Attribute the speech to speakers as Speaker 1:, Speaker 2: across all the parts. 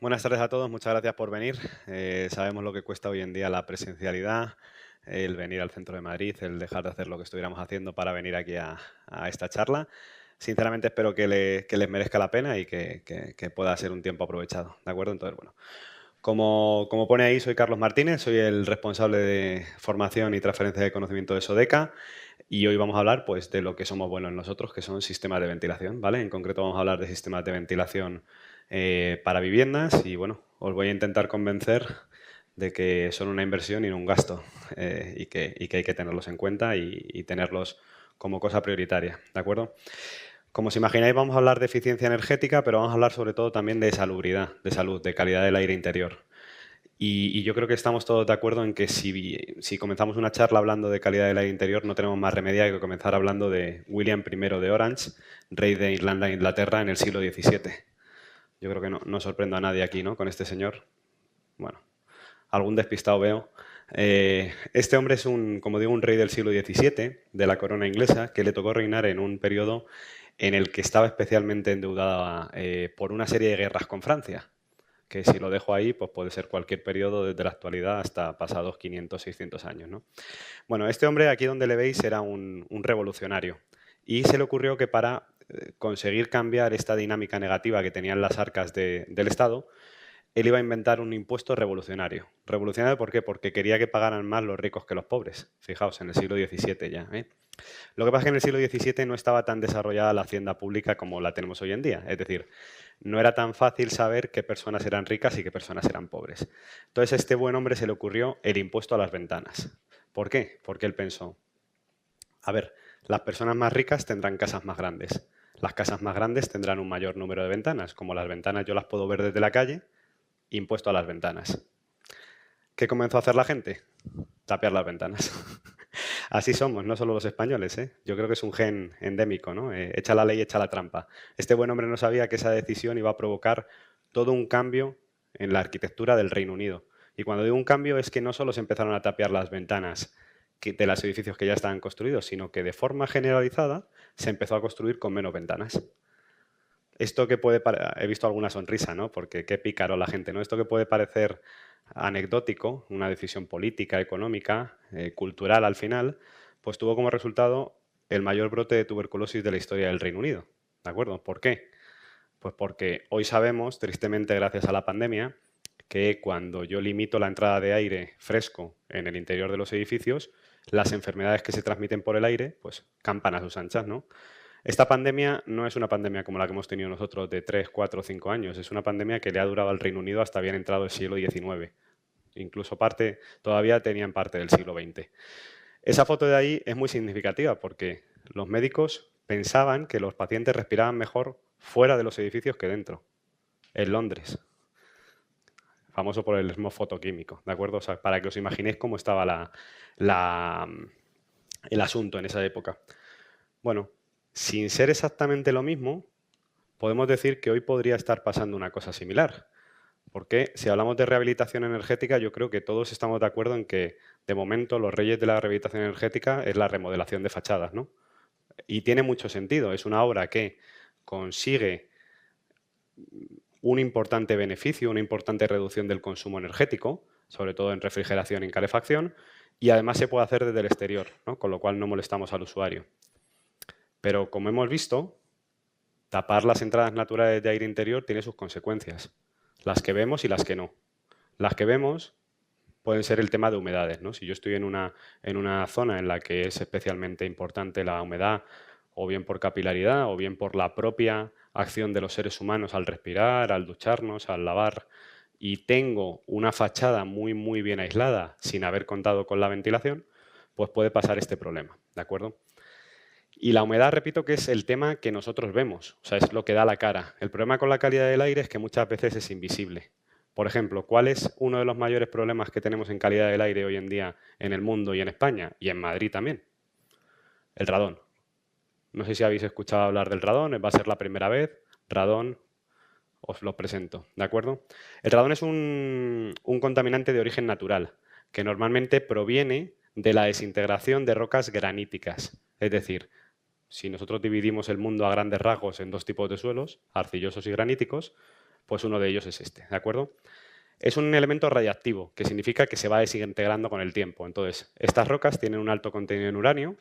Speaker 1: Buenas tardes a todos, muchas gracias por venir. Sabemos lo que cuesta hoy en día la presencialidad, el venir al centro de Madrid, el dejar de hacer lo que estuviéramos haciendo para venir aquí a esta charla. Sinceramente espero que les merezca la pena y que pueda ser un tiempo aprovechado, ¿de acuerdo? Entonces, bueno, como pone ahí, soy Carlos Martínez, soy el responsable de formación y transferencia de conocimiento de Sodeca y hoy vamos a hablar pues, de lo que somos buenos nosotros, que son sistemas de ventilación, ¿vale? En concreto vamos a hablar de sistemas de ventilación para viviendas y bueno, os voy a intentar convencer de que son una inversión y no un gasto y que hay que tenerlos en cuenta y tenerlos como cosa prioritaria, ¿de acuerdo? Como os imagináis, vamos a hablar de eficiencia energética, pero vamos a hablar sobre todo también de salubridad, de salud, de calidad del aire interior. Y yo creo que estamos todos de acuerdo en que si comenzamos una charla hablando de calidad del aire interior, no tenemos más remedio que comenzar hablando de William I de Orange, rey de Irlanda e Inglaterra en el siglo XVII. Yo creo que no sorprendo a nadie aquí, ¿no? Con este señor. Bueno, algún despistado veo. Este hombre es como digo, un rey del siglo XVII, de la corona inglesa, que le tocó reinar en un periodo en el que estaba especialmente endeudada por una serie de guerras con Francia, que si lo dejo ahí, pues puede ser cualquier periodo desde la actualidad hasta pasados 500, 600 años, ¿no? Bueno, este hombre aquí donde le veis era un revolucionario y se le ocurrió que para conseguir cambiar esta dinámica negativa que tenían las arcas del Estado, él iba a inventar un impuesto revolucionario. ¿Revolucionario por qué? Porque quería que pagaran más los ricos que los pobres. Fijaos, en el siglo XVII ya. Lo que pasa es que en el siglo XVII no estaba tan desarrollada la hacienda pública como la tenemos hoy en día. Es decir, no era tan fácil saber qué personas eran ricas y qué personas eran pobres. Entonces a este buen hombre se le ocurrió el impuesto a las ventanas. ¿Por qué? Porque él pensó, a ver, las personas más ricas tendrán casas más grandes. Las casas más grandes tendrán un mayor número de ventanas. Como las ventanas yo las puedo ver desde la calle, impuesto a las ventanas. ¿Qué comenzó a hacer la gente? Tapiar las ventanas. Así somos, no solo los españoles, ¿eh? Yo creo que es un gen endémico, ¿no? Echa la ley, echa la trampa. Este buen hombre no sabía que esa decisión iba a provocar todo un cambio en la arquitectura del Reino Unido. Y cuando digo un cambio es que no solo se empezaron a tapiar las ventanas de los edificios que ya estaban construidos, sino que de forma generalizada se empezó a construir con menos ventanas. Esto que puede he visto alguna sonrisa, ¿no? Porque qué pícaro la gente, ¿no? Esto que puede parecer anecdótico, una decisión política, económica, cultural al final, pues tuvo como resultado el mayor brote de tuberculosis de la historia del Reino Unido. ¿De acuerdo? ¿Por qué? Pues porque hoy sabemos, tristemente gracias a la pandemia, que cuando yo limito la entrada de aire fresco en el interior de los edificios, las enfermedades que se transmiten por el aire, pues campan a sus anchas, ¿no? Esta pandemia no es una pandemia como la que hemos tenido nosotros de 3, 4 o 5 años. Es una pandemia que le ha durado al Reino Unido hasta bien entrado el siglo XIX. Incluso todavía tenían parte del siglo XX. Esa foto de ahí es muy significativa porque los médicos pensaban que los pacientes respiraban mejor fuera de los edificios que dentro, en Londres, famoso por el smog fotoquímico, ¿de acuerdo? O sea, para que os imaginéis cómo estaba el asunto en esa época. Bueno, sin ser exactamente lo mismo, podemos decir que hoy podría estar pasando una cosa similar. Porque si hablamos de rehabilitación energética, yo creo que todos estamos de acuerdo en que, de momento, los reyes de la rehabilitación energética es la remodelación de fachadas, ¿no? Y tiene mucho sentido. Es una obra que consigue un importante beneficio, una importante reducción del consumo energético, sobre todo en refrigeración y en calefacción, y además se puede hacer desde el exterior, ¿no? Con lo cual no molestamos al usuario. Pero, como hemos visto, tapar las entradas naturales de aire interior tiene sus consecuencias, las que vemos y las que no. Las que vemos pueden ser el tema de humedades, ¿no? Si yo estoy en una zona en la que es especialmente importante la humedad, o bien por capilaridad, o bien por la propia acción de los seres humanos al respirar, al ducharnos, al lavar, y tengo una fachada muy, muy bien aislada sin haber contado con la ventilación, pues puede pasar este problema, ¿de acuerdo? Y la humedad, repito, que es el tema que nosotros vemos, o sea, es lo que da la cara. El problema con la calidad del aire es que muchas veces es invisible. Por ejemplo, ¿cuál es uno de los mayores problemas que tenemos en calidad del aire hoy en día en el mundo y en España? Y en Madrid también. El radón. No sé si habéis escuchado hablar del radón, va a ser la primera vez. Radón, os lo presento, ¿de acuerdo? El radón es un contaminante de origen natural, que normalmente proviene de la desintegración de rocas graníticas. Es decir, si nosotros dividimos el mundo a grandes rasgos en dos tipos de suelos, arcillosos y graníticos, Pues uno de ellos es este, ¿de acuerdo? Es un elemento radiactivo, que significa que se va desintegrando con el tiempo. Entonces, estas rocas tienen un alto contenido en uranio.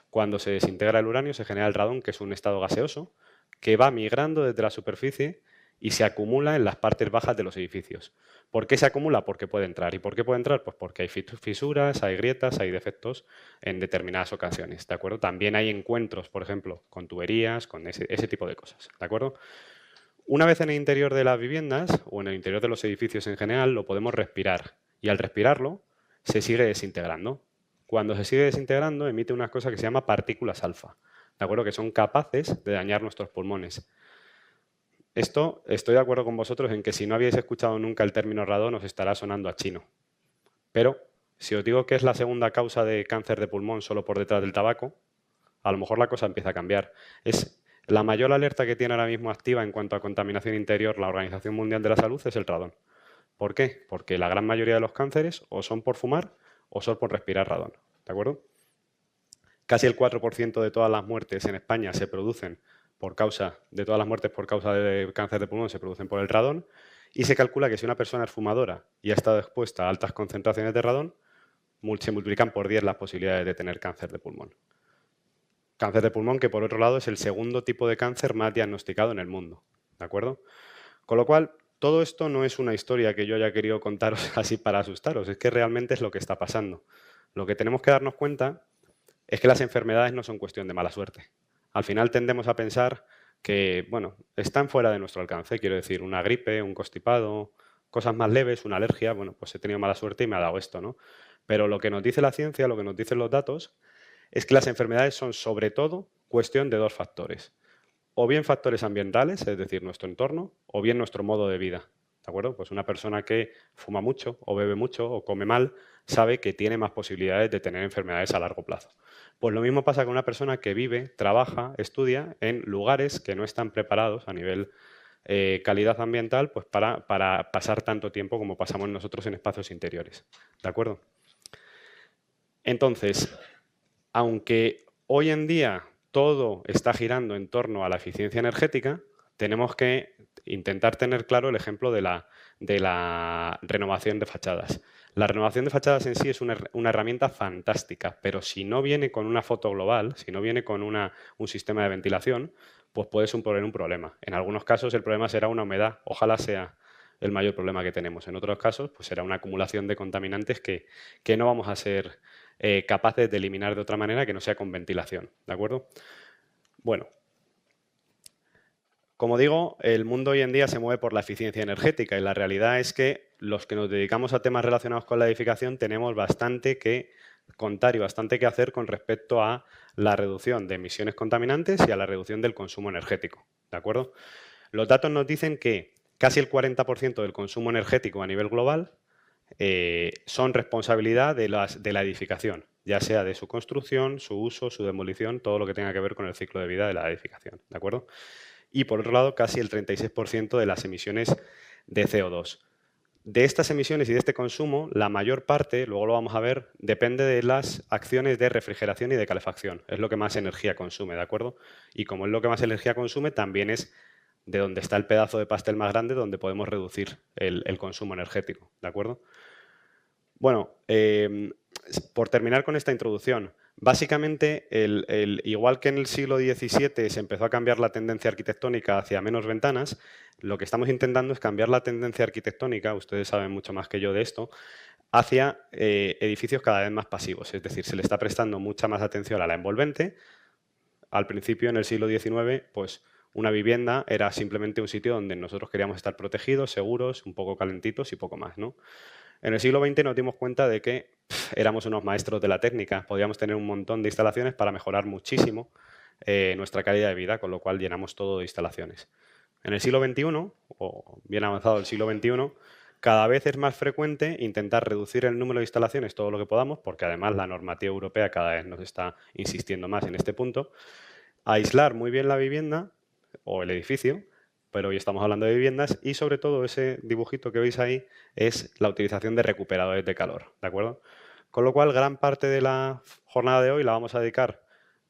Speaker 1: Cuando se desintegra el uranio se genera el radón, que es un estado gaseoso, que va migrando desde la superficie y se acumula en las partes bajas de los edificios. ¿Por qué se acumula? Porque puede entrar. ¿Y por qué puede entrar? Pues porque hay fisuras, hay grietas, hay defectos en determinadas ocasiones, ¿de acuerdo? También hay encuentros, por ejemplo, con tuberías, con ese tipo de cosas, ¿de acuerdo? Una vez en el interior de las viviendas o en el interior de los edificios en general, lo podemos respirar. Y al respirarlo, se sigue desintegrando. Cuando se sigue desintegrando, emite unas cosas que se llaman partículas alfa, ¿de acuerdo? Que son capaces de dañar nuestros pulmones. Esto, estoy de acuerdo con vosotros en que si no habéis escuchado nunca el término radón, os estará sonando a chino. Pero si os digo que es la segunda causa de cáncer de pulmón solo por detrás del tabaco, a lo mejor la cosa empieza a cambiar. Es la mayor alerta que tiene ahora mismo activa en cuanto a contaminación interior la Organización Mundial de la Salud es el radón. ¿Por qué? Porque la gran mayoría de los cánceres o son por fumar o son por respirar radón. ¿De acuerdo? Casi el 4% de todas las muertes en España se producen por causa de cáncer de pulmón se producen por el radón, y se calcula que si una persona es fumadora y ha estado expuesta a altas concentraciones de radón, se multiplican por 10 las posibilidades de tener cáncer de pulmón. Cáncer de pulmón que, por otro lado, es el segundo tipo de cáncer más diagnosticado en el mundo, ¿de acuerdo? Con lo cual, todo esto no es una historia que yo haya querido contaros así para asustaros, es que realmente es lo que está pasando. Lo que tenemos que darnos cuenta es que las enfermedades no son cuestión de mala suerte. Al final tendemos a pensar que, bueno, están fuera de nuestro alcance. Quiero decir, una gripe, un constipado, cosas más leves, una alergia, bueno, pues he tenido mala suerte y me ha dado esto, ¿no? Pero lo que nos dice la ciencia, lo que nos dicen los datos, es que las enfermedades son sobre todo cuestión de dos factores. O bien factores ambientales, es decir, nuestro entorno, o bien nuestro modo de vida. ¿De acuerdo? Pues una persona que fuma mucho, o bebe mucho, o come mal, sabe que tiene más posibilidades de tener enfermedades a largo plazo. Pues lo mismo pasa con una persona que vive, trabaja, estudia en lugares que no están preparados a nivel calidad ambiental, pues para pasar tanto tiempo como pasamos nosotros en espacios interiores. ¿De acuerdo? Entonces, aunque hoy en día todo está girando en torno a la eficiencia energética, tenemos que intentar tener claro el ejemplo de la renovación de fachadas. La renovación de fachadas en sí es una herramienta fantástica, pero si no viene con una foto global, si no viene con un sistema de ventilación, pues puede suponer un problema. En algunos casos el problema será una humedad, ojalá sea el mayor problema que tenemos. En otros casos, pues será una acumulación de contaminantes que no vamos a ser capaces de eliminar de otra manera que no sea con ventilación, ¿de acuerdo? Bueno, como digo, el mundo hoy en día se mueve por la eficiencia energética y la realidad es que los que nos dedicamos a temas relacionados con la edificación tenemos bastante que contar y bastante que hacer con respecto a la reducción de emisiones contaminantes y a la reducción del consumo energético, ¿de acuerdo? Los datos nos dicen que casi el 40% del consumo energético a nivel global son responsabilidad de la edificación, ya sea de su construcción, su uso, su demolición, todo lo que tenga que ver con el ciclo de vida de la edificación, ¿de acuerdo? Y por otro lado, casi el 36% de las emisiones de CO2. De estas emisiones y de este consumo, la mayor parte, luego lo vamos a ver, depende de las acciones de refrigeración y de calefacción. Es lo que más energía consume, ¿de acuerdo? Y como es lo que más energía consume, también es de donde está el pedazo de pastel más grande donde podemos reducir el consumo energético, ¿de acuerdo? Bueno, por terminar con esta introducción, básicamente, igual que en el siglo XVII se empezó a cambiar la tendencia arquitectónica hacia menos ventanas, lo que estamos intentando es cambiar la tendencia arquitectónica, ustedes saben mucho más que yo de esto, hacia edificios cada vez más pasivos. Es decir, se le está prestando mucha más atención a la envolvente. Al principio, en el siglo XIX, pues una vivienda era simplemente un sitio donde nosotros queríamos estar protegidos, seguros, un poco calentitos y poco más, ¿no? En el siglo XX nos dimos cuenta de que éramos unos maestros de la técnica, podíamos tener un montón de instalaciones para mejorar muchísimo nuestra calidad de vida, con lo cual llenamos todo de instalaciones. En el siglo XXI, o bien avanzado el siglo XXI, cada vez es más frecuente intentar reducir el número de instalaciones todo lo que podamos, porque además la normativa europea cada vez nos está insistiendo más en este punto, aislar muy bien la vivienda o el edificio, pero hoy estamos hablando de viviendas, y sobre todo ese dibujito que veis ahí es la utilización de recuperadores de calor, ¿de acuerdo? Con lo cual, gran parte de la jornada de hoy la vamos a dedicar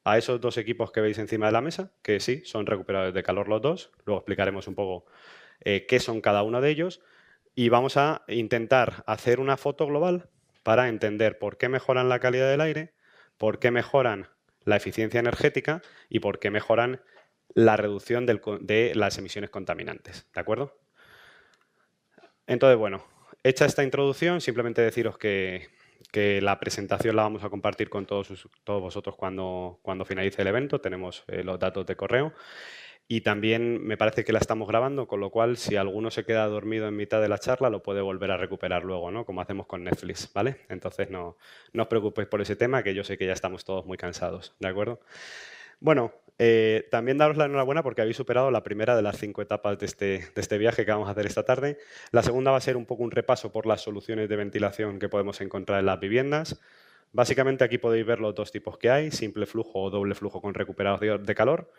Speaker 1: a esos dos equipos que veis encima de la mesa, que sí, son recuperadores de calor los dos, luego explicaremos un poco qué son cada uno de ellos y vamos a intentar hacer una foto global para entender por qué mejoran la calidad del aire, por qué mejoran la eficiencia energética y por qué mejoran la reducción de las emisiones contaminantes. ¿De acuerdo? Entonces, bueno, hecha esta introducción, simplemente deciros que la presentación la vamos a compartir con todos vosotros cuando finalice el evento. Tenemos los datos de correo. Y también me parece que la estamos grabando, con lo cual, si alguno se queda dormido en mitad de la charla, lo puede volver a recuperar luego, ¿no? Como hacemos con Netflix, ¿vale? Entonces, no os preocupéis por ese tema, que yo sé que ya estamos todos muy cansados, ¿de acuerdo? Bueno, también daros la enhorabuena porque habéis superado la primera de las 5 etapas de este viaje que vamos a hacer esta tarde. La segunda va a ser un poco un repaso por las soluciones de ventilación que podemos encontrar en las viviendas. Básicamente aquí podéis ver los dos tipos que hay, simple flujo o doble flujo con recuperador de calor.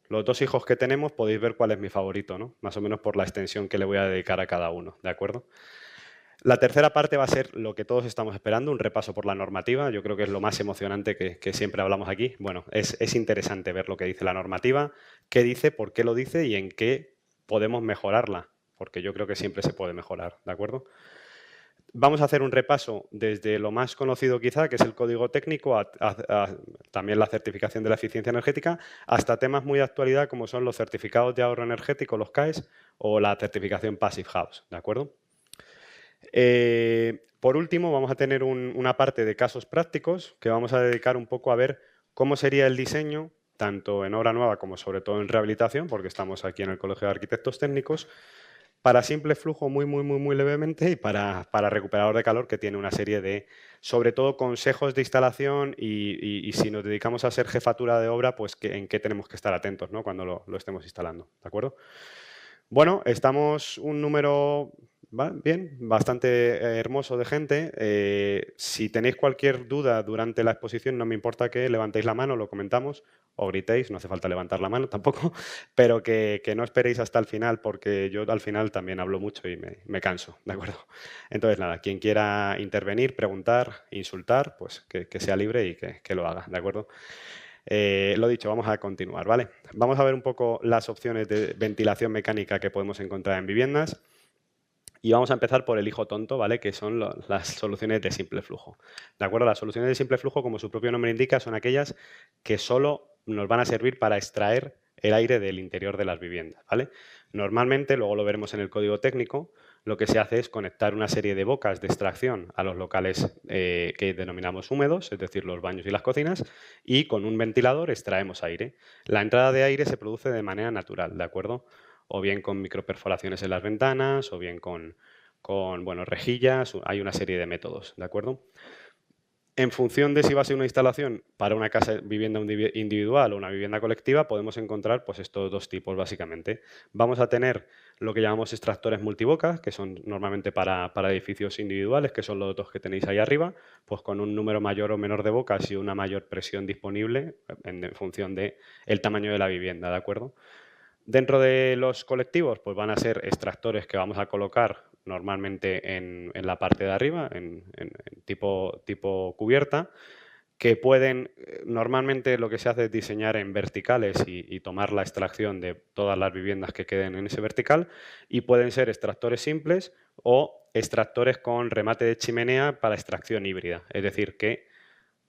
Speaker 1: Los dos hijos que tenemos podéis ver cuál es mi favorito, ¿no? Más o menos por la extensión que le voy a dedicar a cada uno, ¿de acuerdo? La tercera parte va a ser lo que todos estamos esperando, un repaso por la normativa. Yo creo que es lo más emocionante que siempre hablamos aquí. Bueno, es interesante ver lo que dice la normativa, qué dice, por qué lo dice y en qué podemos mejorarla, porque yo creo que siempre se puede mejorar, ¿de acuerdo? Vamos a hacer un repaso desde lo más conocido quizá, que es el código técnico, también la certificación de la eficiencia energética, hasta temas muy de actualidad como son los certificados de ahorro energético, los CAES, o la certificación Passive House, ¿de acuerdo? Por último, vamos a tener una parte de casos prácticos que vamos a dedicar un poco a ver cómo sería el diseño, tanto en obra nueva como sobre todo en rehabilitación, porque estamos aquí en el Colegio de Arquitectos Técnicos, para simple flujo muy levemente y para recuperador de calor, que tiene una serie de, sobre todo, consejos de instalación y si nos dedicamos a ser jefatura de obra, pues en qué tenemos que estar atentos, ¿no? Cuando lo estemos instalando, ¿de acuerdo? Bueno, estamos un número bien, bastante hermoso de gente. Si tenéis cualquier duda durante la exposición, no me importa que levantéis la mano, lo comentamos, o gritéis, no hace falta levantar la mano tampoco, pero que no esperéis hasta el final, porque yo al final también hablo mucho y me canso, ¿de acuerdo? Entonces, nada, quien quiera intervenir, preguntar, insultar, pues que sea libre y que lo haga, ¿de acuerdo? Lo dicho, vamos a continuar, ¿vale? Vamos a ver un poco las opciones de ventilación mecánica que podemos encontrar en viviendas y vamos a empezar por el hijo tonto, ¿vale? Que son las soluciones de simple flujo. ¿De acuerdo? Las soluciones de simple flujo, como su propio nombre indica, son aquellas que solo nos van a servir para extraer el aire del interior de las viviendas, ¿vale? Normalmente, luego lo veremos en el código técnico, lo que se hace es conectar una serie de bocas de extracción a los locales que denominamos húmedos, es decir, los baños y las cocinas, y con un ventilador extraemos aire. La entrada de aire se produce de manera natural, ¿de acuerdo? O bien con microperforaciones en las ventanas, o bien con bueno, rejillas, hay una serie de métodos, ¿de acuerdo? En función de si va a ser una instalación para una casa vivienda individual o una vivienda colectiva, podemos encontrar pues, estos dos tipos, básicamente. Vamos a tener lo que llamamos extractores multibocas, que son normalmente para edificios individuales, que son los dos que tenéis ahí arriba, pues con un número mayor o menor de bocas y una mayor presión disponible en función del tamaño de la vivienda, ¿de acuerdo? Dentro de los colectivos, pues van a ser extractores que vamos a colocar normalmente en la parte de arriba, en tipo cubierta, que pueden, normalmente lo que se hace es diseñar en verticales y tomar la extracción de todas las viviendas que queden en ese vertical, y pueden ser extractores simples o extractores con remate de chimenea para extracción híbrida. Es decir, que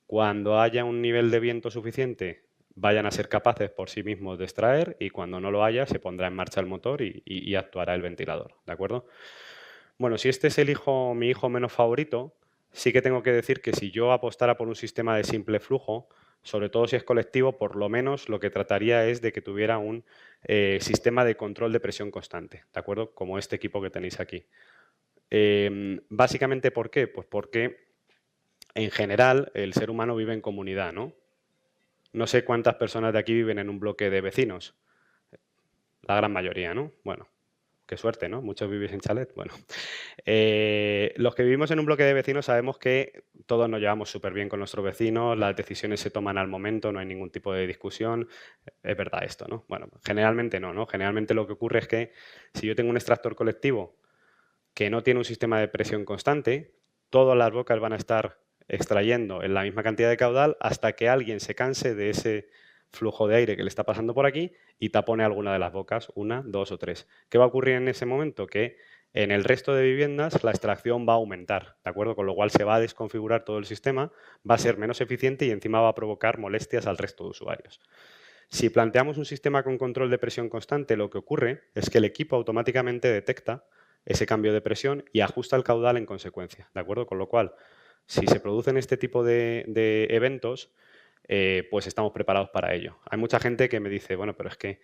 Speaker 1: cuando haya un nivel de viento suficiente vayan a ser capaces por sí mismos de extraer y cuando no lo haya se pondrá en marcha el motor y actuará el ventilador, ¿de acuerdo? Bueno, si este es mi hijo menos favorito, sí que tengo que decir que si yo apostara por un sistema de simple flujo, sobre todo si es colectivo, por lo menos lo que trataría es de que tuviera un sistema de control de presión constante, ¿de acuerdo? Como este equipo que tenéis aquí. Básicamente, ¿por qué? Pues porque en general el ser humano vive en comunidad, ¿no? No sé cuántas personas de aquí viven en un bloque de vecinos. La gran mayoría, ¿no? Bueno, qué suerte, ¿no? Muchos vivís en chalet. Bueno, los que vivimos en un bloque de vecinos sabemos que todos nos llevamos súper bien con nuestros vecinos, las decisiones se toman al momento, no hay ningún tipo de discusión. Es verdad esto, ¿no? Bueno, generalmente no, ¿no? Generalmente lo que ocurre es que si yo tengo un extractor colectivo que no tiene un sistema de presión constante, todas las bocas van a estar extrayendo en la misma cantidad de caudal hasta que alguien se canse de ese flujo de aire que le está pasando por aquí y tapone alguna de las bocas, 1, 2 o 3. ¿Qué va a ocurrir en ese momento? Que en el resto de viviendas la extracción va a aumentar, ¿de acuerdo? Con lo cual se va a desconfigurar todo el sistema, va a ser menos eficiente y encima va a provocar molestias al resto de usuarios. Si planteamos un sistema con control de presión constante, lo que ocurre es que el equipo automáticamente detecta ese cambio de presión y ajusta el caudal en consecuencia, ¿de acuerdo? Con lo cual, si se producen este tipo de eventos, pues estamos preparados para ello. Hay mucha gente que me dice, bueno, pero es que,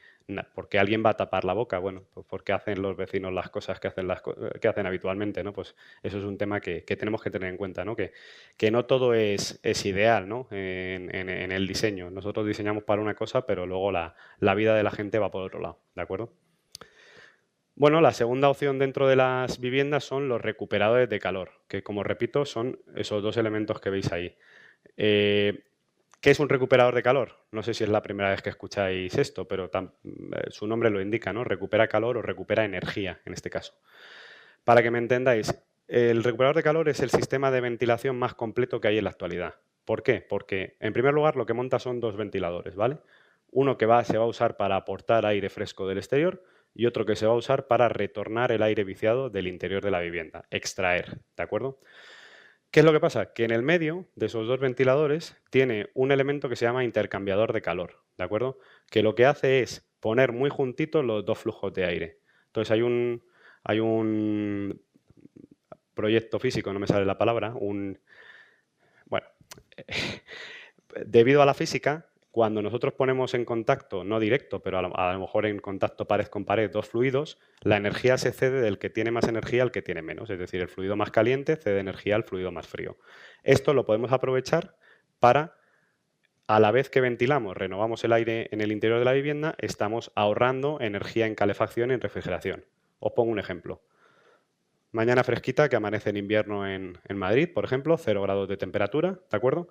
Speaker 1: ¿por qué alguien va a tapar la boca? Bueno, pues porque hacen los vecinos las cosas que hacen habitualmente, ¿no? Pues eso es un tema que tenemos que tener en cuenta, ¿no? Que no todo es ideal, ¿no? En el diseño. Nosotros diseñamos para una cosa, pero luego la vida de la gente va por otro lado, ¿de acuerdo? Bueno, la segunda opción dentro de las viviendas son los recuperadores de calor, que como repito son esos dos elementos que veis ahí. ¿Qué es un recuperador de calor? No sé si es la primera vez que escucháis esto, pero su nombre lo indica, ¿no? Recupera calor o recupera energía, en este caso. Para que me entendáis, el recuperador de calor es el sistema de ventilación más completo que hay en la actualidad. ¿Por qué? Porque, en primer lugar, lo que monta son dos ventiladores, ¿vale? Uno que se va a usar para aportar aire fresco del exterior y otro que se va a usar para retornar el aire viciado del interior de la vivienda, extraer, ¿de acuerdo? ¿Qué es lo que pasa? Que en el medio de esos dos ventiladores tiene un elemento que se llama intercambiador de calor, ¿de acuerdo? Que lo que hace es poner muy juntitos los dos flujos de aire. Entonces hay un proyecto físico, no me sale la palabra, bueno, debido a la física, cuando nosotros ponemos en contacto, no directo, pero a lo mejor en contacto pared con pared, dos fluidos, la energía se cede del que tiene más energía al que tiene menos. Es decir, el fluido más caliente cede energía al fluido más frío. Esto lo podemos aprovechar para, a la vez que ventilamos, renovamos el aire en el interior de la vivienda, estamos ahorrando energía en calefacción y en refrigeración. Os pongo un ejemplo. Mañana fresquita, que amanece en invierno en Madrid, por ejemplo, 0 grados de temperatura, ¿de acuerdo?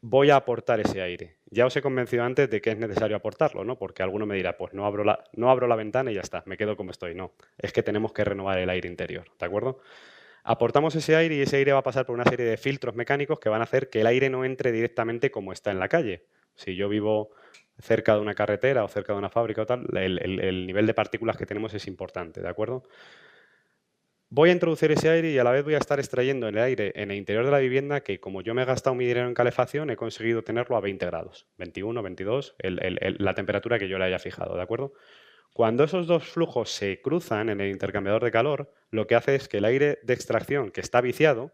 Speaker 1: Voy a aportar ese aire. Ya os he convencido antes de que es necesario aportarlo, ¿no? Porque alguno me dirá, pues no abro la ventana y ya está, me quedo como estoy. No, es que tenemos que renovar el aire interior, ¿de acuerdo? Aportamos ese aire y ese aire va a pasar por una serie de filtros mecánicos que van a hacer que el aire no entre directamente como está en la calle. Si yo vivo cerca de una carretera o cerca de una fábrica o tal, el nivel de partículas que tenemos es importante, ¿de acuerdo? Voy a introducir ese aire y a la vez voy a estar extrayendo el aire en el interior de la vivienda que, como yo me he gastado mi dinero en calefacción, he conseguido tenerlo a 20 grados, 21, 22, la temperatura que yo le haya fijado, ¿de acuerdo? Cuando esos dos flujos se cruzan en el intercambiador de calor, lo que hace es que el aire de extracción que está viciado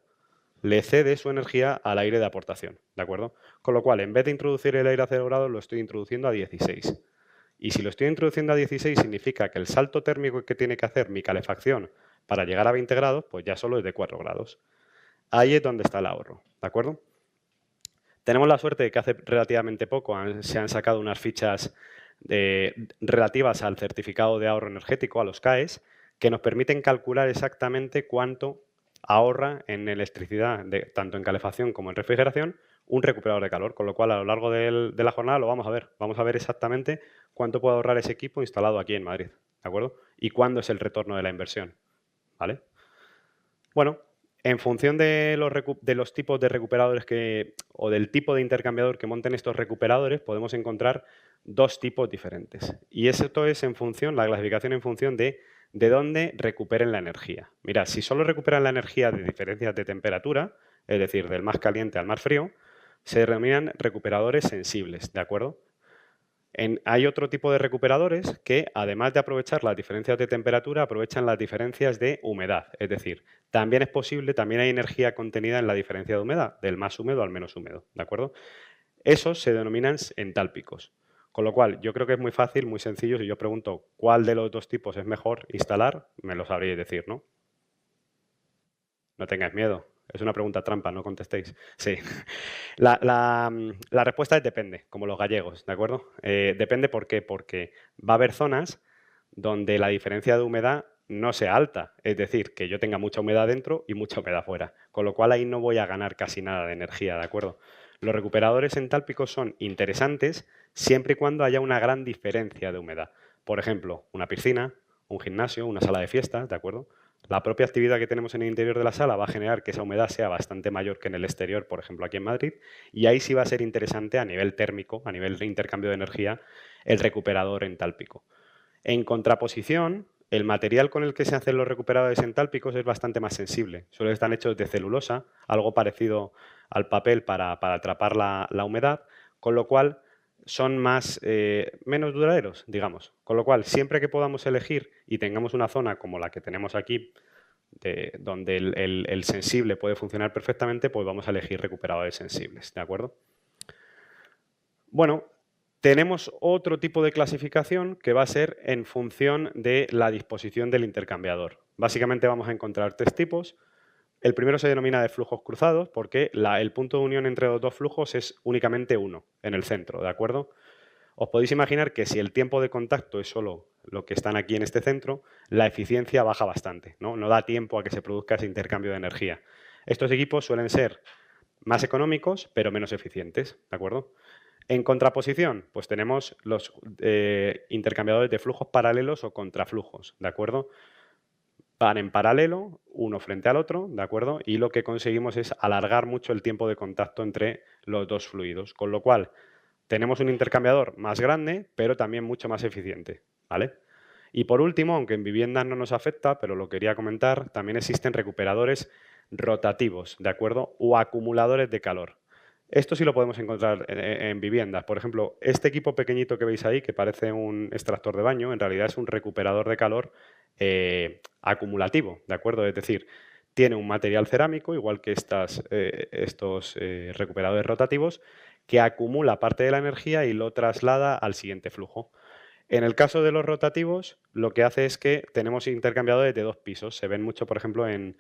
Speaker 1: le cede su energía al aire de aportación, ¿de acuerdo? Con lo cual, en vez de introducir el aire a 0 grados, lo estoy introduciendo a 16. Y si lo estoy introduciendo a 16, significa que el salto térmico que tiene que hacer mi calefacción para llegar a 20 grados, pues ya solo es de 4 grados. Ahí es donde está el ahorro, ¿de acuerdo? Tenemos la suerte de que hace relativamente poco se han sacado unas fichas relativas al certificado de ahorro energético, a los CAEs, que nos permiten calcular exactamente cuánto ahorra en electricidad, tanto en calefacción como en refrigeración, un recuperador de calor, con lo cual a lo largo de la jornada lo vamos a ver. Vamos a ver exactamente cuánto puede ahorrar ese equipo instalado aquí en Madrid, ¿de acuerdo? Y cuándo es el retorno de la inversión, ¿vale? Bueno, en función de los tipos de recuperadores o del tipo de intercambiador que monten estos recuperadores, podemos encontrar dos tipos diferentes. Y esto es la clasificación en función de dónde recuperen la energía. Mirad, si solo recuperan la energía de diferencias de temperatura, es decir, del más caliente al más frío, se denominan recuperadores sensibles, ¿de acuerdo? Hay otro tipo de recuperadores que, además de aprovechar las diferencias de temperatura, aprovechan las diferencias de humedad. Es decir, también es posible, también hay energía contenida en la diferencia de humedad, del más húmedo al menos húmedo, ¿de acuerdo? Esos se denominan entálpicos. Con lo cual, yo creo que es muy fácil, muy sencillo. Si yo pregunto cuál de los dos tipos es mejor instalar, me lo sabríais decir, ¿no? No tengáis miedo. Es una pregunta trampa, no contestéis. Sí. La respuesta es depende, como los gallegos, ¿de acuerdo? Depende, ¿por qué? Porque va a haber zonas donde la diferencia de humedad no sea alta. Es decir, que yo tenga mucha humedad dentro y mucha humedad fuera. Con lo cual ahí no voy a ganar casi nada de energía, ¿de acuerdo? Los recuperadores entálpicos son interesantes siempre y cuando haya una gran diferencia de humedad. Por ejemplo, una piscina, un gimnasio, una sala de fiestas, ¿de acuerdo? la propia actividad que tenemos en el interior de la sala va a generar que esa humedad sea bastante mayor que en el exterior, por ejemplo, aquí en Madrid, y ahí sí va a ser interesante a nivel térmico, a nivel de intercambio de energía, el recuperador entálpico. En contraposición, el material con el que se hacen los recuperadores entálpicos es bastante más sensible. Suelen estar hechos de celulosa, algo parecido al papel para atrapar la humedad, con lo cual son menos duraderos, digamos. Con lo cual, siempre que podamos elegir y tengamos una zona como la que tenemos aquí, donde el sensible puede funcionar perfectamente, pues vamos a elegir recuperadores sensibles, ¿de acuerdo? Bueno, tenemos otro tipo de clasificación que va a ser en función de la disposición del intercambiador. Básicamente vamos a encontrar tres tipos. El primero se denomina de flujos cruzados porque el punto de unión entre los dos flujos es únicamente uno, en el centro, ¿de acuerdo? Os podéis imaginar que si el tiempo de contacto es solo lo que están aquí en este centro, la eficiencia baja bastante, ¿no? No da tiempo a que se produzca ese intercambio de energía. Estos equipos suelen ser más económicos, pero menos eficientes, ¿de acuerdo? En contraposición, pues tenemos los intercambiadores de flujos paralelos o contraflujos, ¿de acuerdo? Van en paralelo, uno frente al otro, ¿de acuerdo? Y lo que conseguimos es alargar mucho el tiempo de contacto entre los dos fluidos, con lo cual tenemos un intercambiador más grande, pero también mucho más eficiente, ¿vale? Y por último, aunque en viviendas no nos afecta, pero lo quería comentar, también existen recuperadores rotativos, ¿de acuerdo? O acumuladores de calor. Esto sí lo podemos encontrar en viviendas. Por ejemplo, este equipo pequeñito que veis ahí, que parece un extractor de baño, en realidad es un recuperador de calor acumulativo, ¿de acuerdo? Es decir, tiene un material cerámico, igual que estos recuperadores rotativos, que acumula parte de la energía y lo traslada al siguiente flujo. En el caso de los rotativos, lo que hace es que tenemos intercambiadores de dos pisos. Se ven mucho, por ejemplo, no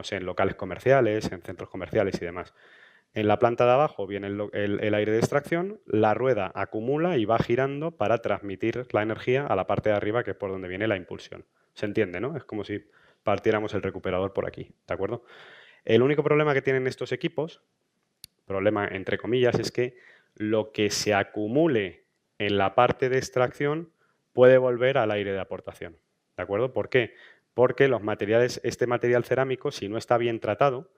Speaker 1: sé, en locales comerciales, en centros comerciales y demás. En la planta de abajo viene el aire de extracción, la rueda acumula y va girando para transmitir la energía a la parte de arriba, que es por donde viene la impulsión. ¿Se entiende, no? Es como si partiéramos el recuperador por aquí, ¿de acuerdo? El único problema que tienen estos equipos, problema entre comillas, es que lo que se acumule en la parte de extracción puede volver al aire de aportación, ¿de acuerdo? ¿Por qué? Porque este material cerámico, si no está bien tratado,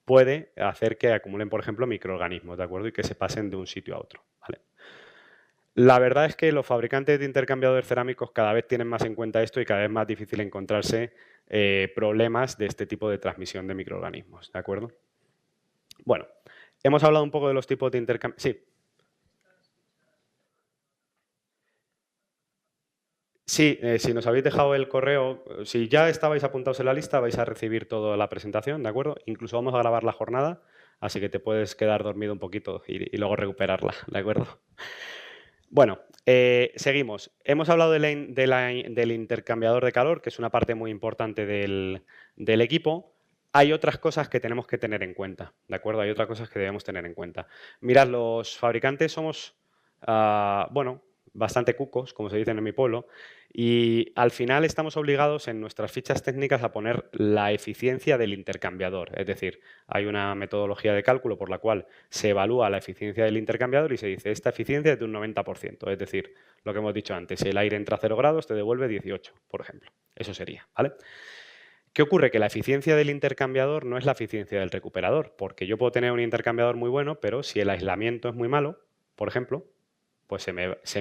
Speaker 1: puede hacer que acumulen, por ejemplo, microorganismos, ¿de acuerdo? Y que se pasen de un sitio a otro, ¿vale? La verdad es que los fabricantes de intercambiadores cerámicos cada vez tienen más en cuenta esto y cada vez más difícil encontrarse problemas de este tipo de transmisión de microorganismos, ¿de acuerdo? Bueno, hemos hablado un poco de los tipos de intercambio. Sí. Sí, si nos habéis dejado el correo, si ya estabais apuntados en la lista, vais a recibir toda la presentación, ¿de acuerdo? Incluso vamos a grabar la jornada, así que te puedes quedar dormido un poquito y luego recuperarla, ¿de acuerdo? Bueno, seguimos. Hemos hablado del intercambiador de calor, que es una parte muy importante del equipo. Hay otras cosas que tenemos que tener en cuenta, ¿de acuerdo? Hay otras cosas que debemos tener en cuenta. Mirad, los fabricantes somos, bueno, bastante cucos, como se dice en mi pueblo, y al final estamos obligados en nuestras fichas técnicas a poner la eficiencia del intercambiador. Es decir, hay una metodología de cálculo por la cual se evalúa la eficiencia del intercambiador y se dice esta eficiencia es de un 90%. Es decir, lo que hemos dicho antes, si el aire entra a 0 grados te devuelve 18, por ejemplo. Eso sería, ¿vale? ¿Qué ocurre? Que la eficiencia del intercambiador no es la eficiencia del recuperador, porque yo puedo tener un intercambiador muy bueno, pero si el aislamiento es muy malo, por ejemplo, pues se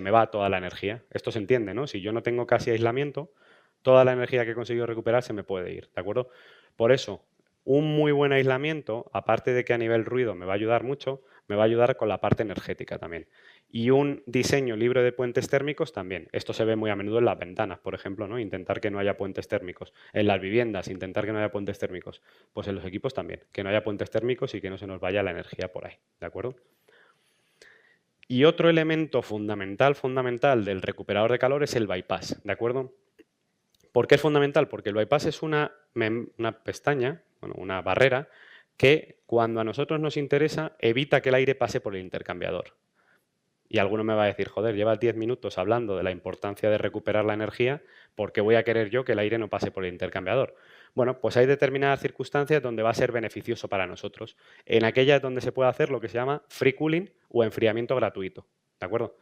Speaker 1: me va toda la energía. Esto se entiende, ¿no? Si yo no tengo casi aislamiento, toda la energía que he conseguido recuperar se me puede ir, ¿de acuerdo? Por eso, un muy buen aislamiento, aparte de que a nivel ruido me va a ayudar mucho, me va a ayudar con la parte energética también. Y un diseño libre de puentes térmicos también. Esto se ve muy a menudo en las ventanas, por ejemplo, ¿no? Intentar que no haya puentes térmicos. En las viviendas, intentar que no haya puentes térmicos. Pues en los equipos también, que no haya puentes térmicos y que no se nos vaya la energía por ahí, ¿de acuerdo? Y otro elemento fundamental del recuperador de calor es el bypass, ¿de acuerdo? ¿Por qué es fundamental? Porque el bypass es una pestaña, bueno, una barrera, que cuando a nosotros nos interesa evita que el aire pase por el intercambiador. Y alguno me va a decir, joder, llevas 10 minutos hablando de la importancia de recuperar la energía, ¿por qué voy a querer yo que el aire no pase por el intercambiador? Bueno, pues hay determinadas circunstancias donde va a ser beneficioso para nosotros. En aquellas donde se puede hacer lo que se llama free cooling o enfriamiento gratuito, ¿de acuerdo?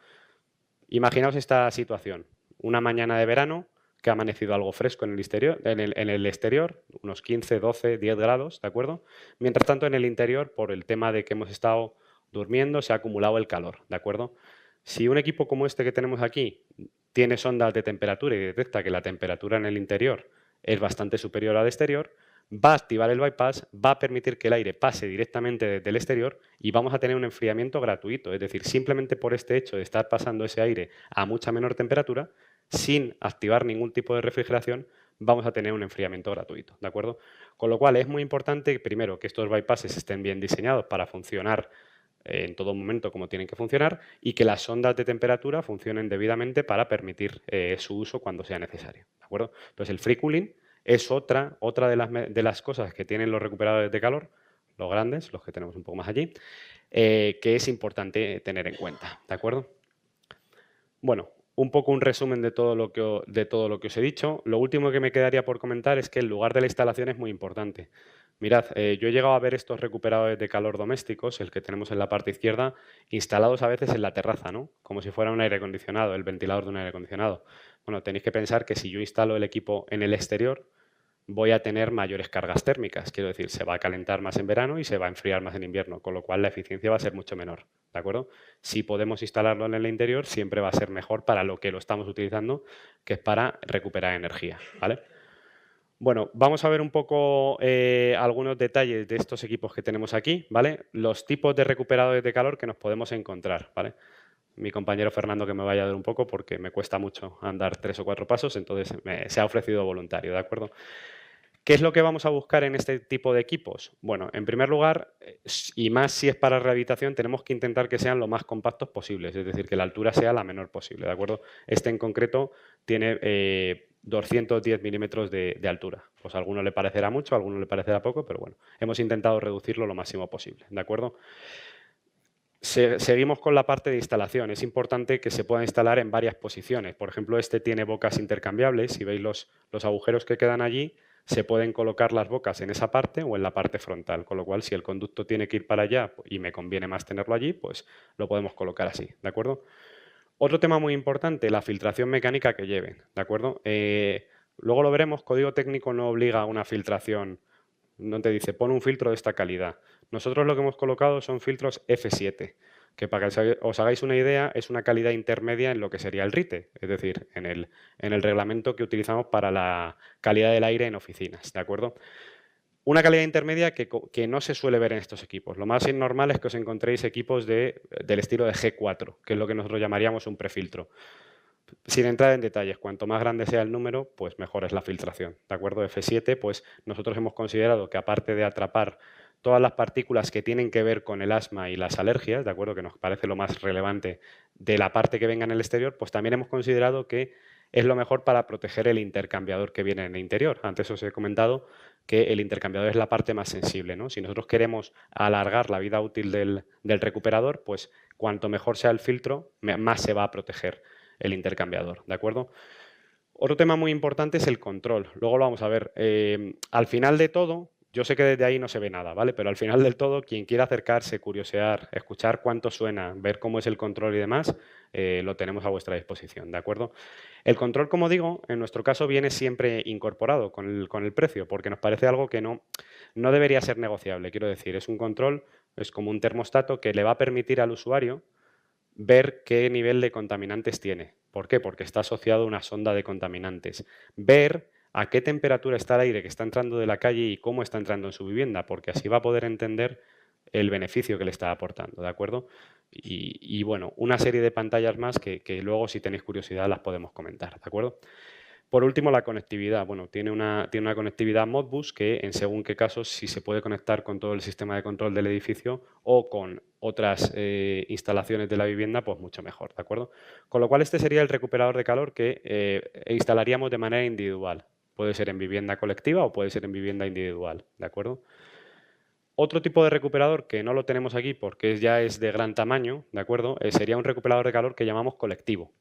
Speaker 1: Imaginaos esta situación. Una mañana de verano, que ha amanecido algo fresco en el exterior, unos 15, 12, 10 grados, ¿de acuerdo? Mientras tanto, en el interior, por el tema de que hemos estado durmiendo, se ha acumulado el calor, ¿de acuerdo? Si un equipo como este que tenemos aquí tiene sondas de temperatura y detecta que la temperatura en el interior es bastante superior al exterior, va a activar el bypass, va a permitir que el aire pase directamente desde el exterior y vamos a tener un enfriamiento gratuito. Es decir, simplemente por este hecho de estar pasando ese aire a mucha menor temperatura, sin activar ningún tipo de refrigeración, vamos a tener un enfriamiento gratuito, ¿de acuerdo? Con lo cual es muy importante, primero, que estos bypasses estén bien diseñados para funcionar en todo momento como tienen que funcionar y que las sondas de temperatura funcionen debidamente para permitir su uso cuando sea necesario, ¿de acuerdo? Entonces, el free cooling es otra de las cosas que tienen los recuperadores de calor, los grandes, los que tenemos un poco más allí, que es importante tener en cuenta, ¿de acuerdo? Bueno, un poco un resumen de todo lo que os he dicho. Lo último que me quedaría por comentar es que el lugar de la instalación es muy importante. Mirad, yo he llegado a ver estos recuperadores de calor domésticos, el que tenemos en la parte izquierda, instalados a veces en la terraza, ¿no? Como si fuera un aire acondicionado, el ventilador de un aire acondicionado. Bueno, tenéis que pensar que si yo instalo el equipo en el exterior, voy a tener mayores cargas térmicas. Quiero decir, se va a calentar más en verano y se va a enfriar más en invierno, con lo cual la eficiencia va a ser mucho menor, ¿de acuerdo? Si podemos instalarlo en el interior, siempre va a ser mejor para lo que lo estamos utilizando, que es para recuperar energía, ¿vale? Bueno, vamos a ver un poco algunos detalles de estos equipos que tenemos aquí, ¿vale? Los tipos de recuperadores de calor que nos podemos encontrar, ¿vale? Mi compañero Fernando que me vaya a dar un poco porque me cuesta mucho andar 3 o 4 pasos, entonces se ha ofrecido voluntario, ¿de acuerdo? ¿Qué es lo que vamos a buscar en este tipo de equipos? Bueno, en primer lugar, y más si es para rehabilitación, tenemos que intentar que sean lo más compactos posibles, es decir, que la altura sea la menor posible, ¿de acuerdo? Este en concreto tiene 210 milímetros de altura. Pues a alguno le parecerá mucho, a alguno le parecerá poco, pero bueno, hemos intentado reducirlo lo máximo posible, ¿de acuerdo? Seguimos con la parte de instalación. Es importante que se pueda instalar en varias posiciones. Por ejemplo, este tiene bocas intercambiables. Si veis los agujeros que quedan allí, se pueden colocar las bocas en esa parte o en la parte frontal. Con lo cual, si el conducto tiene que ir para allá y me conviene más tenerlo allí, pues lo podemos colocar así. ¿De acuerdo? Otro tema muy importante, la filtración mecánica que lleven. ¿De acuerdo? Luego lo veremos. Código técnico no obliga a una filtración. No te dice, pon un filtro de esta calidad. Nosotros lo que hemos colocado son filtros F7, que para que os hagáis una idea es una calidad intermedia en lo que sería el RITE, es decir, en el reglamento que utilizamos para la calidad del aire en oficinas, ¿de acuerdo? Una calidad intermedia que no se suele ver en estos equipos. Lo más normal es que os encontréis equipos del estilo de G4, que es lo que nosotros llamaríamos un prefiltro. Sin entrar en detalles, cuanto más grande sea el número, pues mejor es la filtración, ¿de acuerdo? F7, pues nosotros hemos considerado que aparte de atrapar todas las partículas que tienen que ver con el asma y las alergias, ¿de acuerdo? Que nos parece lo más relevante de la parte que venga en el exterior, pues también hemos considerado que es lo mejor para proteger el intercambiador que viene en el interior. Antes os he comentado que el intercambiador es la parte más sensible, ¿no? Si nosotros queremos alargar la vida útil del recuperador, pues cuanto mejor sea el filtro, más se va a proteger el intercambiador, ¿de acuerdo? Otro tema muy importante es el control. Luego lo vamos a ver. Al final de todo, yo sé que desde ahí no se ve nada, ¿vale? Pero al final del todo, quien quiera acercarse, curiosear, escuchar cuánto suena, ver cómo es el control y demás, lo tenemos a vuestra disposición, ¿de acuerdo? El control, como digo, en nuestro caso viene siempre incorporado con el precio, porque nos parece algo que no debería ser negociable. Quiero decir, es un control, es como un termostato que le va a permitir al usuario ver qué nivel de contaminantes tiene. ¿Por qué? Porque está asociado a una sonda de contaminantes. Ver a qué temperatura está el aire que está entrando de la calle y cómo está entrando en su vivienda, porque así va a poder entender el beneficio que le está aportando, ¿de acuerdo? Y bueno, una serie de pantallas más que luego, si tenéis curiosidad, las podemos comentar, ¿de acuerdo? Por último, la conectividad. Bueno, tiene una conectividad Modbus que, en según qué casos, si se puede conectar con todo el sistema de control del edificio o con otras instalaciones de la vivienda, pues mucho mejor, ¿de acuerdo? Con lo cual, este sería el recuperador de calor que instalaríamos de manera individual. Puede ser en vivienda colectiva o puede ser en vivienda individual, ¿de acuerdo? Otro tipo de recuperador que no lo tenemos aquí porque ya es de gran tamaño, ¿de acuerdo? Sería un recuperador de calor que llamamos colectivo.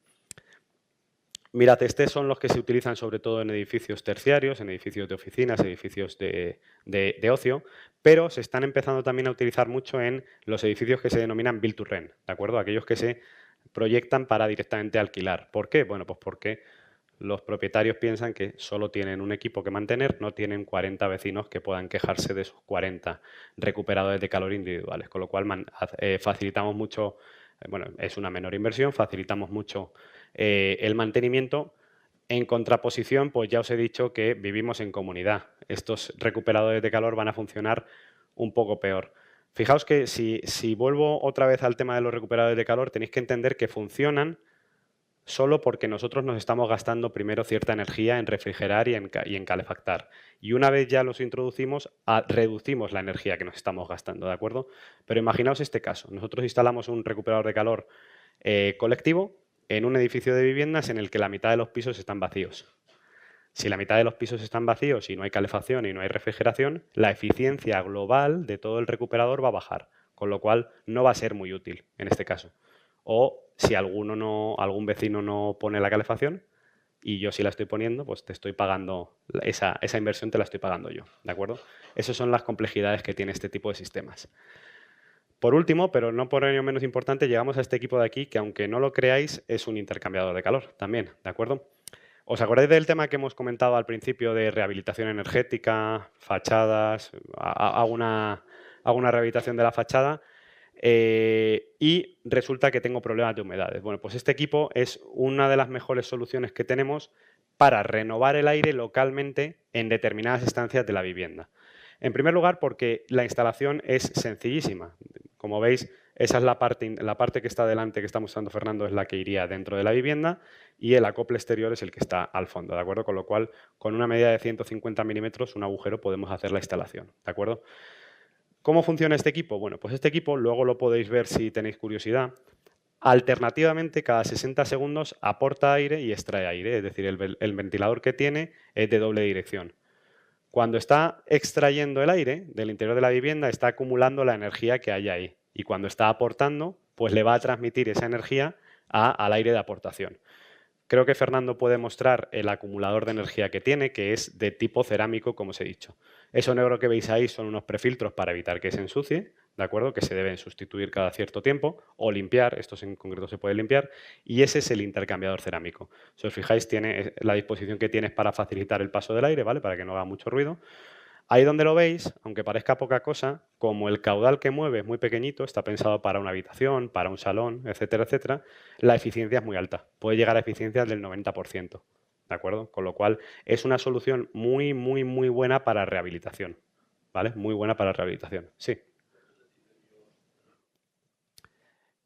Speaker 1: Mirad, estos son los que se utilizan sobre todo en edificios terciarios, en edificios de oficinas, edificios de ocio, pero se están empezando también a utilizar mucho en los edificios que se denominan build to rent, ¿de acuerdo? Aquellos que se proyectan para directamente alquilar. ¿Por qué? Bueno, pues porque Los propietarios piensan que solo tienen un equipo que mantener, no tienen 40 vecinos que puedan quejarse de sus 40 recuperadores de calor individuales, con lo cual facilitamos mucho, bueno, es una menor inversión, facilitamos mucho el mantenimiento. En contraposición, pues ya os he dicho que vivimos en comunidad. Estos recuperadores de calor van a funcionar un poco peor. Fijaos que si vuelvo otra vez al tema de los recuperadores de calor, tenéis que entender que funcionan solo porque nosotros nos estamos gastando primero cierta energía en refrigerar y en calefactar. Y una vez ya los introducimos, reducimos la energía que nos estamos gastando, ¿de acuerdo? Pero imaginaos este caso. Nosotros instalamos un recuperador de calor colectivo en un edificio de viviendas en el que la mitad de los pisos están vacíos. Si la mitad de los pisos están vacíos y no hay calefacción y no hay refrigeración, la eficiencia global de todo el recuperador va a bajar, con lo cual no va a ser muy útil en este caso. O si algún vecino no pone la calefacción y yo sí la estoy poniendo, pues te estoy pagando, esa inversión te la estoy pagando yo, ¿de acuerdo? Esas son las complejidades que tiene este tipo de sistemas. Por último, pero no por ello menos importante, llegamos a este equipo de aquí que, aunque no lo creáis, es un intercambiador de calor también, ¿de acuerdo? ¿Os acordáis del tema que hemos comentado al principio de rehabilitación energética, fachadas? Hago una rehabilitación de la fachada y resulta que tengo problemas de humedades. Bueno, pues este equipo es una de las mejores soluciones que tenemos para renovar el aire localmente en determinadas estancias de la vivienda. En primer lugar, porque la instalación es sencillísima. Como veis, esa es la parte que está delante, que está mostrando Fernando, es la que iría dentro de la vivienda y el acople exterior es el que está al fondo, ¿de acuerdo? Con lo cual, con una medida de 150 milímetros, un agujero, podemos hacer la instalación, ¿de acuerdo? ¿Cómo funciona este equipo? Bueno, pues este equipo, luego lo podéis ver si tenéis curiosidad, alternativamente, cada 60 segundos aporta aire y extrae aire, es decir, el ventilador que tiene es de doble dirección. Cuando está extrayendo el aire del interior de la vivienda, está acumulando la energía que hay ahí. Y cuando está aportando, pues le va a transmitir esa energía al aire de aportación. Creo que Fernando puede mostrar el acumulador de energía que tiene, que es de tipo cerámico, como os he dicho. Eso negro que veis ahí son unos prefiltros para evitar que se ensucie, ¿de acuerdo? Que se deben sustituir cada cierto tiempo o limpiar, estos en concreto se pueden limpiar, y ese es el intercambiador cerámico. Si os fijáis, tiene la disposición que tiene es para facilitar el paso del aire, ¿vale? Para que no haga mucho ruido. Ahí donde lo veis, aunque parezca poca cosa, como el caudal que mueve es muy pequeñito, está pensado para una habitación, para un salón, etcétera, etcétera, la eficiencia es muy alta. Puede llegar a eficiencias del 90%, ¿de acuerdo? Con lo cual es una solución muy, muy, muy buena para rehabilitación, ¿vale? Muy buena para rehabilitación, sí.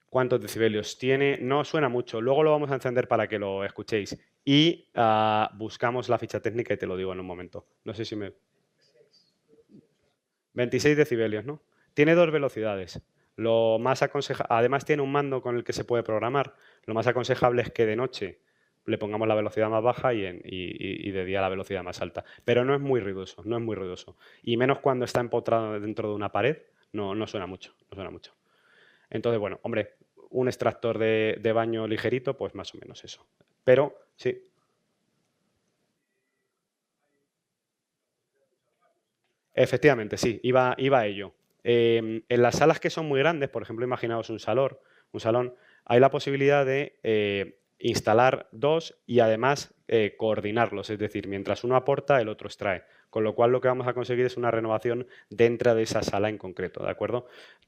Speaker 1: ¿Cuántos decibelios tiene? No suena mucho. Luego lo vamos a encender para que lo escuchéis. Y buscamos la ficha técnica y te lo digo en un momento. No sé si me... 26 decibelios, ¿no? Tiene dos velocidades. Lo más además tiene un mando con el que se puede programar. Lo más aconsejable es que de noche le pongamos la velocidad más baja y de día la velocidad más alta. Pero no es muy ruidoso, no es muy ruidoso. Y menos cuando está empotrado dentro de una pared, no suena mucho, no suena mucho. Entonces, bueno, hombre, un extractor de baño ligerito, pues más o menos eso. Pero, sí. Efectivamente, sí, iba a ello. En las salas que son muy grandes, por ejemplo, imaginaos un salón, hay la posibilidad de instalar dos y además coordinarlos, es decir, mientras uno aporta, el otro extrae. Con lo cual lo que vamos a conseguir es una renovación dentro de esa sala en concreto, ¿de acuerdo?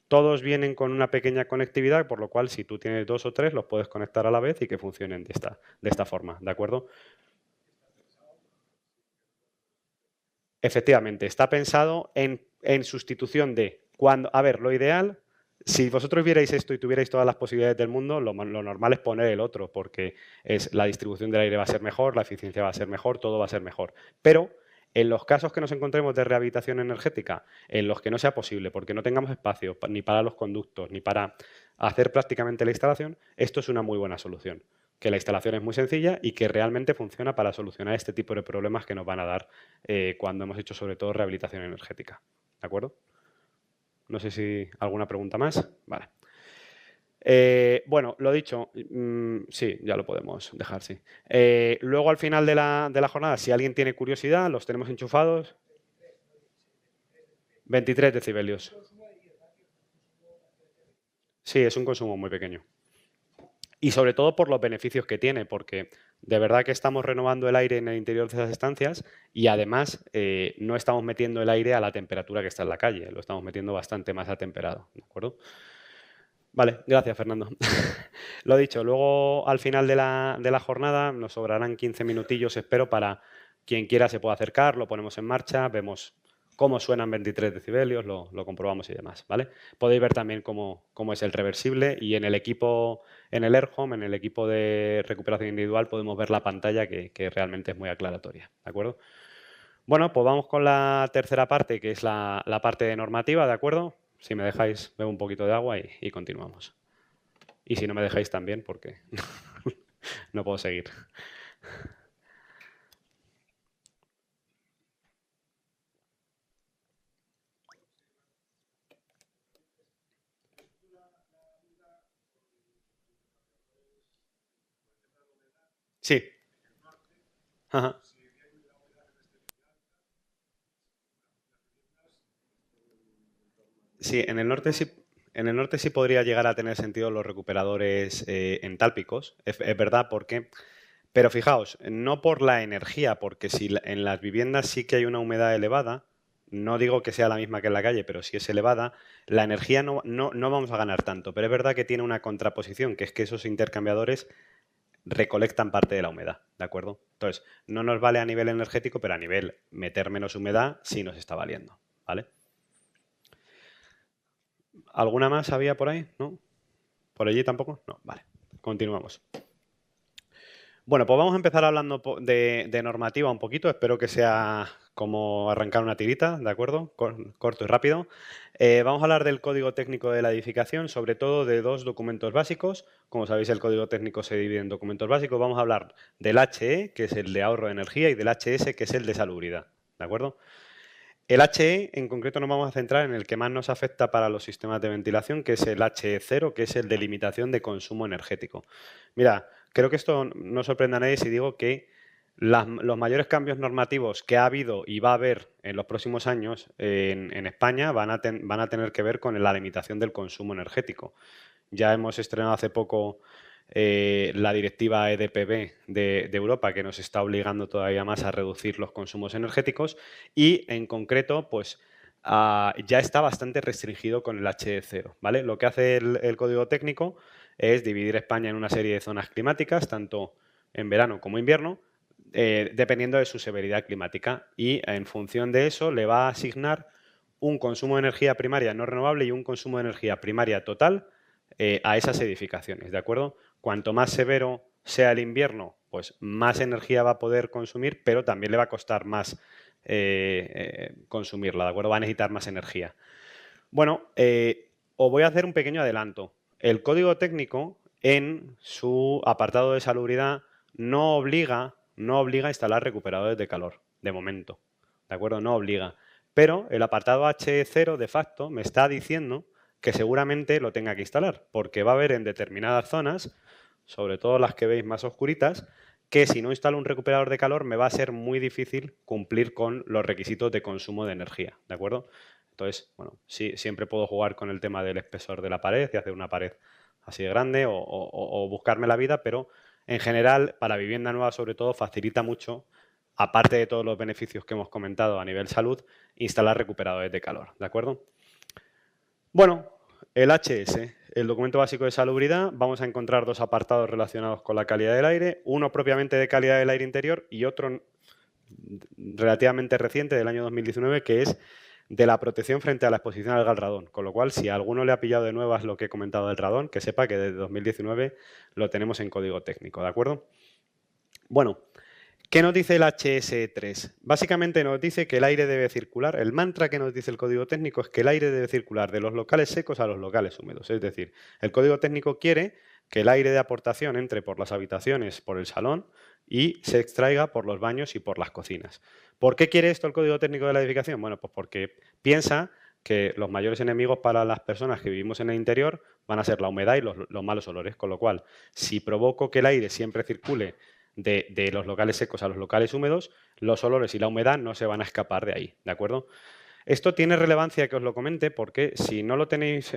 Speaker 1: Todos vienen con una pequeña conectividad, por lo cual si tú tienes dos o tres, los puedes conectar a la vez y que funcionen de esta forma, ¿de acuerdo? Efectivamente, está pensado en sustitución de cuando. A ver, lo ideal, si vosotros vierais esto y tuvierais todas las posibilidades del mundo, lo normal es poner el otro, porque la distribución del aire va a ser mejor, la eficiencia va a ser mejor, todo va a ser mejor. Pero en los casos que nos encontremos de rehabilitación energética, en los que no sea posible, porque no tengamos espacio ni para los conductos, ni para hacer prácticamente la instalación, esto es una muy buena solución. Que la instalación es muy sencilla y que realmente funciona para solucionar este tipo de problemas que nos van a dar cuando hemos hecho sobre todo rehabilitación energética. ¿De acuerdo? No sé si alguna pregunta más. Vale. Bueno, lo dicho, sí, ya lo podemos dejar, sí. Luego, al final de la jornada, si alguien tiene curiosidad, los tenemos enchufados. 23 decibelios. Sí, es un consumo muy pequeño. Y sobre todo por los beneficios que tiene, porque de verdad que estamos renovando el aire en el interior de esas estancias y además no estamos metiendo el aire a la temperatura que está en la calle, lo estamos metiendo bastante más atemperado, ¿de acuerdo? Vale, gracias Fernando. Lo dicho, luego al final de la jornada nos sobrarán 15 minutillos, espero, para quien quiera se pueda acercar, lo ponemos en marcha, vemos cómo suenan 23 decibelios, lo comprobamos y demás, ¿vale? Podéis ver también cómo es el reversible y en el equipo, en el AirHome, en el equipo de recuperación individual, podemos ver la pantalla que realmente es muy aclaratoria, ¿de acuerdo? Bueno, pues vamos con la tercera parte, que es la parte de normativa, ¿de acuerdo? Si me dejáis, bebo un poquito de agua y continuamos. Y si no me dejáis también, porque no puedo seguir. Sí. Ajá. Sí, en el norte sí podría llegar a tener sentido los recuperadores entálpicos, es verdad, porque... Pero fijaos, no por la energía, porque si en las viviendas sí que hay una humedad elevada, no digo que sea la misma que en la calle, pero si es elevada, la energía no vamos a ganar tanto. Pero es verdad que tiene una contraposición, que es que esos intercambiadores recolectan parte de la humedad, ¿de acuerdo? Entonces, no nos vale a nivel energético, pero a nivel meter menos humedad sí nos está valiendo, ¿vale? ¿Alguna más había por ahí? ¿No? ¿Por allí tampoco? No, vale. Continuamos. Bueno, pues vamos a empezar hablando de normativa un poquito. Espero que sea como arrancar una tirita, ¿de acuerdo? Corto y rápido. Vamos a hablar del código técnico de la edificación, sobre todo de dos documentos básicos. Como sabéis, el código técnico se divide en documentos básicos. Vamos a hablar del HE, que es el de ahorro de energía, y del HS, que es el de salubridad, ¿de acuerdo? El HE, en concreto, nos vamos a centrar en el que más nos afecta para los sistemas de ventilación, que es el HE0, que es el de limitación de consumo energético. Mira, creo que esto no sorprende a nadie si digo que los mayores cambios normativos que ha habido y va a haber en los próximos años en España van a tener que ver con la limitación del consumo energético. Ya hemos estrenado hace poco la directiva EDPB de Europa, que nos está obligando todavía más a reducir los consumos energéticos y, en concreto, pues ya está bastante restringido con el HE0, ¿vale? Lo que hace el código técnico es dividir España en una serie de zonas climáticas, tanto en verano como invierno, dependiendo de su severidad climática, y en función de eso le va a asignar un consumo de energía primaria no renovable y un consumo de energía primaria total a esas edificaciones, ¿de acuerdo? Cuanto más severo sea el invierno, pues más energía va a poder consumir, pero también le va a costar más consumirla, ¿de acuerdo? Va a necesitar más energía. Bueno, os voy a hacer un pequeño adelanto. El código técnico, en su apartado de salubridad, no obliga a instalar recuperadores de calor, de momento, ¿de acuerdo? No obliga. Pero el apartado H0 de facto me está diciendo que seguramente lo tenga que instalar, porque va a haber en determinadas zonas, sobre todo las que veis más oscuritas, que si no instalo un recuperador de calor me va a ser muy difícil cumplir con los requisitos de consumo de energía, ¿de acuerdo? Entonces, bueno, sí, siempre puedo jugar con el tema del espesor de la pared y hacer una pared así de grande o buscarme la vida, pero en general, para vivienda nueva sobre todo, facilita mucho, aparte de todos los beneficios que hemos comentado a nivel salud, instalar recuperadores de calor, ¿de acuerdo? Bueno, el HS, el documento básico de salubridad, vamos a encontrar dos apartados relacionados con la calidad del aire, uno propiamente de calidad del aire interior y otro relativamente reciente del año 2019, que es de la protección frente a la exposición al gas radón. Con lo cual, si a alguno le ha pillado de nuevas lo que he comentado del radón, que sepa que desde 2019 lo tenemos en código técnico, ¿de acuerdo? Bueno, ¿qué nos dice el HS3? Básicamente nos dice que el aire debe circular. El mantra que nos dice el código técnico es que el aire debe circular de los locales secos a los locales húmedos. Es decir, el código técnico quiere que el aire de aportación entre por las habitaciones, por el salón y se extraiga por los baños y por las cocinas. ¿Por qué quiere esto el código técnico de la edificación? Bueno, pues porque piensa que los mayores enemigos para las personas que vivimos en el interior van a ser la humedad y los malos olores. Con lo cual, si provoco que el aire siempre circule de los locales secos a los locales húmedos, los olores y la humedad no se van a escapar de ahí, ¿de acuerdo? Esto tiene relevancia que os lo comente porque si no lo tenéis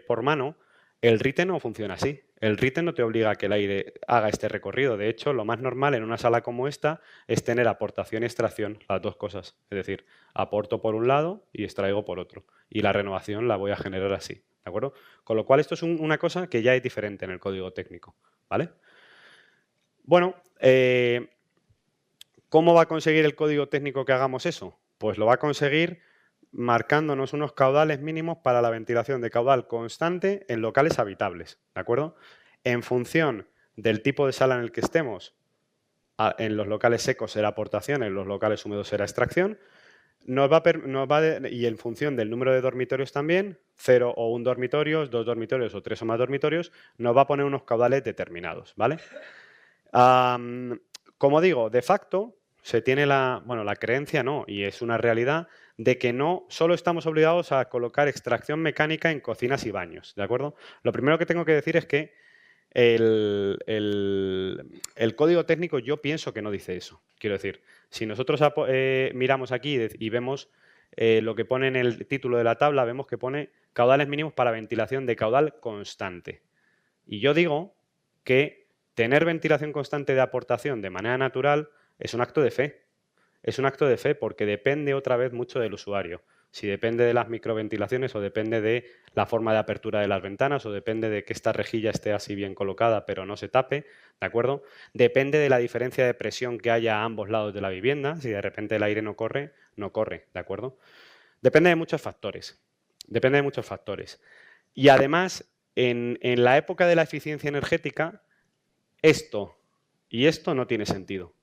Speaker 1: por mano, El RITE no funciona así. El RITE no te obliga a que el aire haga este recorrido. De hecho, lo más normal en una sala como esta es tener aportación y extracción, las dos cosas. Es decir, aporto por un lado y extraigo por otro. Y la renovación la voy a generar así. ¿De acuerdo? Con lo cual, esto es una cosa que ya es diferente en el código técnico. ¿Vale? Bueno, ¿cómo va a conseguir el código técnico que hagamos eso? Pues lo va a conseguir marcándonos unos caudales mínimos para la ventilación de caudal constante en locales habitables, ¿de acuerdo? En función del tipo de sala en el que estemos, en los locales secos será aportación, en los locales húmedos será extracción, y en función del número de dormitorios también, 0 o 1 dormitorios, 2 dormitorios o 3 o más dormitorios, nos va a poner unos caudales determinados, ¿vale? Como digo, de facto se tiene la creencia, no, y es una realidad, de que no solo estamos obligados a colocar extracción mecánica en cocinas y baños, ¿de acuerdo? Lo primero que tengo que decir es que el código técnico yo pienso que no dice eso. Quiero decir, si nosotros miramos aquí y vemos lo que pone en el título de la tabla, vemos que pone caudales mínimos para ventilación de caudal constante. Y yo digo que tener ventilación constante de aportación de manera natural es un acto de fe. Es un acto de fe porque depende otra vez mucho del usuario. Si depende de las microventilaciones o depende de la forma de apertura de las ventanas o depende de que esta rejilla esté así bien colocada pero no se tape, ¿de acuerdo? Depende de la diferencia de presión que haya a ambos lados de la vivienda. Si de repente el aire no corre, no corre, ¿de acuerdo? Depende de muchos factores. Depende de muchos factores. Y además, en la época de la eficiencia energética, esto y esto no tiene sentido.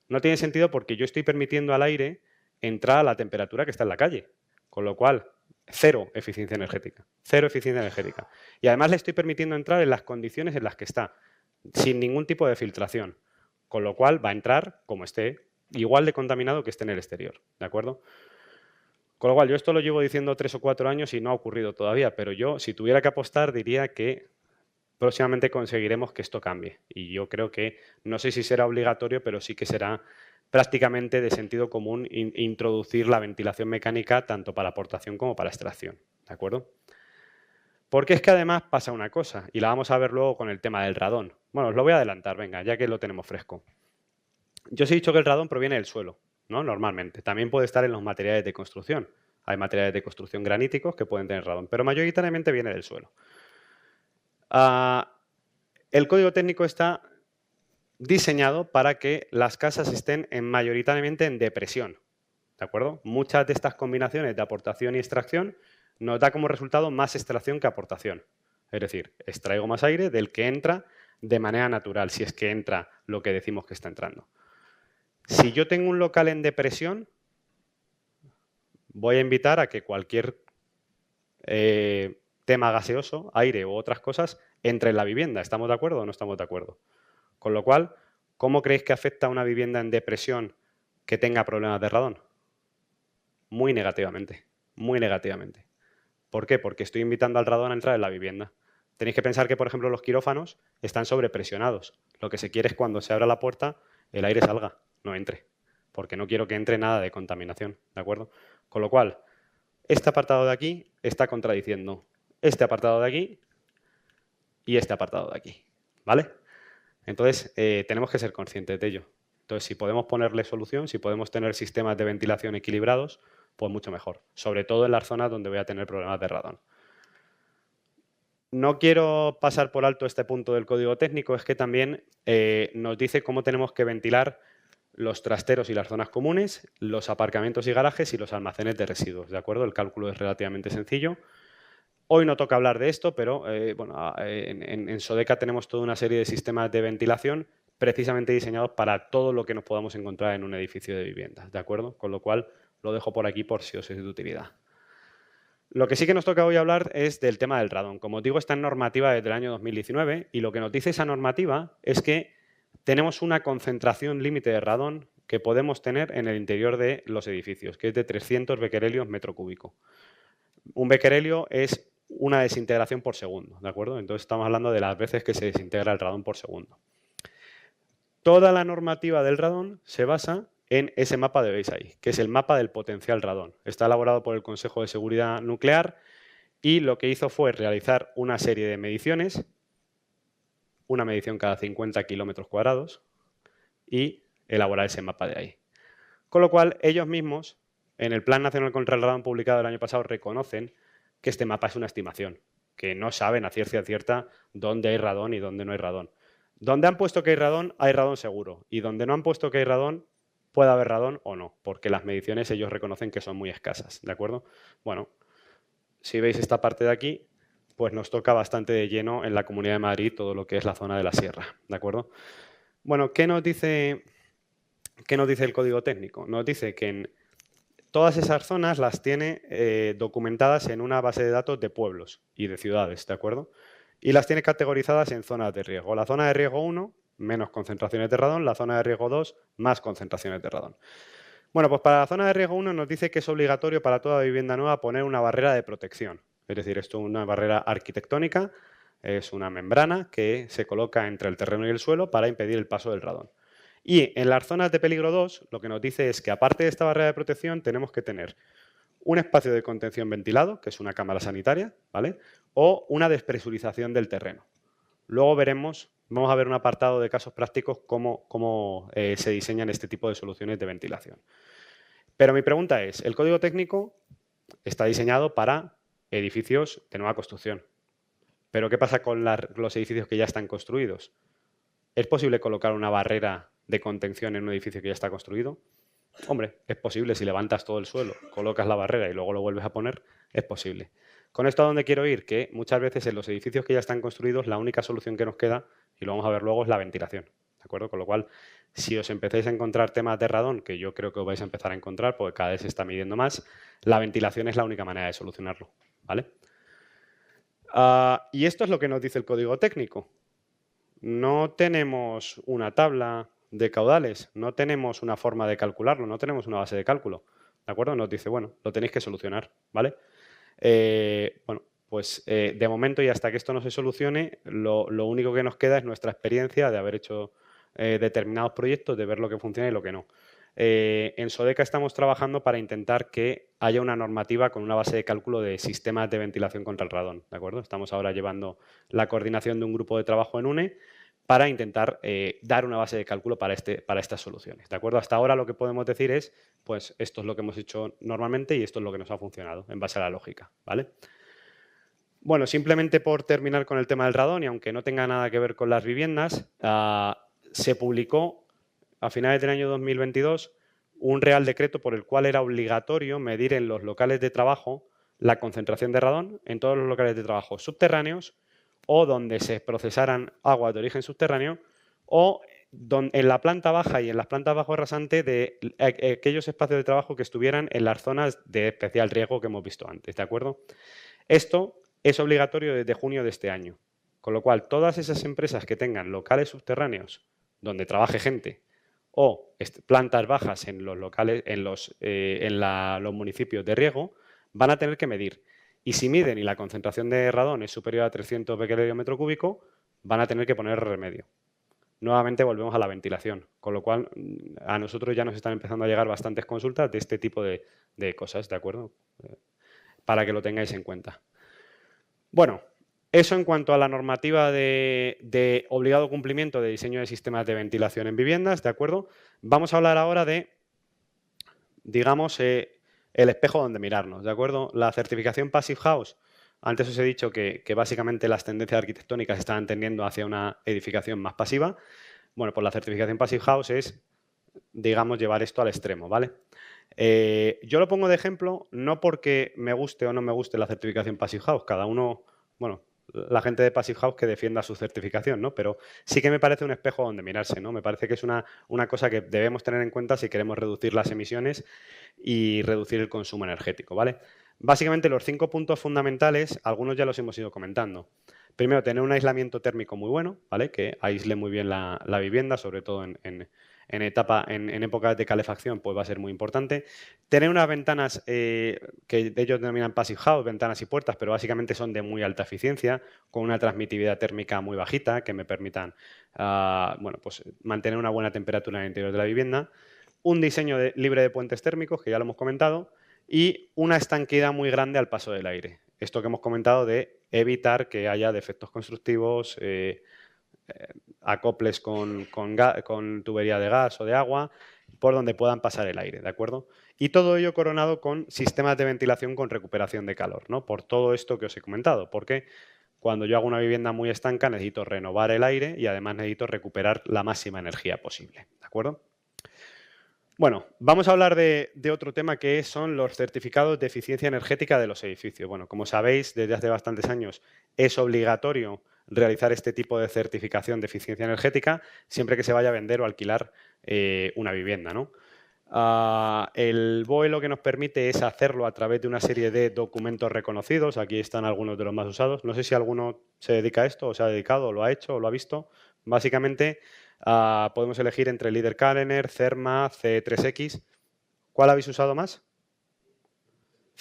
Speaker 1: No tiene sentido porque yo estoy permitiendo al aire entrar a la temperatura que está en la calle. Con lo cual, cero eficiencia energética. Cero eficiencia energética. Y además le estoy permitiendo entrar en las condiciones en las que está, sin ningún tipo de filtración. Con lo cual va a entrar como esté, igual de contaminado que esté en el exterior. ¿De acuerdo? Con lo cual, yo esto lo llevo diciendo 3 o 4 años y no ha ocurrido todavía, pero yo, si tuviera que apostar, diría que próximamente conseguiremos que esto cambie. Y yo creo que, no sé si será obligatorio, pero sí que será prácticamente de sentido común introducir la ventilación mecánica tanto para aportación como para extracción. ¿De acuerdo? Porque es que además pasa una cosa, y la vamos a ver luego con el tema del radón. Bueno, os lo voy a adelantar, venga, ya que lo tenemos fresco. Yo os he dicho que el radón proviene del suelo, ¿no? Normalmente. También puede estar en los materiales de construcción. Hay materiales de construcción graníticos que pueden tener radón, pero mayoritariamente viene del suelo. El código técnico está diseñado para que las casas estén mayoritariamente en depresión, ¿de acuerdo? Muchas de estas combinaciones de aportación y extracción nos da como resultado más extracción que aportación. Es decir, extraigo más aire del que entra de manera natural, si es que entra lo que decimos que está entrando. Si yo tengo un local en depresión, voy a invitar a que cualquier tema gaseoso, aire u otras cosas, entre en la vivienda. ¿Estamos de acuerdo o no estamos de acuerdo? Con lo cual, ¿cómo creéis que afecta a una vivienda en depresión que tenga problemas de radón? Muy negativamente, muy negativamente. ¿Por qué? Porque estoy invitando al radón a entrar en la vivienda. Tenéis que pensar que, por ejemplo, los quirófanos están sobrepresionados. Lo que se quiere es cuando se abra la puerta, el aire salga, no entre. Porque no quiero que entre nada de contaminación, ¿de acuerdo? Con lo cual, este apartado de aquí está contradiciendo este apartado de aquí y este apartado de aquí, ¿vale? Entonces, tenemos que ser conscientes de ello. Entonces, si podemos ponerle solución, si podemos tener sistemas de ventilación equilibrados, pues mucho mejor. Sobre todo en las zonas donde voy a tener problemas de radón. No quiero pasar por alto este punto del código técnico, es que también nos dice cómo tenemos que ventilar los trasteros y las zonas comunes, los aparcamientos y garajes y los almacenes de residuos, ¿de acuerdo? El cálculo es relativamente sencillo. Hoy no toca hablar de esto, pero en Sodeca tenemos toda una serie de sistemas de ventilación precisamente diseñados para todo lo que nos podamos encontrar en un edificio de viviendas, ¿de acuerdo? Con lo cual lo dejo por aquí por si os es de utilidad. Lo que sí que nos toca hoy hablar es del tema del radón. Como os digo, está en normativa desde el año 2019 y lo que nos dice esa normativa es que tenemos una concentración límite de radón que podemos tener en el interior de los edificios, que es de 300 becquerelios metro cúbico. Un becquerelio es una desintegración por segundo, ¿de acuerdo? Entonces estamos hablando de las veces que se desintegra el radón por segundo. Toda la normativa del radón se basa en ese mapa que veis ahí, que es el mapa del potencial radón. Está elaborado por el Consejo de Seguridad Nuclear y lo que hizo fue realizar una serie de mediciones, una medición cada 50 kilómetros cuadrados, y elaborar ese mapa de ahí. Con lo cual, ellos mismos, en el Plan Nacional contra el Radón publicado el año pasado, reconocen que este mapa es una estimación, que no saben a ciencia cierta dónde hay radón y dónde no hay radón. Donde han puesto que hay radón seguro, y donde no han puesto que hay radón, puede haber radón o no, porque las mediciones ellos reconocen que son muy escasas, ¿de acuerdo? Bueno, si veis esta parte de aquí, pues nos toca bastante de lleno en la Comunidad de Madrid todo lo que es la zona de la sierra, ¿de acuerdo? Bueno, ¿qué nos dice el código técnico? Nos dice que en todas esas zonas las tiene documentadas en una base de datos de pueblos y de ciudades, ¿de acuerdo? Y las tiene categorizadas en zonas de riesgo. La zona de riesgo 1, menos concentraciones de radón. La zona de riesgo 2, más concentraciones de radón. Bueno, pues para la zona de riesgo 1 nos dice que es obligatorio para toda vivienda nueva poner una barrera de protección. Es decir, esto es una barrera arquitectónica, es una membrana que se coloca entre el terreno y el suelo para impedir el paso del radón. Y en las zonas de peligro 2, lo que nos dice es que aparte de esta barrera de protección, tenemos que tener un espacio de contención ventilado, que es una cámara sanitaria, ¿vale? O una despresurización del terreno. Luego vamos a ver un apartado de casos prácticos cómo se diseñan este tipo de soluciones de ventilación. Pero mi pregunta es, el código técnico está diseñado para edificios de nueva construcción. Pero ¿qué pasa con los edificios que ya están construidos? ¿Es posible colocar una barrera de contención en un edificio que ya está construido? Hombre, es posible. Si levantas todo el suelo, colocas la barrera y luego lo vuelves a poner, es posible. ¿Con esto a dónde quiero ir? Que muchas veces en los edificios que ya están construidos, la única solución que nos queda, y lo vamos a ver luego, es la ventilación. ¿De acuerdo? Con lo cual, si os empecéis a encontrar temas de radón, que yo creo que os vais a empezar a encontrar porque cada vez se está midiendo más, la ventilación es la única manera de solucionarlo. ¿Vale? Y esto es lo que nos dice el código técnico. No tenemos una tabla de caudales, no tenemos una forma de calcularlo, no tenemos una base de cálculo. ¿De acuerdo? Nos dice, bueno, lo tenéis que solucionar, ¿vale? Bueno, pues de momento y hasta que esto no se solucione, lo único que nos queda es nuestra experiencia de haber hecho determinados proyectos, de ver lo que funciona y lo que no. En Sodeca estamos trabajando para intentar que haya una normativa con una base de cálculo de sistemas de ventilación contra el radón, ¿de acuerdo? Estamos ahora llevando la coordinación de un grupo de trabajo en UNE para intentar dar una base de cálculo para estas soluciones, ¿de acuerdo? Hasta ahora lo que podemos decir es, pues esto es lo que hemos hecho normalmente y esto es lo que nos ha funcionado en base a la lógica, ¿vale? Bueno, simplemente por terminar con el tema del radón y aunque no tenga nada que ver con las viviendas, se publicó a finales del año 2022 un Real Decreto por el cual era obligatorio medir en los locales de trabajo la concentración de radón en todos los locales de trabajo subterráneos o donde se procesaran aguas de origen subterráneo o en la planta baja y en las plantas bajo rasante de aquellos espacios de trabajo que estuvieran en las zonas de especial riesgo que hemos visto antes, ¿de acuerdo? Esto es obligatorio desde junio de este año, con lo cual todas esas empresas que tengan locales subterráneos donde trabaje gente o plantas bajas en los locales, los municipios de riego, van a tener que medir. Y si miden y la concentración de radón es superior a 300 becquerel metro cúbico, van a tener que poner remedio. Nuevamente volvemos a la ventilación, con lo cual a nosotros ya nos están empezando a llegar bastantes consultas de este tipo de cosas, ¿de acuerdo? Para que lo tengáis en cuenta. Bueno, eso en cuanto a la normativa de obligado cumplimiento de diseño de sistemas de ventilación en viviendas, ¿de acuerdo? Vamos a hablar ahora de, digamos, el espejo donde mirarnos, ¿de acuerdo? La certificación Passive House, antes os he dicho que básicamente las tendencias arquitectónicas estaban tendiendo hacia una edificación más pasiva. Bueno, pues la certificación Passive House es, digamos, llevar esto al extremo, ¿vale? Yo lo pongo de ejemplo no porque me guste o no me guste la certificación Passive House, cada uno, bueno, la gente de Passive House que defienda su certificación, ¿no? Pero sí que me parece un espejo donde mirarse, ¿no? Me parece que es una cosa que debemos tener en cuenta si queremos reducir las emisiones y reducir el consumo energético, ¿vale? Básicamente los 5 puntos fundamentales, algunos ya los hemos ido comentando. Primero, tener un aislamiento térmico muy bueno, ¿vale? Que aísle muy bien la vivienda, sobre todo en épocas de calefacción, pues va a ser muy importante. Tener unas ventanas que ellos denominan Passive House, ventanas y puertas, pero básicamente son de muy alta eficiencia, con una transmitividad térmica muy bajita, que me permitan bueno, pues mantener una buena temperatura en el interior de la vivienda. Un diseño libre de puentes térmicos, que ya lo hemos comentado, y una estanqueidad muy grande al paso del aire. esto que hemos comentado de evitar que haya defectos constructivos, acoples con tubería de gas o de agua, por donde puedan pasar el aire, ¿de acuerdo? Y todo ello coronado con sistemas de ventilación con recuperación de calor, ¿no? Por todo esto que os he comentado, porque cuando yo hago una vivienda muy estanca necesito renovar el aire y además necesito recuperar la máxima energía posible, ¿de acuerdo? Bueno, vamos a hablar de otro tema que son los certificados de eficiencia energética de los edificios. Bueno, como sabéis, desde hace bastantes años es obligatorio realizar este tipo de certificación de eficiencia energética siempre que se vaya a vender o alquilar una vivienda, ¿no? El BOE lo que nos permite es hacerlo a través de una serie de documentos reconocidos. Aquí están algunos de los más usados. No sé si alguno se dedica a esto o se ha dedicado o lo ha hecho o lo ha visto. Básicamente podemos elegir entre LeaderCalendar, CERMA, C3X. ¿Cuál habéis usado más?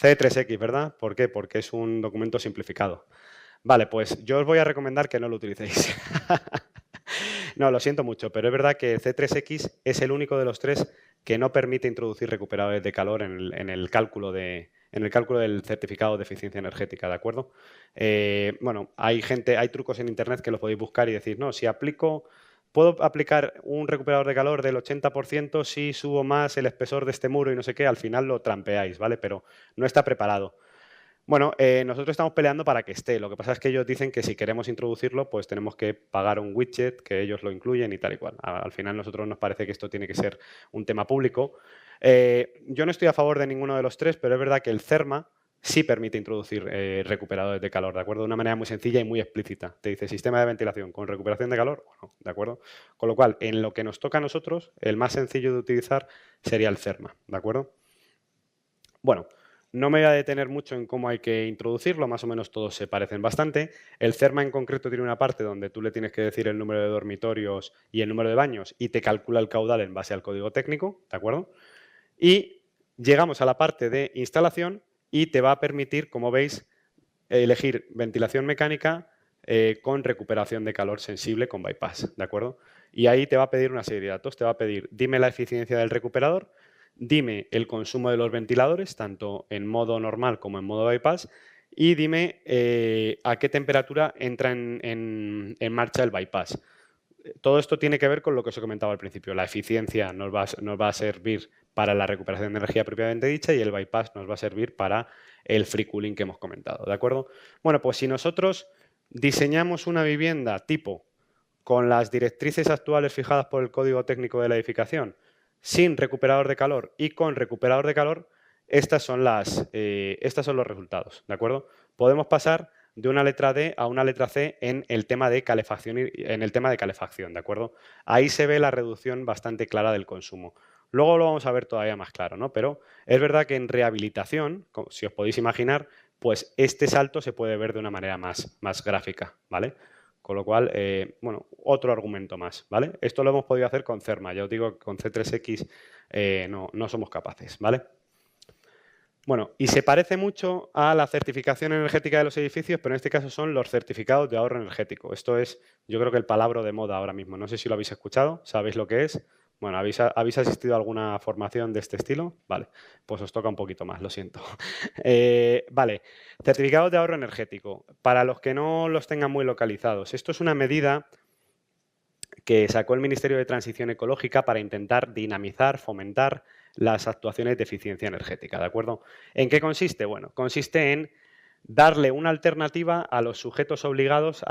Speaker 1: C3X, ¿verdad? ¿Por qué? Porque es un documento simplificado. Vale, pues yo os voy a recomendar que no lo utilicéis. No, lo siento mucho, pero es verdad que C3X es el único de los tres que no permite introducir recuperadores de calor en el cálculo del certificado de eficiencia energética, ¿de acuerdo? Bueno, hay trucos en Internet que lo podéis buscar y decir, no, si puedo aplicar un recuperador de calor del 80% si subo más el espesor de este muro y no sé qué, al final lo trampeáis, ¿vale? Pero no está preparado. Bueno, nosotros estamos peleando para que esté. Lo que pasa es que ellos dicen que si queremos introducirlo, pues tenemos que pagar un widget, que ellos lo incluyen y tal y cual. Al final, a nosotros nos parece que esto tiene que ser un tema público. Yo no estoy a favor de ninguno de los tres, pero es verdad que el CERMA sí permite introducir recuperadores de calor, ¿de acuerdo? De una manera muy sencilla y muy explícita. Te dice sistema de ventilación con recuperación de calor, bueno, ¿de acuerdo? Con lo cual, en lo que nos toca a nosotros, el más sencillo de utilizar sería el CERMA, ¿de acuerdo? Bueno, no me voy a detener mucho en cómo hay que introducirlo, más o menos todos se parecen bastante. El CERMA en concreto tiene una parte donde tú le tienes que decir el número de dormitorios y el número de baños y te calcula el caudal en base al código técnico, ¿de acuerdo? Y llegamos a la parte de instalación y te va a permitir, como veis, elegir ventilación mecánica con recuperación de calor sensible con bypass, ¿de acuerdo? Y ahí te va a pedir una serie de datos. Te va a pedir, dime la eficiencia del recuperador, dime el consumo de los ventiladores, tanto en modo normal como en modo bypass, y dime a qué temperatura entra en marcha el bypass. Todo esto tiene que ver con lo que os he comentado al principio. La eficiencia nos va a servir para la recuperación de energía propiamente dicha y el bypass nos va a servir para el free cooling que hemos comentado, ¿de acuerdo? Bueno, pues si nosotros diseñamos una vivienda tipo con las directrices actuales fijadas por el Código Técnico de la Edificación, sin recuperador de calor y con recuperador de calor, estos son los resultados, ¿de acuerdo? Podemos pasar de una letra D a una letra C en el tema de calefacción, ¿de acuerdo? Ahí se ve la reducción bastante clara del consumo. Luego lo vamos a ver todavía más claro, ¿no? Pero es verdad que en rehabilitación, si os podéis imaginar, pues este salto se puede ver de una manera más gráfica, ¿vale? Con lo cual, bueno, otro argumento más, ¿vale? Esto lo hemos podido hacer con CERMA. Ya os digo que con C3X no somos capaces, ¿vale? Bueno, y se parece mucho a la certificación energética de los edificios, pero en este caso son los certificados de ahorro energético. Esto es, yo creo que el palabra de moda ahora mismo. No sé si lo habéis escuchado, ¿sabéis lo que es? Bueno, ¿habéis asistido a alguna formación de este estilo? Vale, pues os toca un poquito más, lo siento. Vale, certificados de ahorro energético. Para los que no los tengan muy localizados, esto es una medida que sacó el Ministerio de Transición Ecológica para intentar dinamizar, fomentar las actuaciones de eficiencia energética, ¿de acuerdo? ¿En qué consiste? Bueno, consiste en darle una alternativa a los sujetos obligados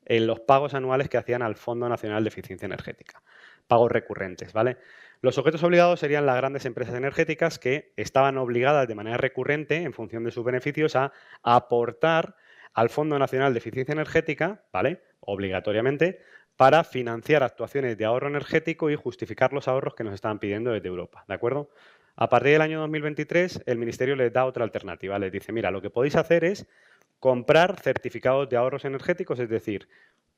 Speaker 1: en los pagos anuales que hacían al Fondo Nacional de Eficiencia Energética. Pagos recurrentes, ¿vale? Los sujetos obligados serían las grandes empresas energéticas que estaban obligadas de manera recurrente, en función de sus beneficios, a aportar al Fondo Nacional de Eficiencia Energética, ¿vale? Obligatoriamente, para financiar actuaciones de ahorro energético y justificar los ahorros que nos estaban pidiendo desde Europa, ¿de acuerdo? A partir del año 2023, el Ministerio les da otra alternativa. Les dice, mira, lo que podéis hacer es comprar certificados de ahorros energéticos, es decir,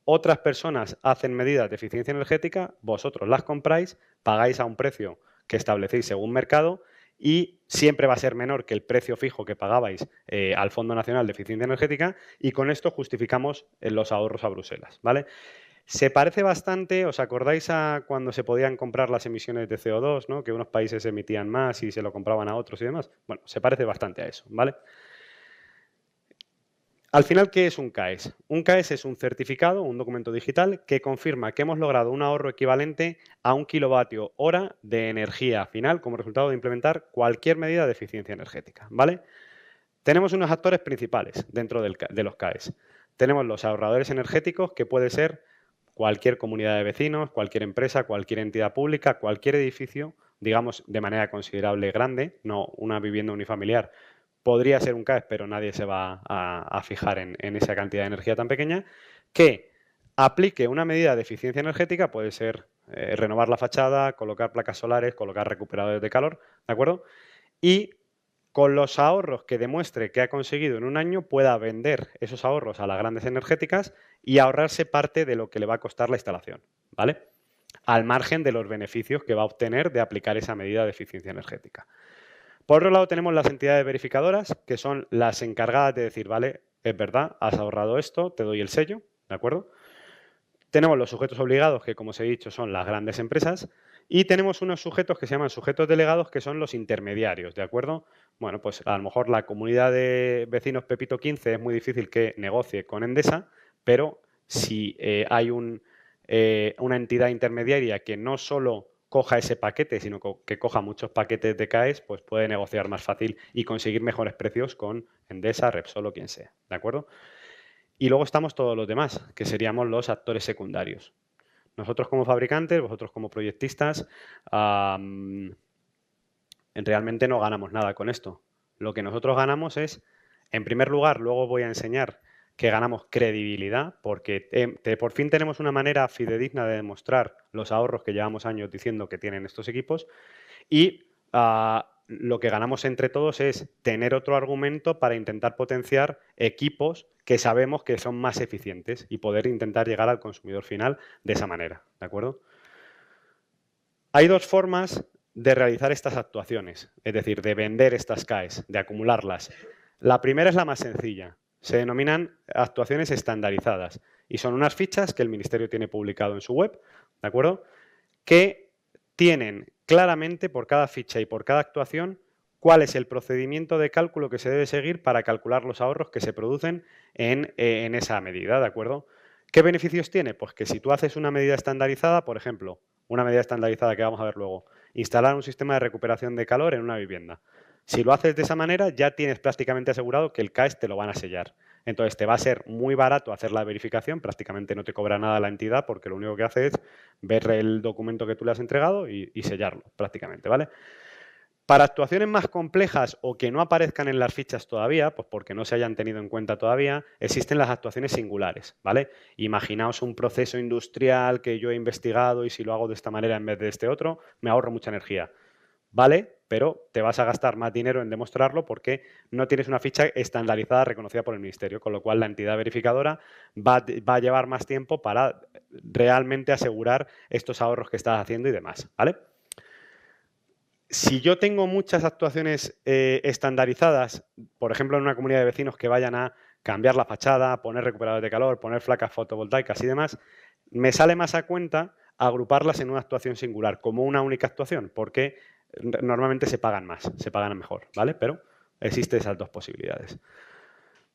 Speaker 1: otras personas hacen medidas de eficiencia energética, vosotros las compráis, pagáis a un precio que establecéis según mercado y siempre va a ser menor que el precio fijo que pagabais al Fondo Nacional de Eficiencia Energética y con esto justificamos los ahorros a Bruselas, ¿vale? Se parece bastante, ¿os acordáis a cuando se podían comprar las emisiones de CO2, ¿no? Que unos países emitían más y se lo compraban a otros y demás? Bueno, se parece bastante a eso, ¿vale? Al final, ¿qué es un CAES? Un CAES es un certificado, un documento digital que confirma que hemos logrado un ahorro equivalente a 1 kilovatio hora de energía final como resultado de implementar cualquier medida de eficiencia energética, ¿vale? Tenemos unos actores principales dentro de los CAES. Tenemos los ahorradores energéticos, que puede ser cualquier comunidad de vecinos, cualquier empresa, cualquier entidad pública, cualquier edificio, digamos de manera considerable grande, no una vivienda unifamiliar. Podría ser un CAES, pero nadie se va a fijar en esa cantidad de energía tan pequeña, que aplique una medida de eficiencia energética, puede ser renovar la fachada, colocar placas solares, colocar recuperadores de calor, ¿de acuerdo? Y con los ahorros que demuestre que ha conseguido en un año, pueda vender esos ahorros a las grandes energéticas y ahorrarse parte de lo que le va a costar la instalación, ¿vale? Al margen de los beneficios que va a obtener de aplicar esa medida de eficiencia energética. Por otro lado, tenemos las entidades verificadoras, que son las encargadas de decir, vale, es verdad, has ahorrado esto, te doy el sello, ¿de acuerdo? Tenemos los sujetos obligados, que como os he dicho son las grandes empresas, y tenemos unos sujetos que se llaman sujetos delegados, que son los intermediarios, ¿de acuerdo? Bueno, pues a lo mejor la comunidad de vecinos Pepito 15 es muy difícil que negocie con Endesa, pero si hay una entidad intermediaria que no solo coja ese paquete, sino que coja muchos paquetes de CAES, pues puede negociar más fácil y conseguir mejores precios con Endesa, Repsol o quien sea, ¿de acuerdo? Y luego estamos todos los demás, que seríamos los actores secundarios. Nosotros como fabricantes, vosotros como proyectistas, realmente no ganamos nada con esto. Lo que nosotros ganamos es, en primer lugar, luego voy a enseñar que ganamos credibilidad, porque por fin tenemos una manera fidedigna de demostrar los ahorros que llevamos años diciendo que tienen estos equipos, y lo que ganamos entre todos es tener otro argumento para intentar potenciar equipos que sabemos que son más eficientes y poder intentar llegar al consumidor final de esa manera, ¿de acuerdo? Hay dos formas de realizar estas actuaciones, es decir, de vender estas CAES, de acumularlas. La primera es la más sencilla. Se denominan actuaciones estandarizadas y son unas fichas que el Ministerio tiene publicado en su web, ¿de acuerdo? Que tienen claramente por cada ficha y por cada actuación cuál es el procedimiento de cálculo que se debe seguir para calcular los ahorros que se producen en esa medida, ¿de acuerdo? ¿Qué beneficios tiene? Pues que si tú haces una medida estandarizada, por ejemplo, una medida estandarizada que vamos a ver luego, instalar un sistema de recuperación de calor en una vivienda. Si lo haces de esa manera, ya tienes prácticamente asegurado que el CAES te lo van a sellar. Entonces, te va a ser muy barato hacer la verificación, prácticamente no te cobra nada la entidad porque lo único que hace es ver el documento que tú le has entregado y sellarlo, prácticamente, ¿vale? Para actuaciones más complejas o que no aparezcan en las fichas todavía, pues porque no se hayan tenido en cuenta todavía, existen las actuaciones singulares, ¿vale? Imaginaos un proceso industrial que yo he investigado y si lo hago de esta manera en vez de este otro, me ahorro mucha energía. Vale, pero te vas a gastar más dinero en demostrarlo porque no tienes una ficha estandarizada reconocida por el Ministerio, con lo cual la entidad verificadora va a llevar más tiempo para realmente asegurar estos ahorros que estás haciendo y demás, ¿vale? Si yo tengo muchas actuaciones estandarizadas, por ejemplo, en una comunidad de vecinos que vayan a cambiar la fachada, poner recuperadores de calor, poner placas fotovoltaicas y demás, me sale más a cuenta agruparlas en una actuación singular, como una única actuación, porque normalmente se pagan más, se pagan mejor, ¿vale? Pero existen esas dos posibilidades.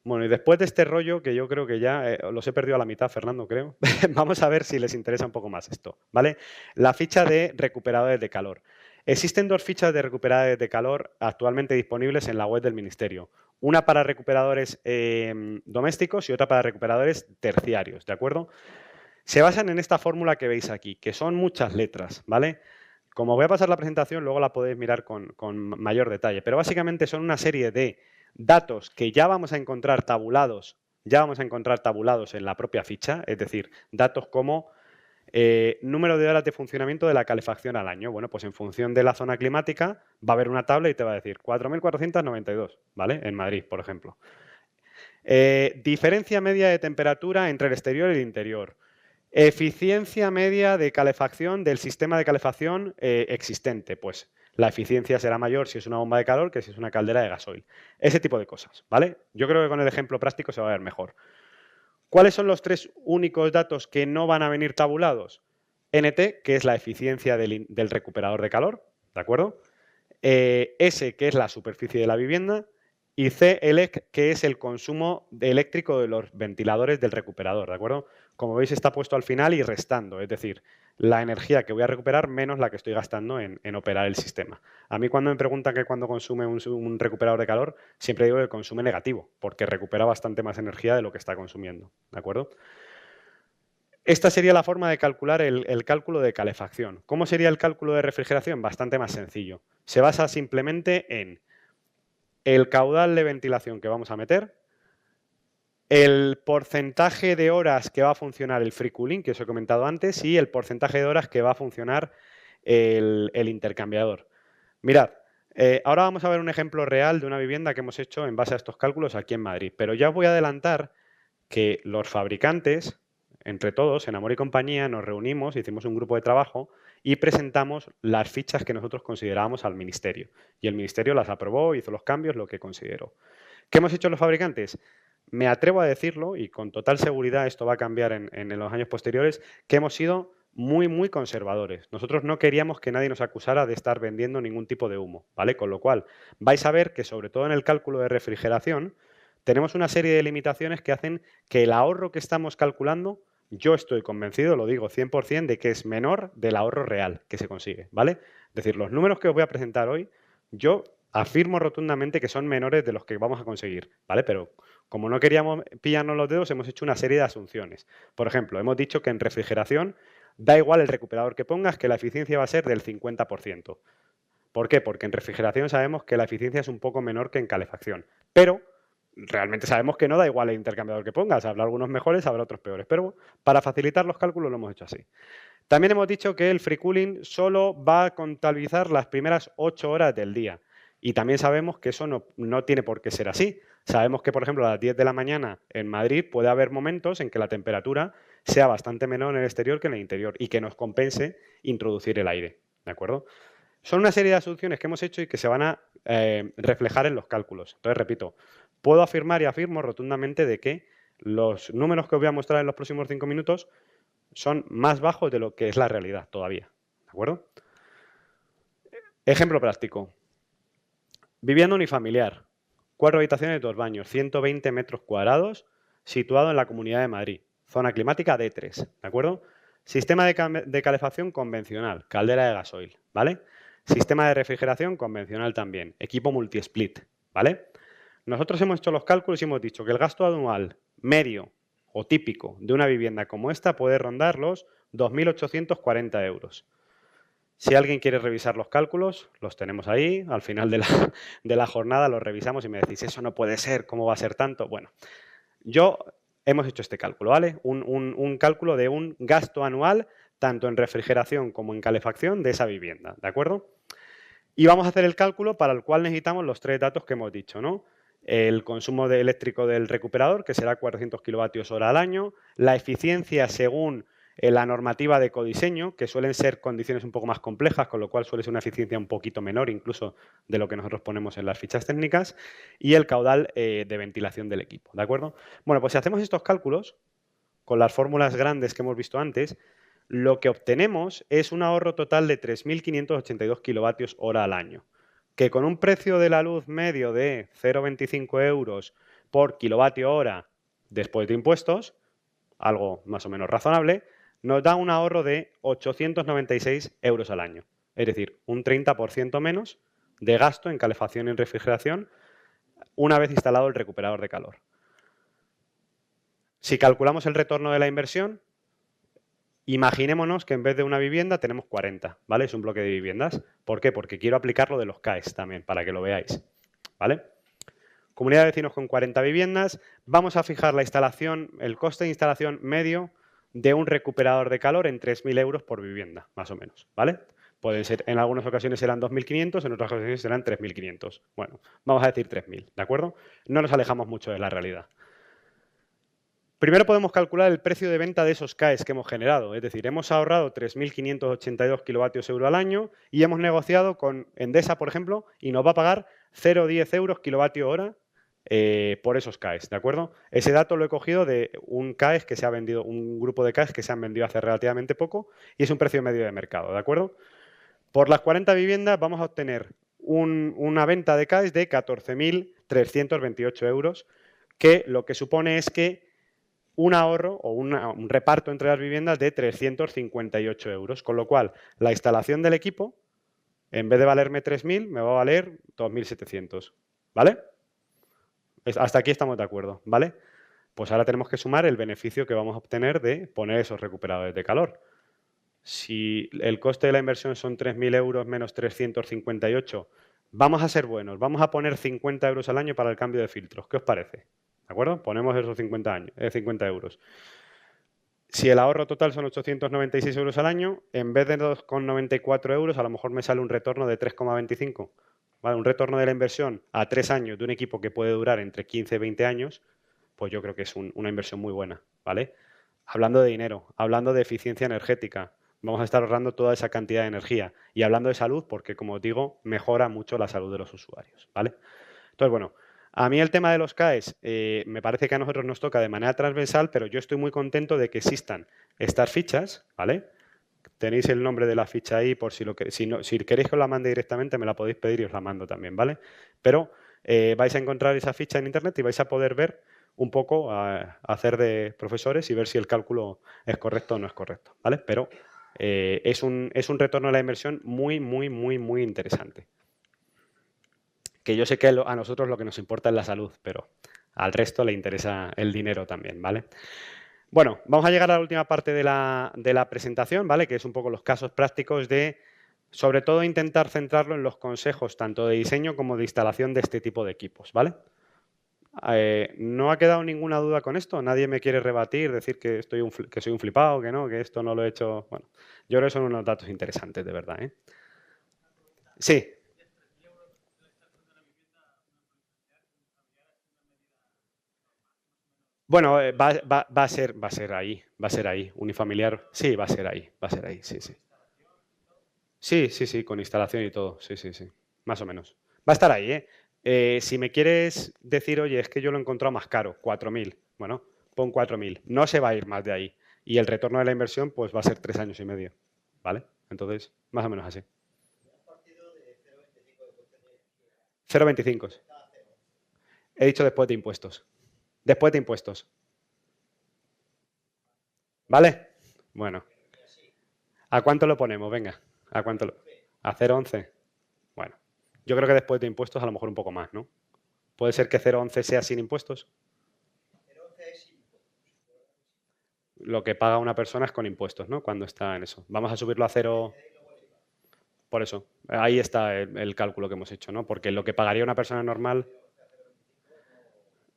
Speaker 1: Bueno, y después de este rollo, que yo creo que ya los he perdido a la mitad, Fernando, creo, vamos a ver si les interesa un poco más esto, ¿vale? La ficha de recuperadores de calor. Existen dos fichas de recuperadores de calor actualmente disponibles en la web del Ministerio. Una para recuperadores domésticos y otra para recuperadores terciarios, ¿de acuerdo? Se basan en esta fórmula que veis aquí, que son muchas letras, ¿vale? Como voy a pasar la presentación, luego la podéis mirar con mayor detalle, pero básicamente son una serie de datos que ya vamos a encontrar tabulados en la propia ficha, es decir, datos como número de horas de funcionamiento de la calefacción al año. Bueno, pues en función de la zona climática va a haber una tabla y te va a decir 4.492, ¿vale? En Madrid, por ejemplo. Diferencia media de temperatura entre el exterior y el interior. Eficiencia media de calefacción del sistema de calefacción existente. Pues la eficiencia será mayor si es una bomba de calor que si es una caldera de gasoil. Ese tipo de cosas, ¿vale? Yo creo que con el ejemplo práctico se va a ver mejor. ¿Cuáles son los tres únicos datos que no van a venir tabulados? NT, que es la eficiencia del recuperador de calor, ¿de acuerdo? S, que es la superficie de la vivienda, y CELEC, que es el consumo eléctrico de los ventiladores del recuperador, ¿de acuerdo? Como veis, está puesto al final y restando, es decir, la energía que voy a recuperar menos la que estoy gastando en operar el sistema. A mí cuando me preguntan que cuando consume un recuperador de calor, siempre digo que consume negativo, porque recupera bastante más energía de lo que está consumiendo, ¿de acuerdo? Esta sería la forma de calcular el cálculo de calefacción. ¿Cómo sería el cálculo de refrigeración? Bastante más sencillo. Se basa simplemente en el caudal de ventilación que vamos a meter, el porcentaje de horas que va a funcionar el free cooling, que os he comentado antes, y el porcentaje de horas que va a funcionar el intercambiador. Mirad, ahora vamos a ver un ejemplo real de una vivienda que hemos hecho en base a estos cálculos aquí en Madrid, pero ya os voy a adelantar que los fabricantes, entre todos, en Amor y Compañía, nos reunimos, hicimos un grupo de trabajo y presentamos las fichas que nosotros considerábamos al Ministerio. Y el Ministerio las aprobó, hizo los cambios, lo que consideró. ¿Qué hemos hecho los fabricantes? Me atrevo a decirlo, y con total seguridad esto va a cambiar en los años posteriores, que hemos sido muy, muy conservadores. Nosotros no queríamos que nadie nos acusara de estar vendiendo ningún tipo de humo, ¿vale? Con lo cual, vais a ver que sobre todo en el cálculo de refrigeración, tenemos una serie de limitaciones que hacen que el ahorro que estamos calculando, yo estoy convencido, lo digo 100%, de que es menor del ahorro real que se consigue, ¿vale? Es decir, los números que os voy a presentar hoy, yo afirmo rotundamente que son menores de los que vamos a conseguir, ¿vale? Pero como no queríamos pillarnos los dedos, hemos hecho una serie de asunciones. Por ejemplo, hemos dicho que en refrigeración da igual el recuperador que pongas, que la eficiencia va a ser del 50%. ¿Por qué? Porque en refrigeración sabemos que la eficiencia es un poco menor que en calefacción. Pero realmente sabemos que no da igual el intercambiador que pongas. Habrá algunos mejores, habrá otros peores. Pero para facilitar los cálculos lo hemos hecho así. También hemos dicho que el free cooling solo va a contabilizar las primeras 8 horas del día. Y también sabemos que eso no tiene por qué ser así. Sabemos que, por ejemplo, a las 10 de la mañana en Madrid puede haber momentos en que la temperatura sea bastante menor en el exterior que en el interior y que nos compense introducir el aire. ¿De acuerdo? Son una serie de asunciones que hemos hecho y que se van a reflejar en los cálculos. Entonces, repito, puedo afirmar y afirmo rotundamente de que los números que os voy a mostrar en los próximos 5 minutos son más bajos de lo que es la realidad todavía. ¿De acuerdo? Ejemplo práctico. Vivienda unifamiliar, 4 habitaciones, 2 baños, 120 metros cuadrados, situado en la Comunidad de Madrid. Zona climática D3, ¿de acuerdo? Sistema de calefacción convencional, caldera de gasoil, ¿vale? Sistema de refrigeración convencional también, equipo multi-split, ¿vale? Nosotros hemos hecho los cálculos y hemos dicho que el gasto anual medio o típico de una vivienda como esta puede rondar los 2.840 euros. Si alguien quiere revisar los cálculos, los tenemos ahí. Al final de la jornada los revisamos y me decís, eso no puede ser, ¿cómo va a ser tanto? Bueno, hemos hecho este cálculo, ¿vale? Un cálculo de un gasto anual, tanto en refrigeración como en calefacción de esa vivienda, ¿de acuerdo? Y vamos a hacer el cálculo para el cual necesitamos los 3 datos que hemos dicho, ¿no? El consumo eléctrico del recuperador, que será 400 kilovatios hora al año, la eficiencia según la normativa de ecodiseño, que suelen ser condiciones un poco más complejas, con lo cual suele ser una eficiencia un poquito menor incluso de lo que nosotros ponemos en las fichas técnicas, y el caudal de ventilación del equipo, ¿de acuerdo? Bueno, pues si hacemos estos cálculos, con las fórmulas grandes que hemos visto antes, lo que obtenemos es un ahorro total de 3.582 kilovatios hora al año, que con un precio de la luz medio de 0,25 euros por kilovatio hora después de impuestos, algo más o menos razonable, nos da un ahorro de 896 euros al año. Es decir, un 30% menos de gasto en calefacción y en refrigeración una vez instalado el recuperador de calor. Si calculamos el retorno de la inversión, imaginémonos que en vez de una vivienda tenemos 40, ¿vale? Es un bloque de viviendas. ¿Por qué? Porque quiero aplicarlo de los CAEs también, para que lo veáis, ¿vale? Comunidad de vecinos con 40 viviendas. Vamos a fijar la instalación, el coste de instalación medio de un recuperador de calor en 3.000 euros por vivienda, más o menos, ¿vale? Pueden ser, en algunas ocasiones serán 2.500, en otras ocasiones serán 3.500. Bueno, vamos a decir 3.000, ¿de acuerdo? No nos alejamos mucho de la realidad. Primero podemos calcular el precio de venta de esos CAEs que hemos generado. Es decir, hemos ahorrado 3.582 kilovatios euro al año y hemos negociado con Endesa, por ejemplo, y nos va a pagar 0,10 euros kilovatio hora por esos CAEs, ¿de acuerdo? Ese dato lo he cogido de un CAEs que se ha vendido, un grupo de CAEs que se han vendido hace relativamente poco y es un precio medio de mercado, ¿de acuerdo? Por las 40 viviendas vamos a obtener una venta de CAEs de 328 euros, que lo que supone es que un ahorro o un reparto entre las viviendas de 358 euros, con lo cual la instalación del equipo, en vez de valerme 3.000, me va a valer 2.700, ¿vale? Hasta aquí estamos de acuerdo, ¿vale? Pues ahora tenemos que sumar el beneficio que vamos a obtener de poner esos recuperadores de calor. Si el coste de la inversión son 3.000 euros menos 358, vamos a ser buenos, vamos a poner 50 euros al año para el cambio de filtros. ¿Qué os parece? ¿De acuerdo? Ponemos esos 50 euros. Si el ahorro total son 896 euros al año, en vez de 2,94 euros, a lo mejor me sale un retorno de 3,25. ¿Vale? Un retorno de la inversión a 3 años de un equipo que puede durar entre 15 y 20 años, pues yo creo que es una inversión muy buena, ¿vale? Hablando de dinero, hablando de eficiencia energética, vamos a estar ahorrando toda esa cantidad de energía. Y hablando de salud, porque como os digo, mejora mucho la salud de los usuarios, ¿vale? Entonces, bueno, a mí el tema de los CAEs me parece que a nosotros nos toca de manera transversal, pero yo estoy muy contento de que existan estas fichas, ¿vale? Tenéis el nombre de la ficha ahí por si si queréis que os la mande directamente, me la podéis pedir y os la mando también, ¿vale? Pero vais a encontrar esa ficha en internet y vais a poder ver un poco, hacer de profesores y ver si el cálculo es correcto o no es correcto, ¿vale? Pero es un retorno a la inversión muy, muy, muy, muy interesante. Que yo sé que a nosotros lo que nos importa es la salud, pero al resto le interesa el dinero también, ¿vale? Bueno, vamos a llegar a la última parte de la presentación, ¿vale? Que es un poco los casos prácticos de, sobre todo, intentar centrarlo en los consejos tanto de diseño como de instalación de este tipo de equipos, ¿vale? ¿No ha quedado ninguna duda con esto? ¿Nadie me quiere rebatir, decir que soy un flipado, que no, que esto no lo he hecho? Bueno, yo creo que son unos datos interesantes, de verdad, ¿eh? Sí. Bueno, va a ser ahí, unifamiliar, sí, va a ser ahí, sí, sí. Sí, sí, sí, con instalación y todo, sí, sí, sí, más o menos. Va a estar ahí, ¿eh? Si me quieres decir, oye, es que yo lo he encontrado más caro, 4.000, bueno, pon 4.000, no se va a ir más de ahí. Y el retorno de la inversión, pues va a ser 3 años y medio, ¿vale? Entonces, más o menos así. 0,25. He dicho después de impuestos. Después de impuestos. ¿Vale? Bueno. ¿A cuánto lo ponemos? Venga. ¿A cuánto ¿A 0,11? Bueno. Yo creo que después de impuestos a lo mejor un poco más, ¿no? ¿Puede ser que 0,11 sea sin impuestos? Lo que paga una persona es con impuestos, ¿no? Cuando está en eso. Vamos a subirlo a 0. Por eso. Ahí está el cálculo que hemos hecho, ¿no? Porque lo que pagaría una persona normal.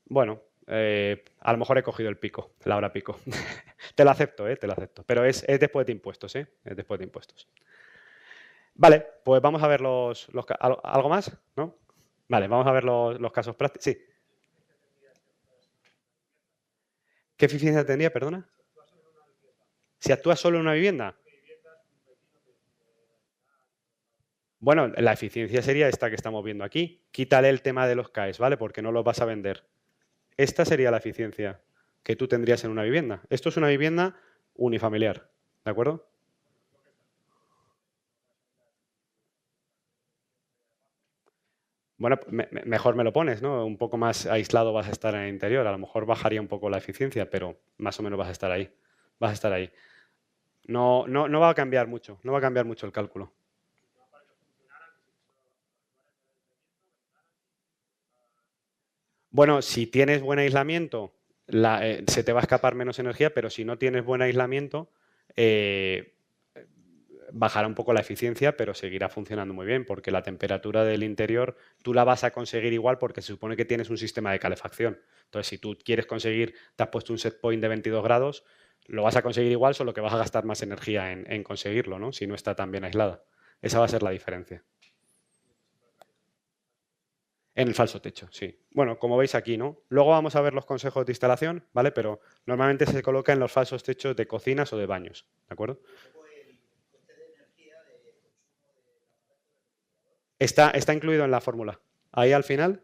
Speaker 1: Bueno, a lo mejor he cogido el pico, la hora pico. Te lo acepto, te lo acepto. Pero es después de impuestos, ¿eh? Es después de impuestos. Vale, pues vamos a ver ¿algo más? ¿No? Vale, vamos a ver los casos prácticos. Sí. ¿Qué eficiencia tendría, perdona? Si actúas solo en una vivienda. Bueno, la eficiencia sería esta que estamos viendo aquí. Quítale el tema de los CAEs, ¿vale? Porque no los vas a vender. Esta sería la eficiencia que tú tendrías en una vivienda. Esto es una vivienda unifamiliar, ¿de acuerdo? Bueno, mejor me lo pones, ¿no? Un poco más aislado vas a estar en el interior. A lo mejor bajaría un poco la eficiencia, pero más o menos vas a estar ahí. Vas a estar ahí. No, no, no va a cambiar mucho. No va a cambiar mucho el cálculo. Bueno, si tienes buen aislamiento, se te va a escapar menos energía, pero si no tienes buen aislamiento, bajará un poco la eficiencia, pero seguirá funcionando muy bien, porque la temperatura del interior tú la vas a conseguir igual porque se supone que tienes un sistema de calefacción. Entonces, si tú quieres conseguir, te has puesto un set point de 22 grados, lo vas a conseguir igual, solo que vas a gastar más energía en conseguirlo, ¿no? Si no está tan bien aislada. Esa va a ser la diferencia. En el falso techo, sí. Bueno, como veis aquí, ¿no? Luego vamos a ver los consejos de instalación, ¿vale? Pero normalmente se coloca en los falsos techos de cocinas o de baños, ¿de acuerdo? Está incluido en la fórmula. Ahí al final,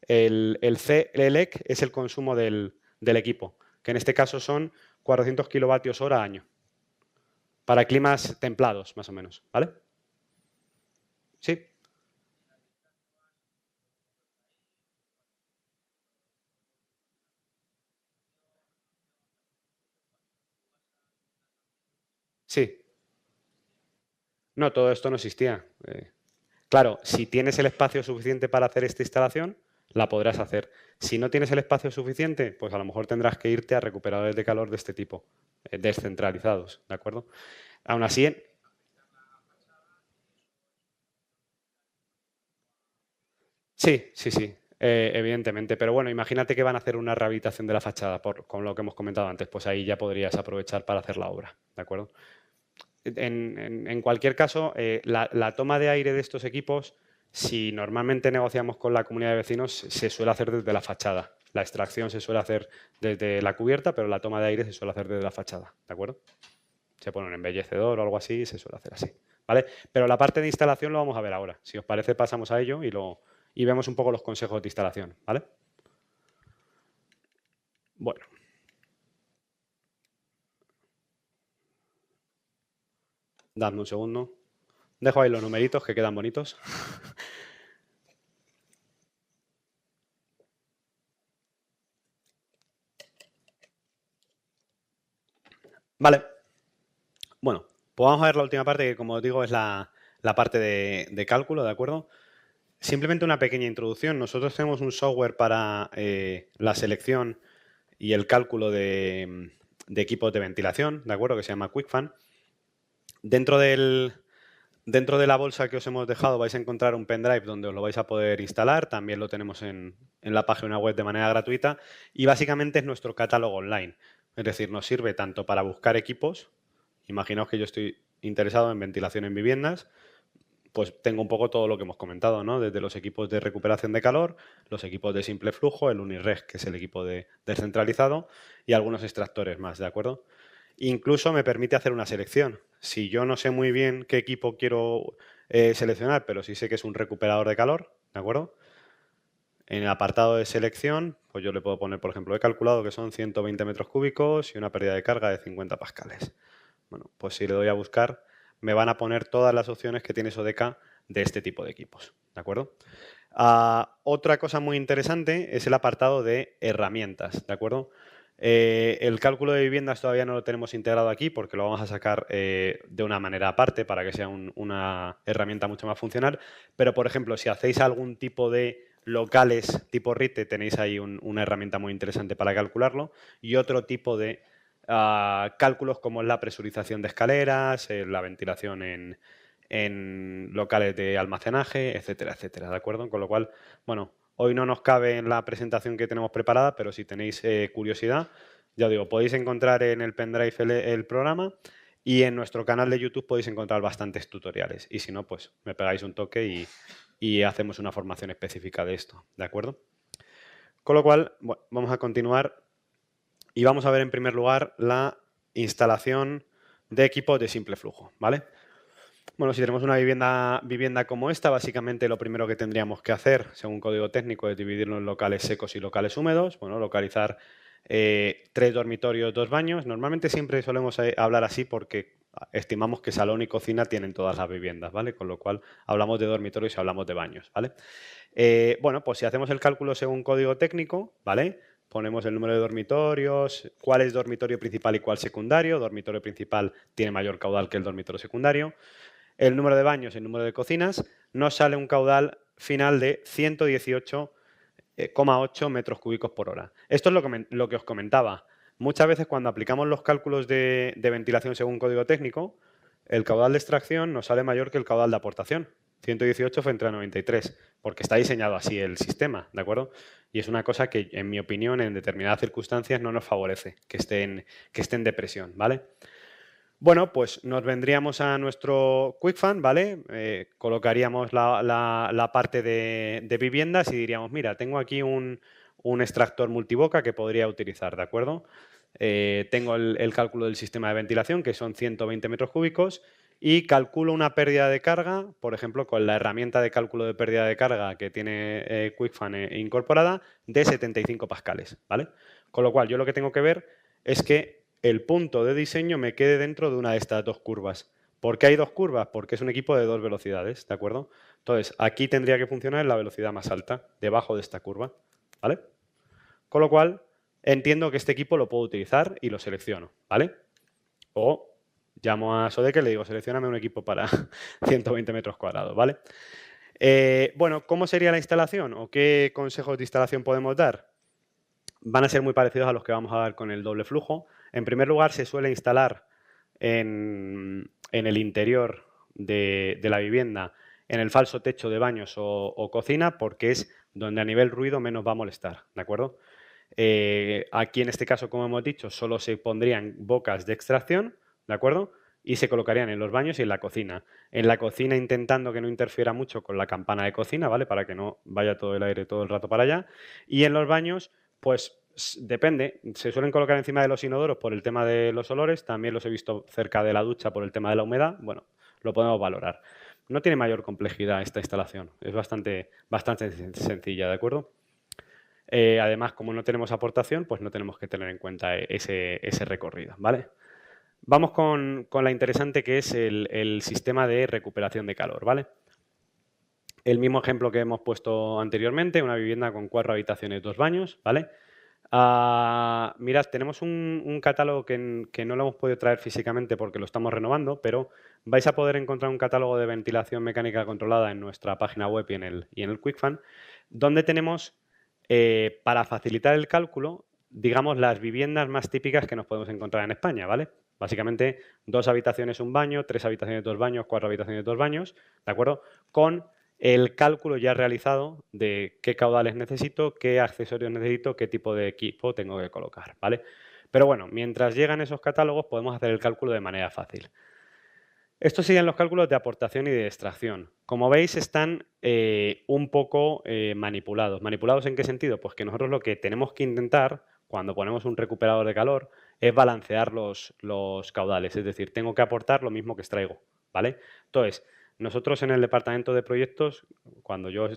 Speaker 1: el CLEC es el consumo del equipo, que en este caso son 400 kilovatios hora año, para climas templados, más o menos, ¿vale? Sí. Sí. No, todo esto no existía. Claro, si tienes el espacio suficiente para hacer esta instalación, la podrás hacer. Si no tienes el espacio suficiente, pues a lo mejor tendrás que irte a recuperadores de calor de este tipo, descentralizados, ¿de acuerdo? Aún así, sí, sí, sí, evidentemente. Pero bueno, imagínate que van a hacer una rehabilitación de la fachada, con lo que hemos comentado antes, pues ahí ya podrías aprovechar para hacer la obra, ¿de acuerdo? En cualquier caso, la toma de aire de estos equipos, si normalmente negociamos con la comunidad de vecinos, se suele hacer desde la fachada. La extracción se suele hacer desde la cubierta, pero la toma de aire se suele hacer desde la fachada, ¿de acuerdo? Se pone un embellecedor o algo así y se suele hacer así, ¿vale? Pero la parte de instalación lo vamos a ver ahora. Si os parece, pasamos a ello y vemos un poco los consejos de instalación, ¿vale? Bueno, dadme un segundo. Dejo ahí los numeritos que quedan bonitos. Vale. Bueno, pues vamos a ver la última parte, que como os digo es la parte de cálculo, ¿de acuerdo? Simplemente una pequeña introducción. Nosotros tenemos un software para la selección y el cálculo de equipos de ventilación, ¿de acuerdo? Que se llama QuickFan. Dentro de la bolsa que os hemos dejado vais a encontrar un pendrive donde os lo vais a poder instalar. También lo tenemos en la página web de manera gratuita. Y básicamente es nuestro catálogo online. Es decir, nos sirve tanto para buscar equipos. Imaginaos que yo estoy interesado en ventilación en viviendas, pues tengo un poco todo lo que hemos comentado, ¿no? Desde los equipos de recuperación de calor, los equipos de simple flujo, el Unireg, que es el equipo descentralizado, y algunos extractores más, ¿de acuerdo? Incluso me permite hacer una selección. Si yo no sé muy bien qué equipo quiero seleccionar, pero sí sé que es un recuperador de calor, ¿de acuerdo? En el apartado de selección, pues yo le puedo poner, por ejemplo, he calculado que son 120 metros cúbicos y una pérdida de carga de 50 pascales. Bueno, pues si le doy a buscar, me van a poner todas las opciones que tiene Sodeca de este tipo de equipos, ¿de acuerdo? Otra cosa muy interesante es el apartado de herramientas, ¿de acuerdo? El cálculo de viviendas todavía no lo tenemos integrado aquí porque lo vamos a sacar de una manera aparte para que sea una herramienta mucho más funcional. Pero, por ejemplo, si hacéis algún tipo de locales tipo RITE, tenéis ahí una herramienta muy interesante para calcularlo. Y otro tipo de cálculos como es la presurización de escaleras, la ventilación en locales de almacenaje, etcétera, etcétera, ¿de acuerdo? Con lo cual, bueno, hoy no nos cabe en la presentación que tenemos preparada, pero si tenéis curiosidad, ya os digo, podéis encontrar en el pendrive el programa y en nuestro canal de YouTube podéis encontrar bastantes tutoriales. Y si no, pues me pegáis un toque y hacemos una formación específica de esto, ¿de acuerdo? Con lo cual, bueno, vamos a continuar y vamos a ver en primer lugar la instalación de equipos de simple flujo, ¿vale? Bueno, si tenemos una vivienda como esta, básicamente lo primero que tendríamos que hacer, según código técnico, es dividirlo en locales secos y locales húmedos. Bueno, localizar 3 dormitorios, 2 baños. Normalmente siempre solemos hablar así porque estimamos que salón y cocina tienen todas las viviendas, ¿vale? Con lo cual hablamos de dormitorios y hablamos de baños, ¿vale? Bueno, pues si hacemos el cálculo según código técnico, ¿vale? Ponemos el número de dormitorios, cuál es dormitorio principal y cuál secundario. Dormitorio principal tiene mayor caudal que el dormitorio secundario. El número de baños y el número de cocinas, nos sale un caudal final de 118,8 metros cúbicos por hora. Esto es lo que os comentaba. Muchas veces cuando aplicamos los cálculos de ventilación según código técnico, el caudal de extracción nos sale mayor que el caudal de aportación. 118 frente a 93, porque está diseñado así el sistema, ¿de acuerdo? Y es una cosa que, en mi opinión, en determinadas circunstancias no nos favorece que esté en depresión, ¿vale? Bueno, pues nos vendríamos a nuestro QuickFan, ¿vale? Colocaríamos la parte de viviendas y diríamos, mira, tengo aquí un extractor multiboca que podría utilizar, ¿de acuerdo? Tengo el cálculo del sistema de ventilación, que son 120 metros cúbicos, y calculo una pérdida de carga, por ejemplo, con la herramienta de cálculo de pérdida de carga que tiene QuickFan incorporada, de 75 pascales, ¿vale? Con lo cual, yo lo que tengo que ver es que el punto de diseño me quede dentro de una de estas dos curvas. ¿Por qué hay dos curvas? Porque es un equipo de dos velocidades, ¿de acuerdo? Entonces, aquí tendría que funcionar en la velocidad más alta, debajo de esta curva, ¿vale? Con lo cual, entiendo que este equipo lo puedo utilizar y lo selecciono, ¿vale? O llamo a Sodeke y le digo, seleccióname un equipo para 120 metros cuadrados, ¿vale? Bueno, ¿cómo sería la instalación o qué consejos de instalación podemos dar? Van a ser muy parecidos a los que vamos a dar con el doble flujo. En primer lugar, se suele instalar en el interior de la vivienda, en el falso techo de baños o cocina, porque es donde a nivel ruido menos va a molestar, ¿de acuerdo? Aquí en este caso, como hemos dicho, solo se pondrían bocas de extracción, ¿de acuerdo? Y se colocarían en los baños y en la cocina. En la cocina intentando que no interfiera mucho con la campana de cocina, ¿vale? Para que no vaya todo el aire todo el rato para allá. Y en los baños, pues depende. Se suelen colocar encima de los inodoros por el tema de los olores. También los he visto cerca de la ducha por el tema de la humedad. Bueno, lo podemos valorar. No tiene mayor complejidad esta instalación. Es bastante sencilla, ¿de acuerdo? Además, como no tenemos aportación, pues no tenemos que tener en cuenta ese recorrido, ¿vale? Vamos con la interesante que es el sistema de recuperación de calor, ¿vale? El mismo ejemplo que hemos puesto anteriormente, una vivienda con 4 habitaciones, 2 baños, ¿vale? Mirad, tenemos un catálogo que no lo hemos podido traer físicamente porque lo estamos renovando, pero vais a poder encontrar un catálogo de ventilación mecánica controlada en nuestra página web y en el QuickFan, donde tenemos, para facilitar el cálculo, digamos, las viviendas más típicas que nos podemos encontrar en España, ¿vale? Básicamente, 2 habitaciones, un baño, 3 habitaciones, 2 baños, 4 habitaciones, 2 baños, ¿de acuerdo? Con el cálculo ya realizado de qué caudales necesito, qué accesorios necesito, qué tipo de equipo tengo que colocar, ¿vale? Pero bueno, mientras llegan esos catálogos podemos hacer el cálculo de manera fácil. Estos serían los cálculos de aportación y de extracción. Como veis, están un poco manipulados. ¿Manipulados en qué sentido? Pues que nosotros lo que tenemos que intentar cuando ponemos un recuperador de calor es balancear los caudales. Es decir, tengo que aportar lo mismo que extraigo, ¿vale? Entonces, nosotros en el departamento de proyectos, cuando yo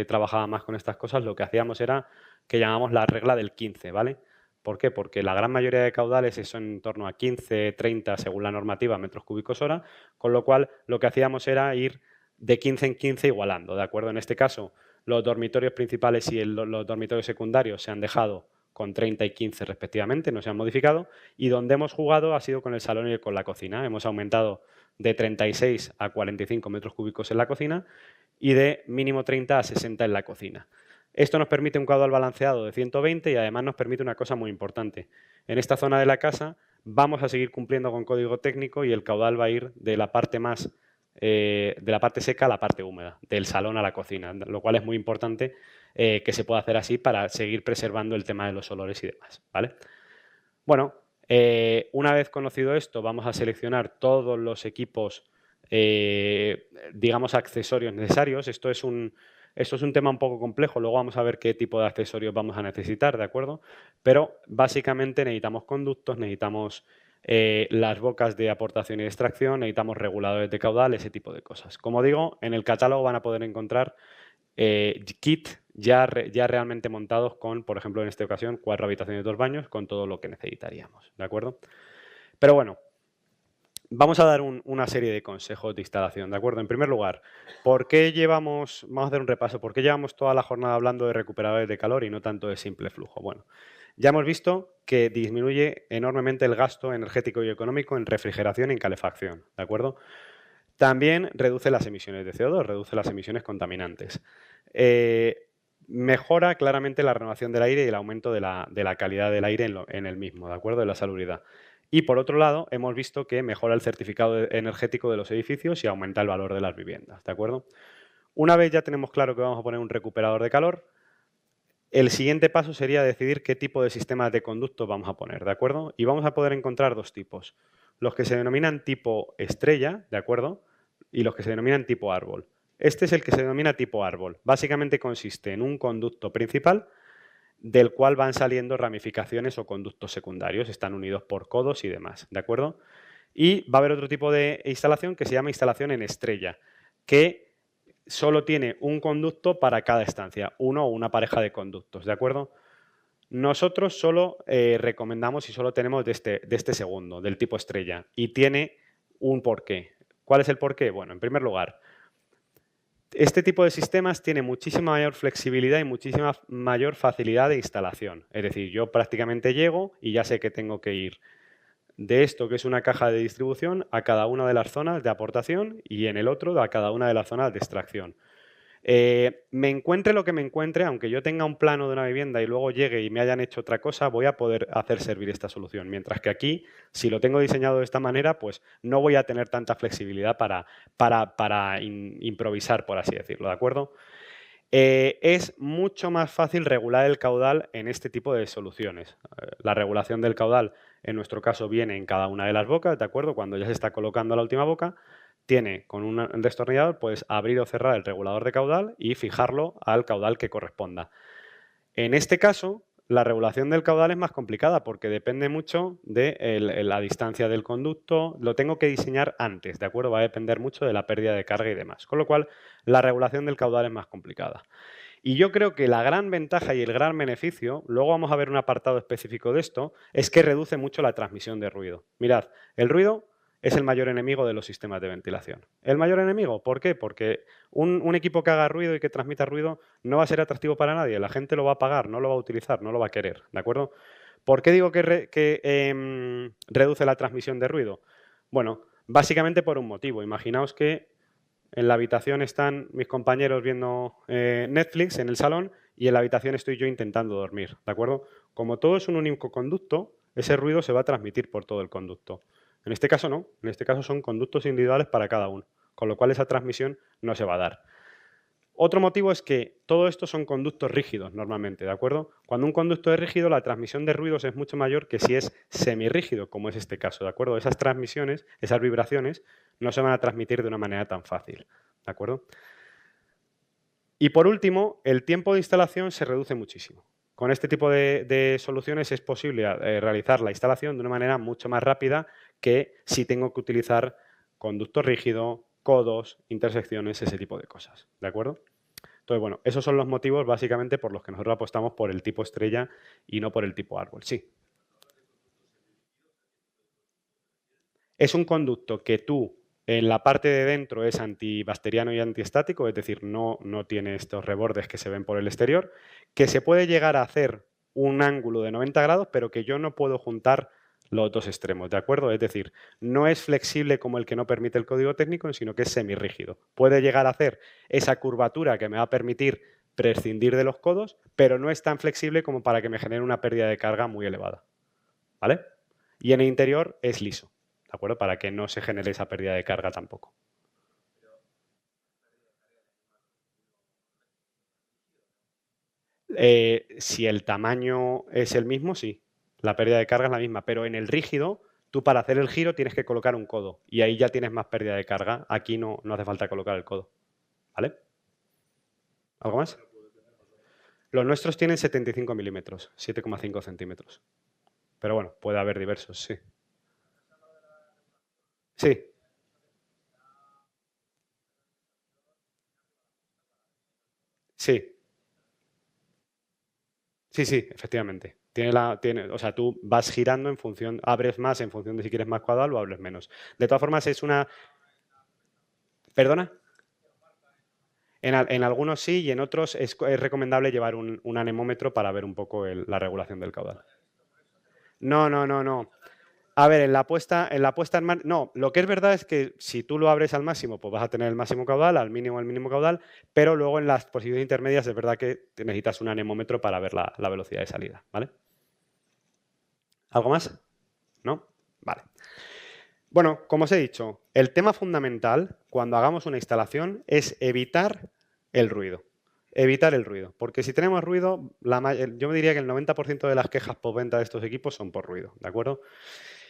Speaker 1: trabajaba más con estas cosas, lo que hacíamos era que llamamos la regla del 15, ¿vale? ¿Por qué? Porque la gran mayoría de caudales son en torno a 15, 30, según la normativa, metros cúbicos hora, con lo cual lo que hacíamos era ir de 15 en 15 igualando, ¿de acuerdo? En este caso, los dormitorios principales y los dormitorios secundarios se han dejado con 30 y 15 respectivamente, no se han modificado, y donde hemos jugado ha sido con el salón y con la cocina. Hemos aumentado de 36 a 45 metros cúbicos en la cocina y de mínimo 30 a 60 en la cocina. Esto nos permite un caudal balanceado de 120 y además nos permite una cosa muy importante. En esta zona de la casa vamos a seguir cumpliendo con código técnico y el caudal va a ir de la parte de la parte seca a la parte húmeda, del salón a la cocina, lo cual es muy importante que se pueda hacer así para seguir preservando el tema de los olores y demás, ¿vale? Bueno, una vez conocido esto, vamos a seleccionar todos los equipos, digamos, accesorios necesarios. Esto es un tema un poco complejo, luego vamos a ver qué tipo de accesorios vamos a necesitar, ¿de acuerdo? Pero básicamente necesitamos conductos, necesitamos las bocas de aportación y extracción, necesitamos reguladores de caudal, ese tipo de cosas. Como digo, en el catálogo van a poder encontrar kit ya realmente montados con, por ejemplo, en esta ocasión, 4 habitaciones, 2 baños, con todo lo que necesitaríamos, ¿de acuerdo? Pero bueno, vamos a dar una serie de consejos de instalación, ¿de acuerdo? En primer lugar, vamos a hacer un repaso, ¿por qué llevamos toda la jornada hablando de recuperadores de calor y no tanto de simple flujo? Bueno, ya hemos visto que disminuye enormemente el gasto energético y económico en refrigeración y en calefacción, ¿de acuerdo? También reduce las emisiones de CO2, reduce las emisiones contaminantes. Mejora claramente la renovación del aire y el aumento de la calidad del aire en el mismo, ¿de acuerdo? De la salubridad. Y por otro lado, hemos visto que mejora el certificado energético de los edificios y aumenta el valor de las viviendas, ¿de acuerdo? Una vez ya tenemos claro que vamos a poner un recuperador de calor, el siguiente paso sería decidir qué tipo de sistemas de conducto vamos a poner, ¿de acuerdo? Y vamos a poder encontrar dos tipos. Los que se denominan tipo estrella, ¿de acuerdo? Y los que se denominan tipo árbol. Este es el que se denomina tipo árbol. Básicamente consiste en un conducto principal del cual van saliendo ramificaciones o conductos secundarios. Están unidos por codos y demás, ¿de acuerdo? Y va a haber otro tipo de instalación que se llama instalación en estrella, que solo tiene un conducto para cada estancia, uno o una pareja de conductos, ¿de acuerdo? Nosotros solo recomendamos y solo tenemos de este segundo, del tipo estrella, y tiene un porqué. ¿Cuál es el porqué? Bueno, en primer lugar, este tipo de sistemas tiene muchísima mayor flexibilidad y muchísima mayor facilidad de instalación. Es decir, yo prácticamente llego y ya sé que tengo que ir de esto que es una caja de distribución a cada una de las zonas de aportación y en el otro a cada una de las zonas de extracción. Me encuentre lo que me encuentre, aunque yo tenga un plano de una vivienda y luego llegue y me hayan hecho otra cosa, voy a poder hacer servir esta solución. Mientras que aquí, si lo tengo diseñado de esta manera, pues no voy a tener tanta flexibilidad para improvisar, por así decirlo, ¿de acuerdo? Es mucho más fácil regular el caudal en este tipo de soluciones. La regulación del caudal, en nuestro caso, viene en cada una de las bocas, ¿de acuerdo? Cuando ya se está colocando la última boca, tiene con un destornillador, pues abrir o cerrar el regulador de caudal y fijarlo al caudal que corresponda. En este caso, la regulación del caudal es más complicada porque depende mucho de la distancia del conducto. Lo tengo que diseñar antes, ¿de acuerdo? Va a depender mucho de la pérdida de carga y demás. Con lo cual, la regulación del caudal es más complicada. Y yo creo que la gran ventaja y el gran beneficio, luego vamos a ver un apartado específico de esto, es que reduce mucho la transmisión de ruido. Mirad, el ruido es el mayor enemigo de los sistemas de ventilación. ¿El mayor enemigo? ¿Por qué? Porque un equipo que haga ruido y que transmita ruido no va a ser atractivo para nadie. La gente lo va a pagar, no lo va a utilizar, no lo va a querer. ¿De acuerdo? ¿Por qué digo que reduce la transmisión de ruido? Bueno, básicamente por un motivo. Imaginaos que en la habitación están mis compañeros viendo Netflix en el salón y en la habitación estoy yo intentando dormir. ¿De acuerdo? Como todo es un único conducto, ese ruido se va a transmitir por todo el conducto. En este caso no, en este caso son conductos individuales para cada uno, con lo cual esa transmisión no se va a dar. Otro motivo es que todo esto son conductos rígidos normalmente, ¿de acuerdo? Cuando un conducto es rígido, la transmisión de ruidos es mucho mayor que si es semirrígido, como es este caso, ¿de acuerdo? Esas transmisiones, esas vibraciones, no se van a transmitir de una manera tan fácil, ¿de acuerdo? Y por último, el tiempo de instalación se reduce muchísimo. Con este tipo de soluciones es posible realizar la instalación de una manera mucho más rápida que si tengo que utilizar conducto rígido, codos, intersecciones, ese tipo de cosas. ¿De acuerdo? Entonces, bueno, esos son los motivos básicamente por los que nosotros apostamos por el tipo estrella y no por el tipo árbol. Sí. Es un conducto que tú en la parte de dentro es antibacteriano y antiestático, es decir, no tiene estos rebordes que se ven por el exterior, que se puede llegar a hacer un ángulo de 90 grados, pero que yo no puedo juntar los dos extremos, ¿de acuerdo? Es decir, no es flexible como el que no permite el código técnico, sino que es semirrígido. Puede llegar a hacer esa curvatura que me va a permitir prescindir de los codos, pero no es tan flexible como para que me genere una pérdida de carga muy elevada, ¿vale? Y en el interior es liso. ¿De acuerdo? Para que no se genere esa pérdida de carga tampoco. Si el tamaño es el mismo, sí. La pérdida de carga es la misma, pero en el rígido, tú para hacer el giro tienes que colocar un codo y ahí ya tienes más pérdida de carga. Aquí no hace falta colocar el codo. ¿Vale? ¿Algo más? Los nuestros tienen 75 milímetros, 7,5 centímetros. Pero bueno, puede haber diversos, sí. Sí, sí, sí, efectivamente. O sea, tú vas girando en función, abres más en función de si quieres más caudal o abres menos. De todas formas, es una... ¿Perdona? En algunos sí y en otros es recomendable llevar un anemómetro para ver un poco la regulación del caudal. No. A ver, no, lo que es verdad es que si tú lo abres al máximo, pues vas a tener el máximo caudal, al mínimo el mínimo caudal, pero luego en las posiciones intermedias es verdad que necesitas un anemómetro para ver la velocidad de salida, ¿vale? ¿Algo más? ¿No? Vale. Bueno, como os he dicho, el tema fundamental cuando hagamos una instalación es evitar el ruido. Evitar el ruido. Porque si tenemos ruido, yo me diría que el 90% de las quejas postventa de estos equipos son por ruido, ¿de acuerdo?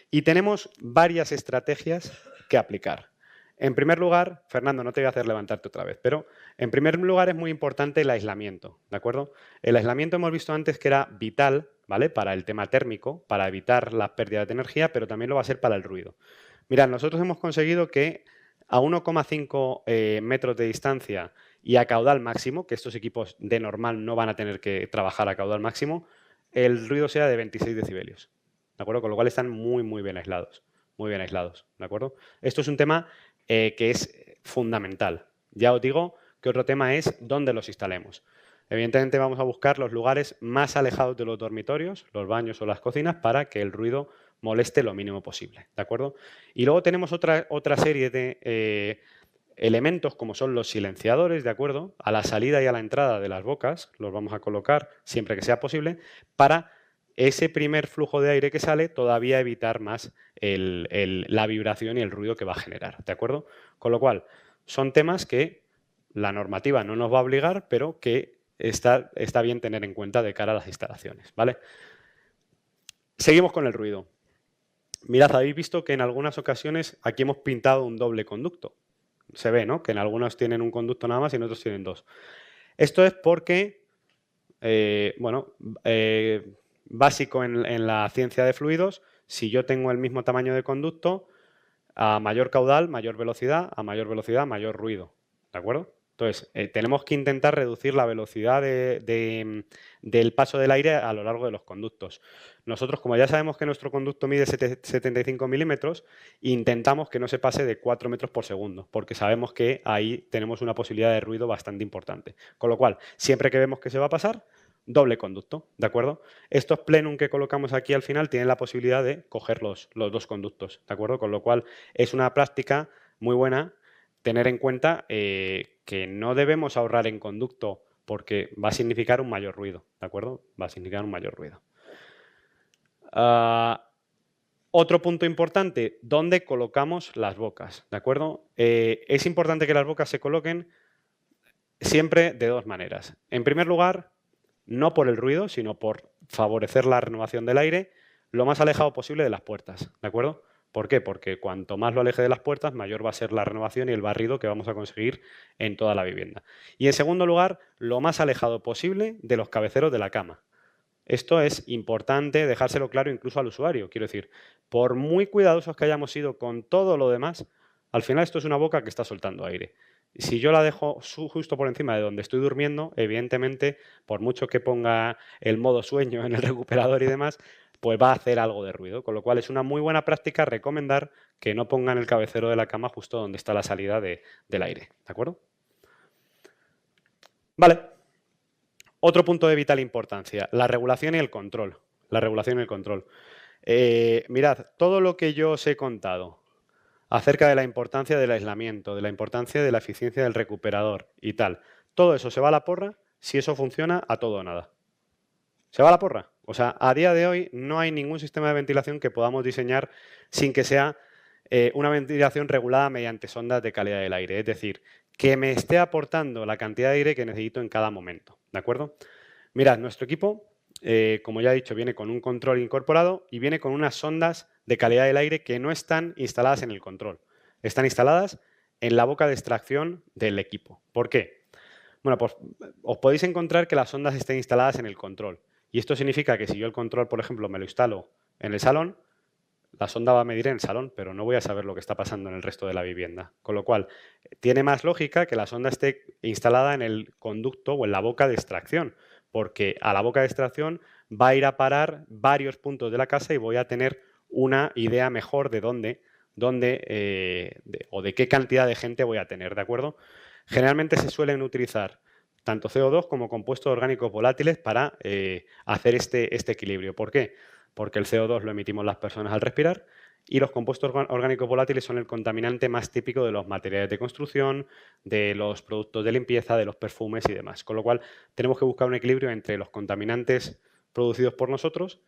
Speaker 1: Y tenemos varias estrategias que aplicar. En primer lugar, Fernando, no te voy a hacer levantarte otra vez, pero en primer lugar es muy importante el aislamiento, ¿de acuerdo? El aislamiento hemos visto antes que era vital, ¿vale? Para el tema térmico, para evitar las pérdidas de energía, pero también lo va a ser para el ruido. Mirad, nosotros hemos conseguido que a 1,5 metros de distancia y a caudal máximo, que estos equipos de normal no van a tener que trabajar a caudal máximo, el ruido sea de 26 decibelios. ¿De acuerdo? Con lo cual están muy bien aislados. Muy bien aislados. ¿De acuerdo? Esto es un tema que es fundamental. Ya os digo que otro tema es dónde los instalemos. Evidentemente vamos a buscar los lugares más alejados de los dormitorios, los baños o las cocinas, para que el ruido moleste lo mínimo posible, ¿de acuerdo? Y luego tenemos otra serie de elementos como son los silenciadores, ¿de acuerdo? A la salida y a la entrada de las bocas los vamos a colocar siempre que sea posible para ese primer flujo de aire que sale todavía evitar más la vibración y el ruido que va a generar, ¿de acuerdo? Con lo cual, son temas que la normativa no nos va a obligar, pero que está bien tener en cuenta de cara a las instalaciones, ¿vale? Seguimos con el ruido. Mirad, habéis visto que en algunas ocasiones aquí hemos pintado un doble conducto. Se ve, ¿no? Que en algunos tienen un conducto nada más y en otros tienen dos. Esto es porque, básico en la ciencia de fluidos, si yo tengo el mismo tamaño de conducto, a mayor caudal, mayor velocidad, a mayor velocidad, mayor ruido. ¿De acuerdo? Entonces, tenemos que intentar reducir la velocidad del paso del aire a lo largo de los conductos. Nosotros, como ya sabemos que nuestro conducto mide 75 milímetros, intentamos que no se pase de 4 metros por segundo, porque sabemos que ahí tenemos una posibilidad de ruido bastante importante. Con lo cual, siempre que vemos que se va a pasar, doble conducto, ¿de acuerdo? Estos plenum que colocamos aquí al final tienen la posibilidad de coger los dos conductos, ¿de acuerdo? Con lo cual, es una práctica muy buena tener en cuenta que no debemos ahorrar en conducto porque va a significar un mayor ruido, ¿de acuerdo? Va a significar un mayor ruido. Otro punto importante, ¿dónde colocamos las bocas? ¿De acuerdo? Es importante que las bocas se coloquen siempre de dos maneras. En primer lugar, no por el ruido, sino por favorecer la renovación del aire, lo más alejado posible de las puertas, ¿de acuerdo? ¿Por qué? Porque cuanto más lo aleje de las puertas, mayor va a ser la renovación y el barrido que vamos a conseguir en toda la vivienda. Y en segundo lugar, lo más alejado posible de los cabeceros de la cama. Esto es importante dejárselo claro incluso al usuario. Quiero decir, por muy cuidadosos que hayamos sido con todo lo demás, al final esto es una boca que está soltando aire. Si yo la dejo justo por encima de donde estoy durmiendo, evidentemente, por mucho que ponga el modo sueño en el recuperador y demás, pues va a hacer algo de ruido. Con lo cual es una muy buena práctica recomendar que no pongan el cabecero de la cama justo donde está la salida del aire. ¿De acuerdo? Vale. Otro punto de vital importancia, la regulación y el control. La regulación y el control. Mirad, todo lo que yo os he contado acerca de la importancia del aislamiento, de la importancia de la eficiencia del recuperador y tal, todo eso se va a la porra si eso funciona a todo o nada. Se va a la porra. O sea, a día de hoy no hay ningún sistema de ventilación que podamos diseñar sin que sea una ventilación regulada mediante sondas de calidad del aire. Es decir, que me esté aportando la cantidad de aire que necesito en cada momento. ¿De acuerdo? Mirad, nuestro equipo, como ya he dicho, viene con un control incorporado y viene con unas sondas de calidad del aire que no están instaladas en el control. Están instaladas en la boca de extracción del equipo. ¿Por qué? Bueno, pues os podéis encontrar que las sondas estén instaladas en el control. Y esto significa que si yo el control, por ejemplo, me lo instalo en el salón, la sonda va a medir en el salón, pero no voy a saber lo que está pasando en el resto de la vivienda. Con lo cual, tiene más lógica que la sonda esté instalada en el conducto o en la boca de extracción, porque a la boca de extracción va a ir a parar varios puntos de la casa y voy a tener una idea mejor de dónde o de qué cantidad de gente voy a tener, ¿de acuerdo? Generalmente se suelen utilizar tanto CO2 como compuestos orgánicos volátiles para hacer este equilibrio. ¿Por qué? Porque el CO2 lo emitimos las personas al respirar y los compuestos orgánicos volátiles son el contaminante más típico de los materiales de construcción, de los productos de limpieza, de los perfumes y demás. Con lo cual, tenemos que buscar un equilibrio entre los contaminantes producidos por nosotros,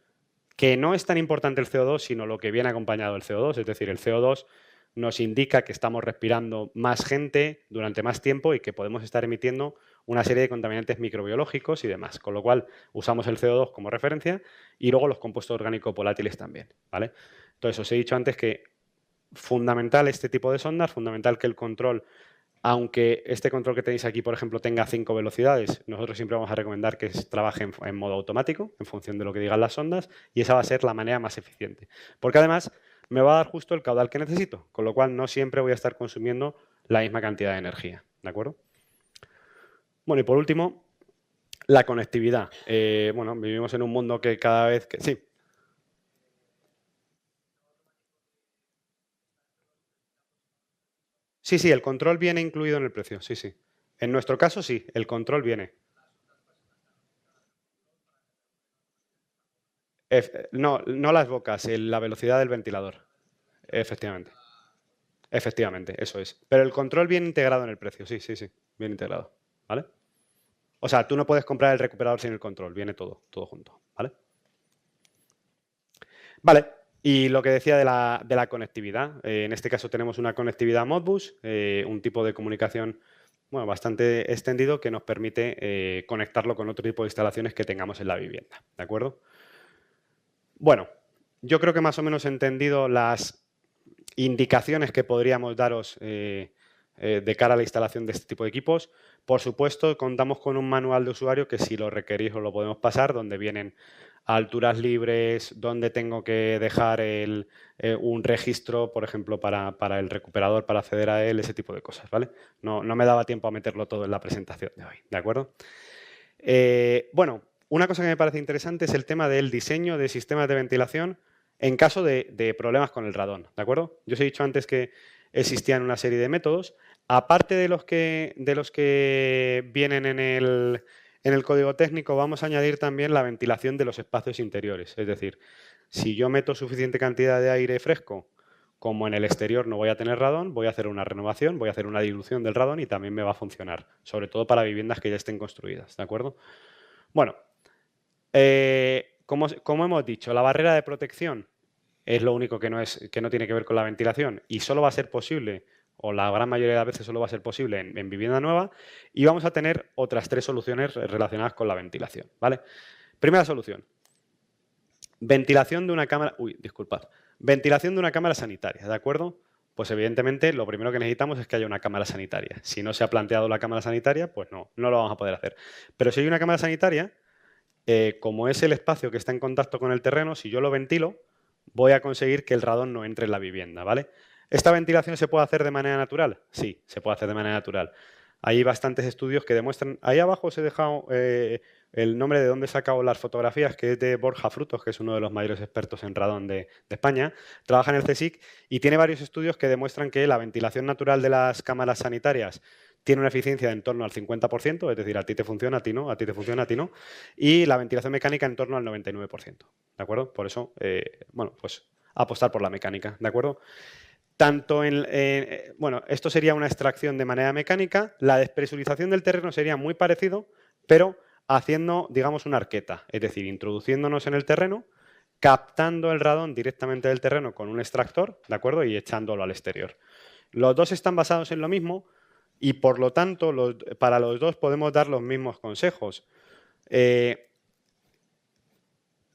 Speaker 1: que no es tan importante el CO2, sino lo que viene acompañado del CO2, es decir, el CO2 nos indica que estamos respirando más gente durante más tiempo y que podemos estar emitiendo una serie de contaminantes microbiológicos y demás. Con lo cual, usamos el CO2 como referencia y luego los compuestos orgánicos volátiles también, ¿vale? Entonces, os he dicho antes que fundamental este tipo de sondas, fundamental que el control, aunque este control que tenéis aquí, por ejemplo, tenga 5 velocidades, nosotros siempre vamos a recomendar que trabaje en modo automático, en función de lo que digan las sondas, y esa va a ser la manera más eficiente. Porque además me va a dar justo el caudal que necesito, con lo cual no siempre voy a estar consumiendo la misma cantidad de energía, ¿de acuerdo? Bueno, y por último, la conectividad. Bueno, vivimos en un mundo que cada vez que... Sí. Sí, sí, el control viene incluido en el precio, sí, sí. En nuestro caso, sí, el control viene. No, no las bocas, la velocidad del ventilador. Efectivamente. Efectivamente, eso es. Pero el control viene integrado en el precio, sí, sí, sí, bien integrado, ¿vale? O sea, tú no puedes comprar el recuperador sin el control, viene todo, todo junto, ¿vale? Vale, y lo que decía de la conectividad, en este caso tenemos una conectividad Modbus, un tipo de comunicación bueno, bastante extendido que nos permite conectarlo con otro tipo de instalaciones que tengamos en la vivienda, ¿de acuerdo? Bueno, yo creo que más o menos he entendido las indicaciones que podríamos daros de cara a la instalación de este tipo de equipos. Por supuesto, contamos con un manual de usuario que si lo requerís os lo podemos pasar, donde vienen alturas libres, donde tengo que dejar un registro, por ejemplo, para el recuperador, para acceder a él, ese tipo de cosas, ¿vale? No, no me daba tiempo a meterlo todo en la presentación de hoy, ¿de acuerdo? Bueno, una cosa que me parece interesante es el tema del diseño de sistemas de ventilación en caso de problemas con el radón, ¿de acuerdo? Yo os he dicho antes que existían una serie de métodos. Aparte de los que vienen en el código técnico, vamos a añadir también la ventilación de los espacios interiores. Es decir, si yo meto suficiente cantidad de aire fresco, como en el exterior no voy a tener radón, voy a hacer una renovación, voy a hacer una dilución del radón y también me va a funcionar, sobre todo para viviendas que ya estén construidas, ¿de acuerdo? Bueno, como hemos dicho, la barrera de protección es lo único que no tiene que ver con la ventilación y solo va a ser posible, o la gran mayoría de las veces solo va a ser posible en vivienda nueva, y vamos a tener otras 3 soluciones relacionadas con la ventilación, ¿vale? Primera solución, ventilación de una cámara... Uy, disculpad. Ventilación de una cámara sanitaria, ¿de acuerdo? Pues evidentemente lo primero que necesitamos es que haya una cámara sanitaria. Si no se ha planteado la cámara sanitaria, pues no lo vamos a poder hacer. Pero si hay una cámara sanitaria, como es el espacio que está en contacto con el terreno, si yo lo ventilo, voy a conseguir que el radón no entre en la vivienda, ¿vale? ¿Esta ventilación se puede hacer de manera natural? Sí, se puede hacer de manera natural. Hay bastantes estudios que demuestran... Ahí abajo os he dejado el nombre de dónde he sacado las fotografías, que es de Borja Frutos, que es uno de los mayores expertos en radón de España. Trabaja en el CSIC y tiene varios estudios que demuestran que la ventilación natural de las cámaras sanitarias tiene una eficiencia de en torno al 50%, es decir, a ti te funciona, a ti no, a ti te funciona, a ti no, y la ventilación mecánica en torno al 99%, ¿de acuerdo? Por eso, bueno, pues apostar por la mecánica, ¿de acuerdo? Bueno, esto sería una extracción de manera mecánica, la despresurización del terreno sería muy parecido, pero haciendo, digamos, una arqueta, es decir, introduciéndonos en el terreno, captando el radón directamente del terreno con un extractor, ¿de acuerdo? Y echándolo al exterior. Los dos están basados en lo mismo y, por lo tanto, para los dos podemos dar los mismos consejos.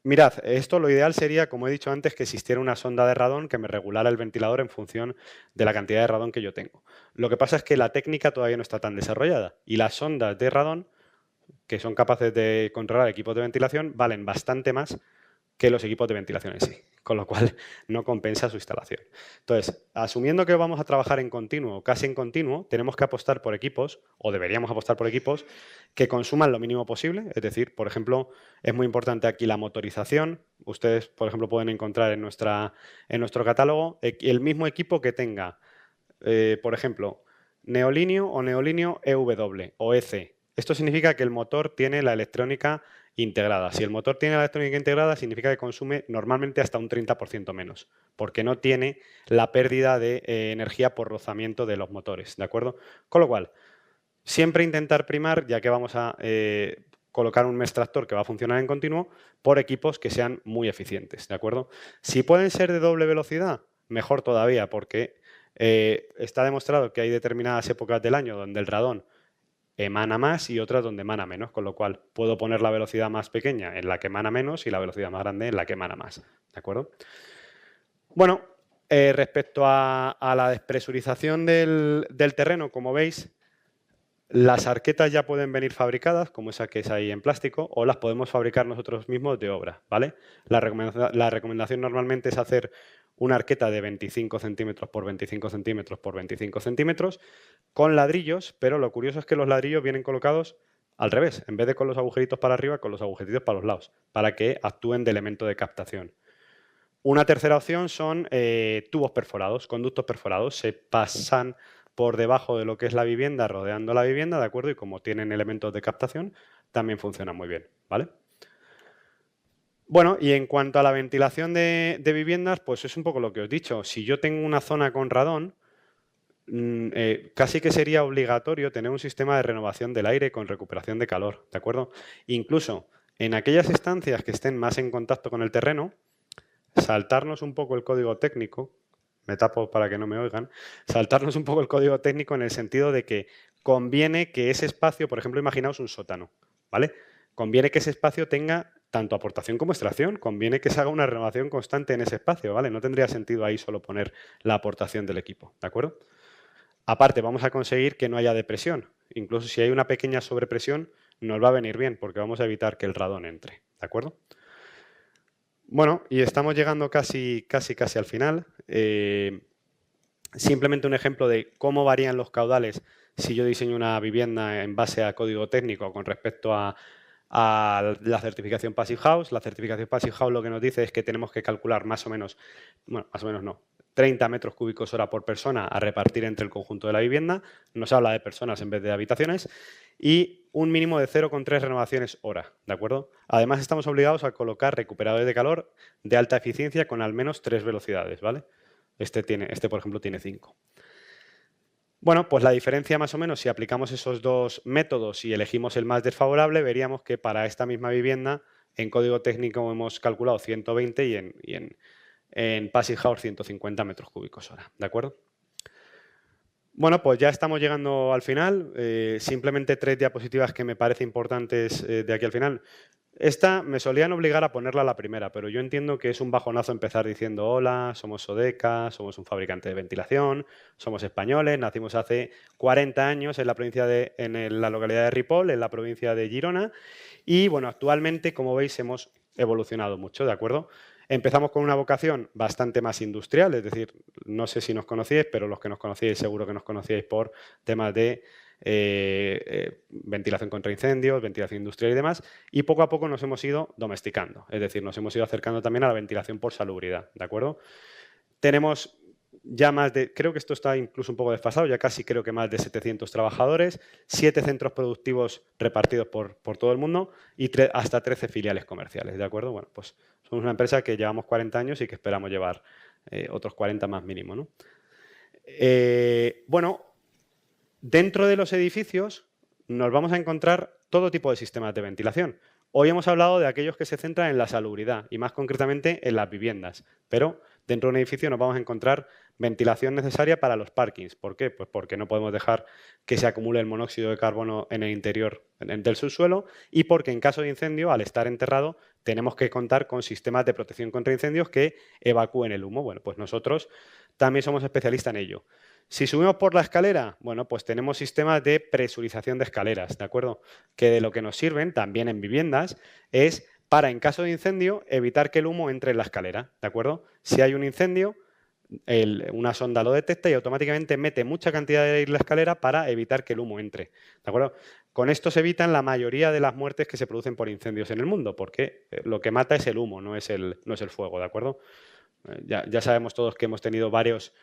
Speaker 1: Mirad, esto lo ideal sería, como he dicho antes, que existiera una sonda de radón que me regulara el ventilador en función de la cantidad de radón que yo tengo. Lo que pasa es que la técnica todavía no está tan desarrollada y las sondas de radón, que son capaces de controlar equipos de ventilación, valen bastante más que los equipos de ventilación en sí, con lo cual no compensa su instalación. Entonces, asumiendo que vamos a trabajar en continuo, casi en continuo, tenemos que apostar por equipos, o deberíamos apostar por equipos, que consuman lo mínimo posible. Es decir, por ejemplo, es muy importante aquí la motorización. Ustedes, por ejemplo, pueden encontrar en nuestro catálogo el mismo equipo que tenga, por ejemplo, neolinio o neolinio EW o EC. Esto significa que el motor tiene la electrónica integrada. Si el motor tiene la electrónica integrada, significa que consume normalmente hasta un 30% menos, porque no tiene la pérdida de energía por rozamiento de los motores, ¿de acuerdo? Con lo cual, siempre intentar primar, ya que vamos a colocar un extractor que va a funcionar en continuo, por equipos que sean muy eficientes, ¿de acuerdo? Si pueden ser de doble velocidad, mejor todavía, porque está demostrado que hay determinadas épocas del año donde el radón emana más y otras donde emana menos, con lo cual puedo poner la velocidad más pequeña en la que emana menos y la velocidad más grande en la que emana más, ¿de acuerdo? Bueno, respecto a la despresurización del terreno, como veis, las arquetas ya pueden venir fabricadas, como esa que es ahí en plástico, o las podemos fabricar nosotros mismos de obra, ¿vale? La recomendación normalmente es hacer una arqueta de 25 centímetros por 25 centímetros por 25 centímetros con ladrillos, pero lo curioso es que los ladrillos vienen colocados al revés, en vez de con los agujeritos para arriba, con los agujeritos para los lados, para que actúen de elemento de captación. Una tercera opción son tubos perforados, conductos perforados. Se pasan por debajo de lo que es la vivienda, rodeando la vivienda, ¿de acuerdo? Y como tienen elementos de captación, también funcionan muy bien, ¿vale? Bueno, y en cuanto a la ventilación de viviendas, pues es un poco lo que os he dicho. Si yo tengo una zona con radón, casi que sería obligatorio tener un sistema de renovación del aire con recuperación de calor, ¿de acuerdo? Incluso en aquellas estancias que estén más en contacto con el terreno, saltarnos un poco el código técnico, me tapo para que no me oigan, saltarnos un poco el código técnico en el sentido de que conviene que ese espacio, por ejemplo, imaginaos un sótano, ¿vale? Conviene que ese espacio tenga tanto aportación como extracción, conviene que se haga una renovación constante en ese espacio, ¿vale? No tendría sentido ahí solo poner la aportación del equipo, ¿de acuerdo? Aparte, vamos a conseguir que no haya depresión. Incluso si hay una pequeña sobrepresión, nos va a venir bien porque vamos a evitar que el radón entre, ¿de acuerdo? Bueno, y estamos llegando casi al final. Simplemente un ejemplo de cómo varían los caudales si yo diseño una vivienda en base a código técnico con respecto a la certificación Passive House. La certificación Passive House lo que nos dice es que tenemos que calcular más o menos, bueno, más o menos no, 30 metros cúbicos hora por persona a repartir entre el conjunto de la vivienda. Nos habla de personas en vez de habitaciones. Y un mínimo de 0,3 renovaciones hora, ¿de acuerdo? Además, estamos obligados a colocar recuperadores de calor de alta eficiencia con al menos 3 velocidades, ¿vale? Este, por ejemplo, tiene 5. Bueno, pues la diferencia más o menos, si aplicamos esos dos métodos y elegimos el más desfavorable, veríamos que para esta misma vivienda, en código técnico hemos calculado 120 y en Passive House 150 metros cúbicos hora, ¿de acuerdo? Bueno, pues ya estamos llegando al final. Simplemente 3 diapositivas que me parece importantes de aquí al final. Esta me solían obligar a ponerla a la primera, pero yo entiendo que es un bajonazo empezar diciendo hola, somos Sodeca, somos un fabricante de ventilación, somos españoles, nacimos hace 40 años en la provincia la localidad de Ripoll, en la provincia de Girona, y bueno, actualmente, como veis, hemos evolucionado mucho, ¿de acuerdo? Empezamos con una vocación bastante más industrial, es decir, no sé si nos conocíais, pero los que nos conocíais seguro que nos conocíais por temas de ventilación contra incendios, ventilación industrial y demás, y poco a poco nos hemos ido domesticando, es decir, nos hemos ido acercando también a la ventilación por salubridad, ¿de acuerdo? Tenemos ya creo que esto está incluso un poco desfasado, ya casi creo que más de 700 trabajadores, 7 centros productivos repartidos por todo el mundo y hasta 13 filiales comerciales, ¿de acuerdo? Bueno, pues somos una empresa que llevamos 40 años y que esperamos llevar otros 40 más mínimo, ¿no? Bueno, dentro de los edificios nos vamos a encontrar todo tipo de sistemas de ventilación. Hoy hemos hablado de aquellos que se centran en la salubridad y más concretamente en las viviendas, pero dentro de un edificio nos vamos a encontrar ventilación necesaria para los parkings. ¿Por qué? Pues porque no podemos dejar que se acumule el monóxido de carbono en el interior del subsuelo y porque en caso de incendio, al estar enterrado, tenemos que contar con sistemas de protección contra incendios que evacúen el humo. Bueno, pues nosotros también somos especialistas en ello. Si subimos por la escalera, bueno, pues tenemos sistemas de presurización de escaleras, ¿de acuerdo? Que de lo que nos sirven, también en viviendas, es para, en caso de incendio, evitar que el humo entre en la escalera, ¿de acuerdo? Si hay un incendio, una sonda lo detecta y automáticamente mete mucha cantidad de aire en la escalera para evitar que el humo entre, ¿de acuerdo? Con esto se evitan la mayoría de las muertes que se producen por incendios en el mundo, porque lo que mata es el humo, no es el fuego, ¿de acuerdo? Ya sabemos todos que hemos tenido varios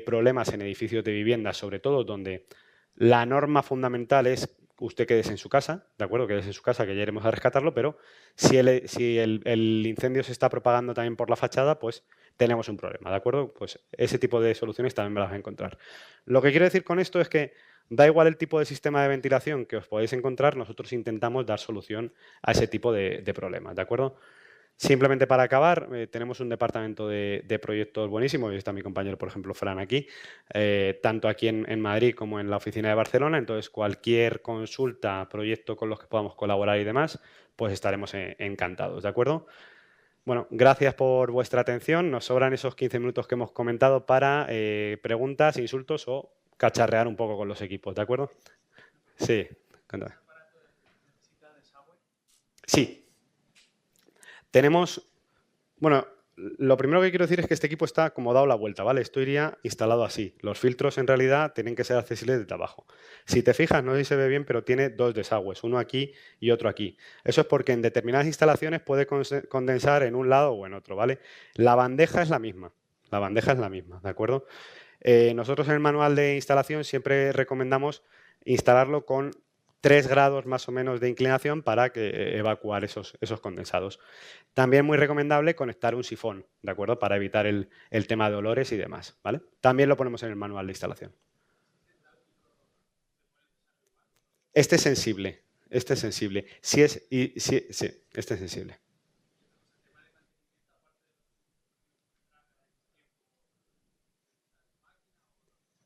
Speaker 1: problemas en edificios de vivienda, sobre todo donde la norma fundamental es que usted quédese en su casa, ¿de acuerdo? Quédese en su casa, que ya iremos a rescatarlo, pero si el incendio se está propagando también por la fachada, pues tenemos un problema, ¿de acuerdo? Pues ese tipo de soluciones también me las vas a encontrar. Lo que quiero decir con esto es que da igual el tipo de sistema de ventilación que os podéis encontrar, nosotros intentamos dar solución a ese tipo de problemas, ¿de acuerdo? Simplemente para acabar, tenemos un departamento de proyectos buenísimo, y está mi compañero, por ejemplo, Fran aquí, tanto aquí en Madrid como en la oficina de Barcelona. Entonces, cualquier consulta, proyecto con los que podamos colaborar y demás, pues estaremos encantados, ¿de acuerdo? Bueno, gracias por vuestra atención. Nos sobran esos 15 minutos que hemos comentado para preguntas, insultos o cacharrear un poco con los equipos, ¿de acuerdo? Sí, cuéntame. Sí, tenemos, bueno, lo primero que quiero decir es que este equipo está como dado la vuelta, ¿vale? Esto iría instalado así. Los filtros en realidad tienen que ser accesibles desde abajo. Si te fijas, no sé si se ve bien, pero tiene dos desagües, uno aquí y otro aquí. Eso es porque en determinadas instalaciones puede condensar en un lado o en otro, ¿vale? La bandeja es la misma. La bandeja es la misma, ¿de acuerdo? Nosotros en el manual de instalación siempre recomendamos instalarlo con 3 grados más o menos de inclinación para que evacuar esos condensados. También muy recomendable conectar un sifón, ¿de acuerdo? Para evitar el tema de olores y demás, ¿vale? También lo ponemos en el manual de instalación. Este es sensible, este es sensible. Sí, este es sensible.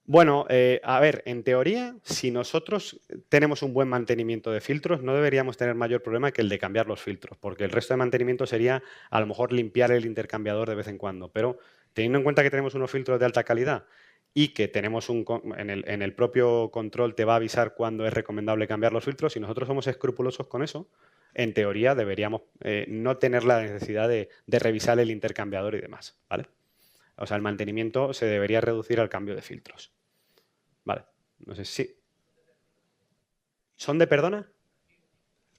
Speaker 1: Bueno, a ver, en teoría, si nosotros tenemos un buen mantenimiento de filtros, no deberíamos tener mayor problema que el de cambiar los filtros, porque el resto de mantenimiento sería a lo mejor limpiar el intercambiador de vez en cuando. Pero teniendo en cuenta que tenemos unos filtros de alta calidad y que tenemos en el propio control te va a avisar cuándo es recomendable cambiar los filtros, si nosotros somos escrupulosos con eso, en teoría deberíamos no tener la necesidad de revisar el intercambiador y demás, ¿vale? O sea, el mantenimiento se debería reducir al cambio de filtros. Vale, no sé si... ¿Son de perdona?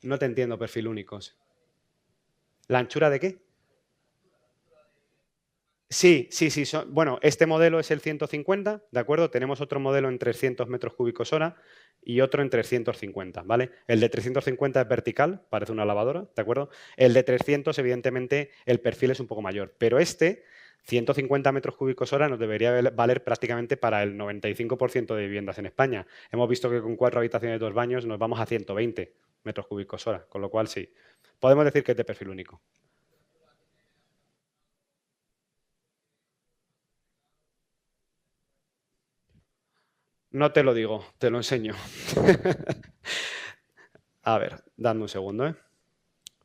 Speaker 1: No te entiendo, perfil únicos. ¿La anchura de qué? Sí, sí, sí. Bueno, este modelo es el 150, ¿de acuerdo? Tenemos otro modelo en 300 metros cúbicos hora y otro en 350, ¿vale? El de 350 es vertical, parece una lavadora, ¿de acuerdo? El de 300, evidentemente, el perfil es un poco mayor, pero este, 150 metros cúbicos hora, nos debería valer prácticamente para el 95% de viviendas en España. Hemos visto que con 4 habitaciones y 2 baños nos vamos a 120 metros cúbicos hora, con lo cual sí. Podemos decir que es de perfil único. No te lo digo, te lo enseño. A ver, dadme un segundo, ¿eh?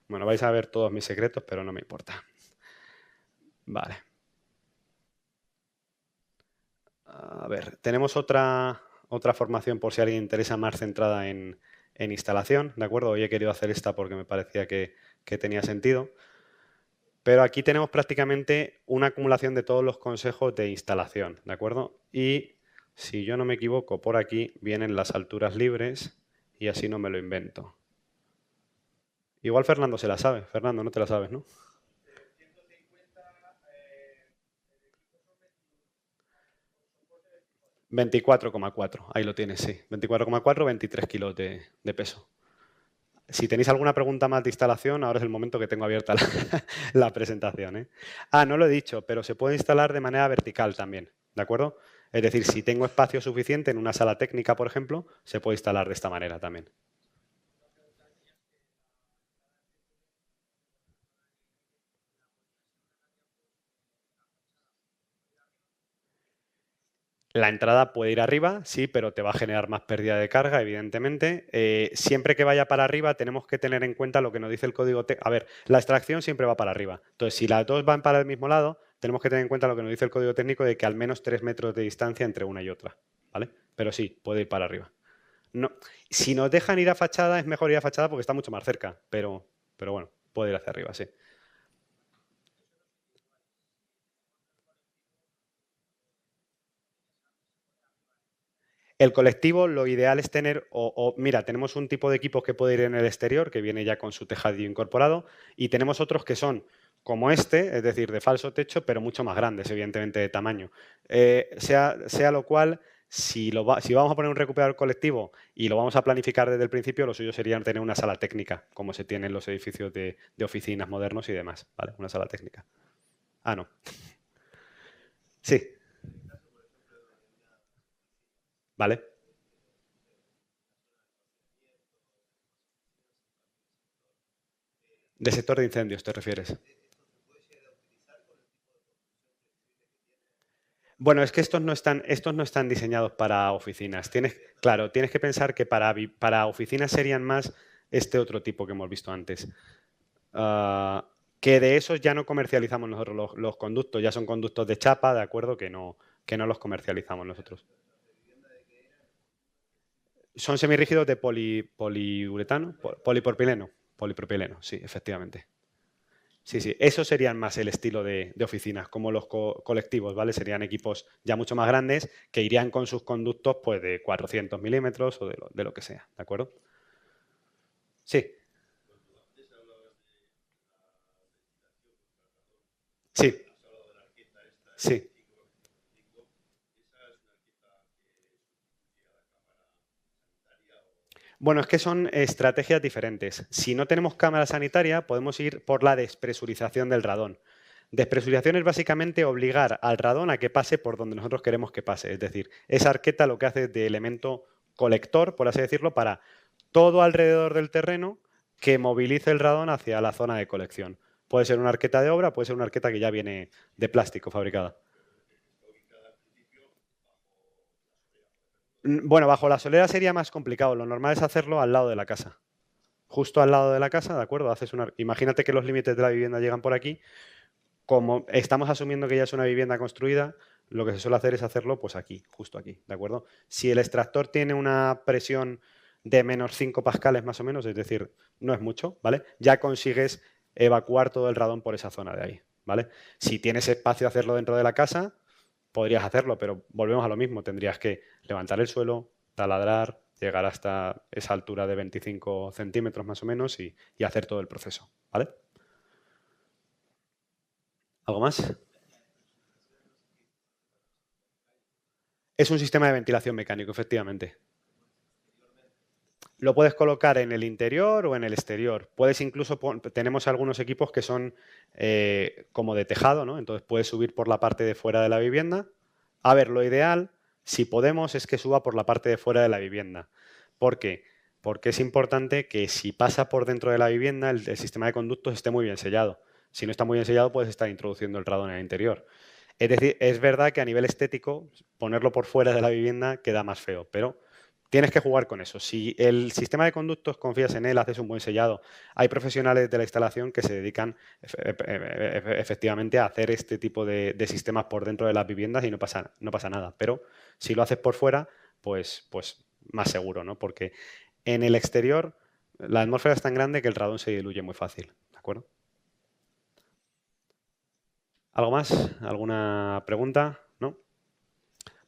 Speaker 1: Bueno, vais a ver todos mis secretos, pero no me importa. Vale. A ver, tenemos otra formación por si a alguien interesa más centrada en instalación, ¿de acuerdo? Hoy he querido hacer esta porque me parecía que tenía sentido. Pero aquí tenemos prácticamente una acumulación de todos los consejos de instalación, ¿de acuerdo? Y si yo no me equivoco, por aquí vienen las alturas libres y así no me lo invento. Igual Fernando se la sabe. Fernando, no te la sabes, ¿no? 24,4, ahí lo tienes, sí. 24,4, 23 kilos de peso. Si tenéis alguna pregunta más de instalación, ahora es el momento que tengo abierta la presentación, ¿eh? Ah, no lo he dicho, pero se puede instalar de manera vertical también, ¿de acuerdo? Es decir, si tengo espacio suficiente en una sala técnica, por ejemplo, se puede instalar de esta manera también. La entrada puede ir arriba, sí, pero te va a generar más pérdida de carga, evidentemente. Siempre que vaya para arriba, tenemos que tener en cuenta lo que nos dice el código técnico. A ver, la extracción siempre va para arriba. Entonces, si las dos van para el mismo lado, tenemos que tener en cuenta lo que nos dice el código técnico de que al menos 3 metros de distancia entre una y otra, ¿vale? Pero sí, puede ir para arriba. No, si nos dejan ir a fachada, es mejor ir a fachada porque está mucho más cerca, pero bueno, puede ir hacia arriba, sí. El colectivo, lo ideal es tener, mira, tenemos un tipo de equipos que puede ir en el exterior, que viene ya con su tejadillo incorporado, y tenemos otros que son como este, es decir, de falso techo, pero mucho más grandes, evidentemente, de tamaño. Sea lo cual, si vamos a poner un recuperador colectivo y lo vamos a planificar desde el principio, lo suyo sería tener una sala técnica, como se tiene en los edificios de oficinas modernos y demás, ¿vale? Una sala técnica. Ah, no. Sí, ¿vale? De sector de incendios, ¿te refieres? Bueno, es que estos no están diseñados para oficinas. Claro, tienes que pensar que para oficinas serían más este otro tipo que hemos visto antes. Ah, que de esos ya no comercializamos nosotros los conductos, ya son conductos de chapa, ¿de acuerdo? Que no los comercializamos nosotros. Son semirrígidos de poliuretano, polipropileno. Polipropileno, sí, efectivamente. Sí, sí, esos serían más el estilo de oficinas, como los colectivos, ¿vale? Serían equipos ya mucho más grandes que irían con sus conductos pues, de 400 milímetros o de lo que sea, ¿de acuerdo? Sí, sí, sí. Bueno, es que son estrategias diferentes. Si no tenemos cámara sanitaria, podemos ir por la despresurización del radón. Despresurización es básicamente obligar al radón a que pase por donde nosotros queremos que pase. Es decir, esa arqueta lo que hace de elemento colector, por así decirlo, para todo alrededor del terreno que movilice el radón hacia la zona de colección. Puede ser una arqueta de obra, puede ser una arqueta que ya viene de plástico fabricada. Bueno, bajo la solera sería más complicado. Lo normal es hacerlo al lado de la casa. Justo al lado de la casa, ¿de acuerdo? Imagínate que los límites de la vivienda llegan por aquí. Como estamos asumiendo que ya es una vivienda construida, lo que se suele hacer es hacerlo pues aquí, justo aquí, ¿de acuerdo? Si el extractor tiene una presión de menos 5 pascales más o menos, es decir, no es mucho, ¿vale? Ya consigues evacuar todo el radón por esa zona de ahí, ¿vale? Si tienes espacio de hacerlo dentro de la casa, podrías hacerlo, pero volvemos a lo mismo, tendrías que levantar el suelo, taladrar, llegar hasta esa altura de 25 centímetros más o menos y hacer todo el proceso, ¿vale? ¿Algo más? Es un sistema de ventilación mecánico, efectivamente. Lo puedes colocar en el interior o en el exterior. Puedes incluso, tenemos algunos equipos que son como de tejado, ¿no? Entonces puedes subir por la parte de fuera de la vivienda. A ver, lo ideal, si podemos, es que suba por la parte de fuera de la vivienda. ¿Por qué? Porque es importante que si pasa por dentro de la vivienda, el sistema de conductos esté muy bien sellado. Si no está muy bien sellado, puedes estar introduciendo el radón en el interior. Es decir, es verdad que a nivel estético, ponerlo por fuera de la vivienda queda más feo, pero tienes que jugar con eso. Si el sistema de conductos confías en él, haces un buen sellado. Hay profesionales de la instalación que se dedican efectivamente a hacer este tipo de sistemas por dentro de las viviendas y no pasa nada. Pero si lo haces por fuera, pues más seguro, ¿no? Porque en el exterior la atmósfera es tan grande que el radón se diluye muy fácil, ¿de acuerdo? ¿Algo más? ¿Alguna pregunta? ¿No?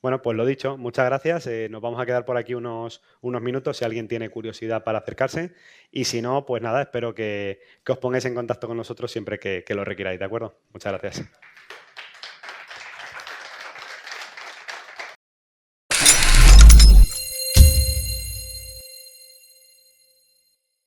Speaker 1: Bueno, pues lo dicho, muchas gracias. Nos vamos a quedar por aquí unos minutos si alguien tiene curiosidad para acercarse. Y si no, pues nada, espero que os pongáis en contacto con nosotros siempre que lo requiráis, ¿de acuerdo? Muchas gracias.